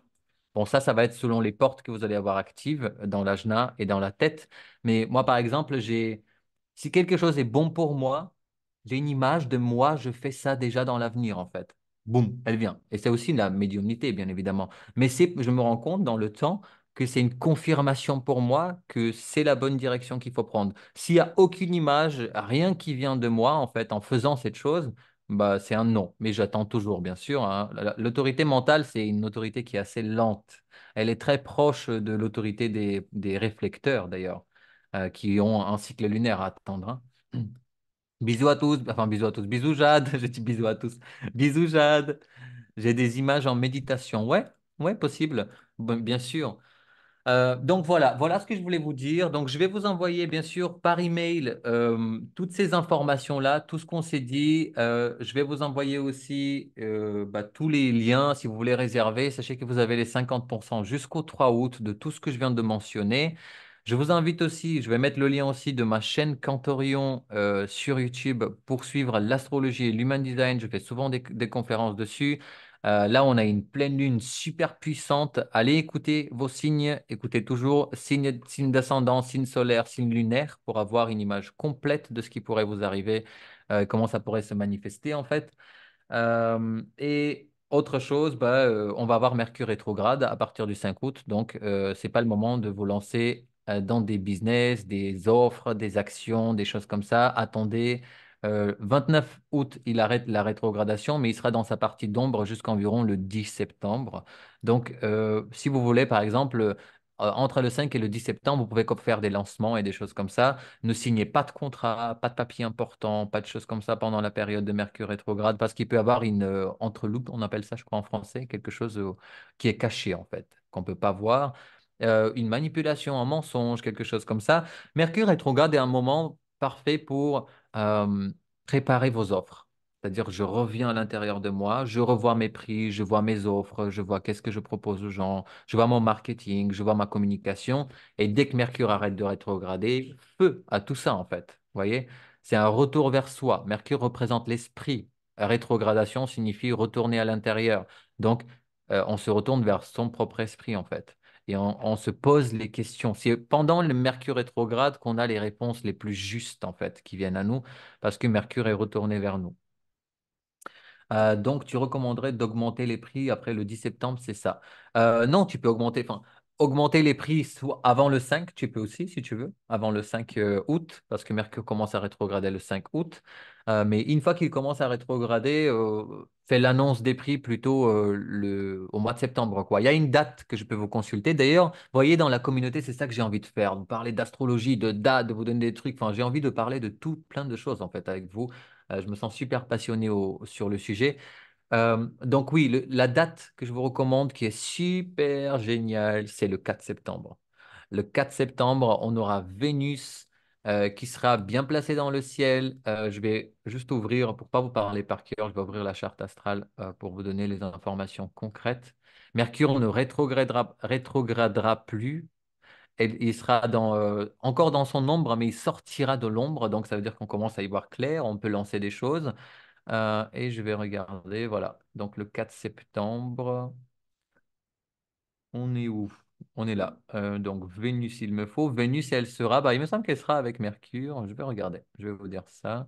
Bon, ça va être selon les portes que vous allez avoir actives dans la jna et dans la tête. Mais moi, par exemple, si quelque chose est bon pour moi, j'ai une image de moi, je fais ça déjà dans l'avenir, en fait. Boum, elle vient. Et c'est aussi la médiumnité, bien évidemment. Mais je me rends compte dans le temps que c'est une confirmation pour moi que c'est la bonne direction qu'il faut prendre. S'il n'y a aucune image, rien qui vient de moi, en fait, en faisant cette chose, bah, c'est un non. Mais j'attends toujours, bien sûr, hein. L'autorité mentale, c'est une autorité qui est assez lente. Elle est très proche de l'autorité des réflecteurs, d'ailleurs, qui ont un cycle lunaire à attendre, hein. Bisous à tous, enfin bisous à tous, bisous Jade, j'ai dit bisous à tous, bisous Jade. J'ai des images en méditation, ouais, ouais, possible, bien sûr. Donc voilà ce que je voulais vous dire. Donc je vais vous envoyer bien sûr par email toutes ces informations-là, tout ce qu'on s'est dit. Je vais vous envoyer aussi tous les liens si vous voulez réserver. Sachez que vous avez les 50% jusqu'au 3 août de tout ce que je viens de mentionner. Je vous invite aussi, je vais mettre le lien aussi de ma chaîne Cantorion sur YouTube pour suivre l'astrologie et l'human design. Je fais souvent des conférences dessus. Là, on a une pleine lune super puissante. Allez écouter vos signes. Écoutez toujours signe d'ascendant, signe solaire, signe lunaire pour avoir une image complète de ce qui pourrait vous arriver, comment ça pourrait se manifester en fait. Et autre chose, on va avoir Mercure rétrograde à partir du 5 août. Donc, c'est pas le moment de vous lancer dans des business, des offres, des actions, des choses comme ça. Attendez. 29 août, il arrête la rétrogradation, mais il sera dans sa partie d'ombre jusqu'environ le 10 septembre. Donc, si vous voulez, par exemple, entre le 5 et le 10 septembre, vous pouvez faire des lancements et des choses comme ça. Ne signez pas de contrat, pas de papier important, pas de choses comme ça pendant la période de Mercure rétrograde, parce qu'il peut y avoir une entreloupe, on appelle ça, je crois, en français, quelque chose qui est caché, en fait, qu'on ne peut pas voir. Une manipulation, un mensonge, quelque chose comme ça. Mercure rétrograde est un moment parfait pour euh, préparer vos offres. C'est-à-dire, je reviens à l'intérieur de moi, je revois mes prix, je vois mes offres, je vois qu'est-ce que je propose aux gens, je vois mon marketing, je vois ma communication. Et dès que Mercure arrête de rétrograder, feu à tout ça, en fait. Vous voyez? C'est un retour vers soi. Mercure représente l'esprit. Rétrogradation signifie retourner à l'intérieur. Donc, on se retourne vers son propre esprit, en fait. Et on se pose les questions. C'est pendant le Mercure rétrograde qu'on a les réponses les plus justes, en fait, qui viennent à nous, parce que Mercure est retourné vers nous. Donc, tu recommanderais d'augmenter les prix après le 10 septembre, c'est ça? Non, tu peux augmenter les prix soit avant le 5, tu peux aussi, si tu veux, avant le 5 août, parce que Mercure commence à rétrograder le 5 août. Mais une fois qu'il commence à rétrograder, fais l'annonce des prix plutôt au mois de septembre, quoi. Il y a une date que je peux vous consulter. D'ailleurs, vous voyez, dans la communauté, c'est ça que j'ai envie de faire. Vous parler d'astrologie, de dates, de vous donner des trucs. Enfin, j'ai envie de parler de tout, plein de choses, en fait, avec vous. Je me sens super passionné sur le sujet. Donc oui, la date que je vous recommande qui est super géniale, c'est le 4 septembre. Le 4 septembre, on aura Vénus qui sera bien placée dans le ciel. Je vais juste ouvrir, pour pas vous parler par cœur, je vais ouvrir la charte astrale pour vous donner les informations concrètes. Mercure ne rétrogradera plus. Il sera encore dans son ombre, mais il sortira de l'ombre. Donc, ça veut dire qu'on commence à y voir clair, on peut lancer des choses. Et je vais regarder, voilà. Donc le 4 septembre, on est où? On est là. Donc Vénus, il me faut. Vénus, elle sera, bah, il me semble qu'elle sera avec Mercure. Je vais regarder. Je vais vous dire ça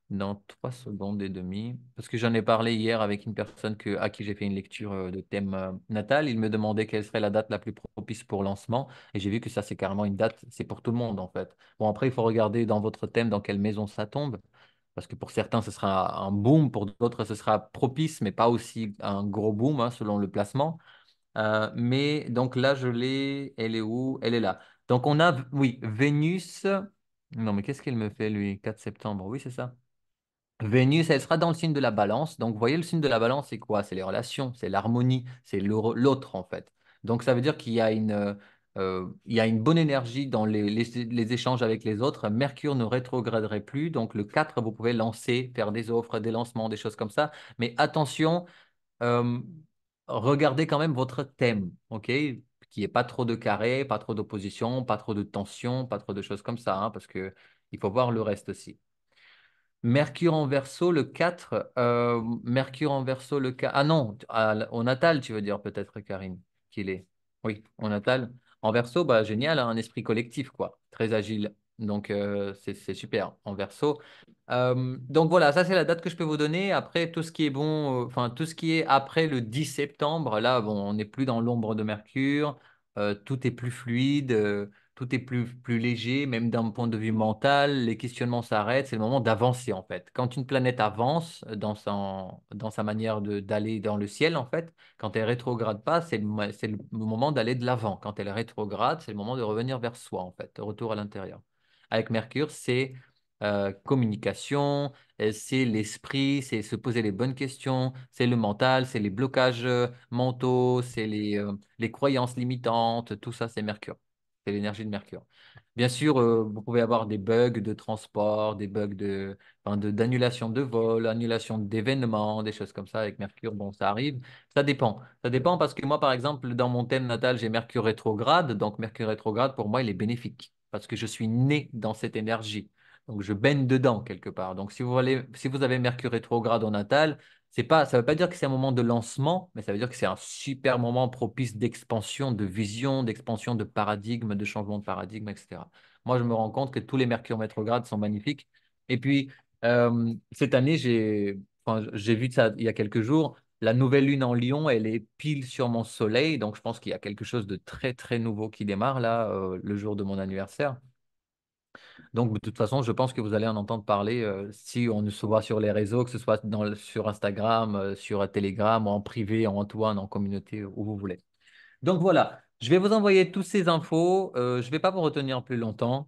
dans 3 secondes et demie. Parce que j'en ai parlé hier avec une personne à qui j'ai fait une lecture de thème natal. Il me demandait quelle serait la date la plus propice pour lancement. Et j'ai vu que ça, c'est carrément une date, c'est pour tout le monde en fait. Bon, après, il faut regarder dans votre thème dans quelle maison ça tombe. Parce que pour certains, ce sera un boom, pour d'autres, ce sera propice, mais pas aussi un gros boom hein, selon le placement. Mais donc là, je l'ai. Elle est où? Elle est là. Donc on a, oui, Vénus. Non, mais qu'est-ce qu'elle me fait, lui? 4 septembre. Oui, c'est ça. Vénus, elle sera dans le signe de la balance. Donc, vous voyez, le signe de la balance, c'est quoi? C'est les relations, c'est l'harmonie, c'est l'autre, en fait. Donc, ça veut dire il y a une bonne énergie dans les échanges avec les autres. Mercure ne rétrograderait plus. Donc, le 4, vous pouvez lancer, faire des offres, des lancements, des choses comme ça. Mais attention, euh, regardez quand même votre thème, OK? Qu'il n'y ait pas trop de carrés, pas trop d'opposition, pas trop de tension, pas trop de choses comme ça, hein, parce que il faut voir le reste aussi. Mercure en Verseau, le 4. Mercure en Verseau, le 4. Ah non, au natal, tu veux dire peut-être, Karine, qu'il est. Oui, au natal. En Verseau, bah, génial, hein, un esprit collectif, quoi. Très agile. Donc, c'est super. En Verseau. Donc voilà, ça c'est la date que je peux vous donner. Après, tout ce qui est bon, enfin tout ce qui est après le 10 septembre, là, bon, on n'est plus dans l'ombre de Mercure. Tout est plus fluide, tout est plus léger, même d'un point de vue mental. Les questionnements s'arrêtent. C'est le moment d'avancer en fait. Quand une planète avance dans sa manière d'aller dans le ciel, en fait, quand elle rétrograde pas, c'est le moment d'aller de l'avant. Quand elle rétrograde, c'est le moment de revenir vers soi en fait, retour à l'intérieur. Avec Mercure, c'est communication, c'est l'esprit, c'est se poser les bonnes questions, c'est le mental, c'est les blocages mentaux, c'est les croyances limitantes, tout ça, c'est Mercure. C'est l'énergie de Mercure. Bien sûr, vous pouvez avoir des bugs de transport, des bugs enfin, d'annulation de vol, annulation d'événements, des choses comme ça avec Mercure. Bon, ça arrive. Ça dépend. Ça dépend parce que moi, par exemple, dans mon thème natal, j'ai Mercure rétrograde. Donc, Mercure rétrograde, pour moi, il est bénéfique parce que je suis né dans cette énergie. Donc, je baigne dedans quelque part. Donc, si vous avez Mercure rétrograde au natal, ça ne veut pas dire que c'est un moment de lancement, mais ça veut dire que c'est un super moment propice d'expansion, de vision, d'expansion de paradigme, de changement de paradigme, etc. Moi, je me rends compte que tous les Mercure rétrogrades sont magnifiques. Et puis, cette année, j'ai vu ça il y a quelques jours. La nouvelle lune en Lion, elle est pile sur mon soleil. Donc, je pense qu'il y a quelque chose de très, très nouveau qui démarre là, le jour de mon anniversaire. Donc, de toute façon, je pense que vous allez en entendre parler si on se voit sur les réseaux, que ce soit sur Instagram, sur Telegram, en privé, en one, en communauté, où vous voulez. Donc voilà, je vais vous envoyer toutes ces infos. Je ne vais pas vous retenir plus longtemps.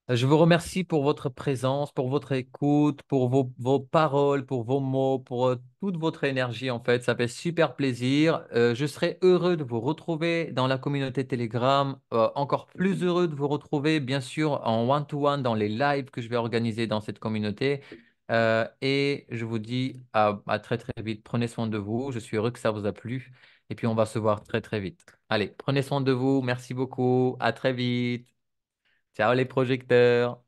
Je vous remercie pour votre présence, pour votre écoute, pour vos paroles, pour vos mots, pour toute votre énergie en fait. Ça fait super plaisir. Je serai heureux de vous retrouver dans la communauté Telegram. Encore plus heureux de vous retrouver bien sûr en one-to-one dans les lives que je vais organiser dans cette communauté. Et je vous dis à très très vite. Prenez soin de vous. Je suis heureux que ça vous a plu. Et puis on va se voir très très vite. Allez, prenez soin de vous. Merci beaucoup. À très vite. Ciao les projecteurs.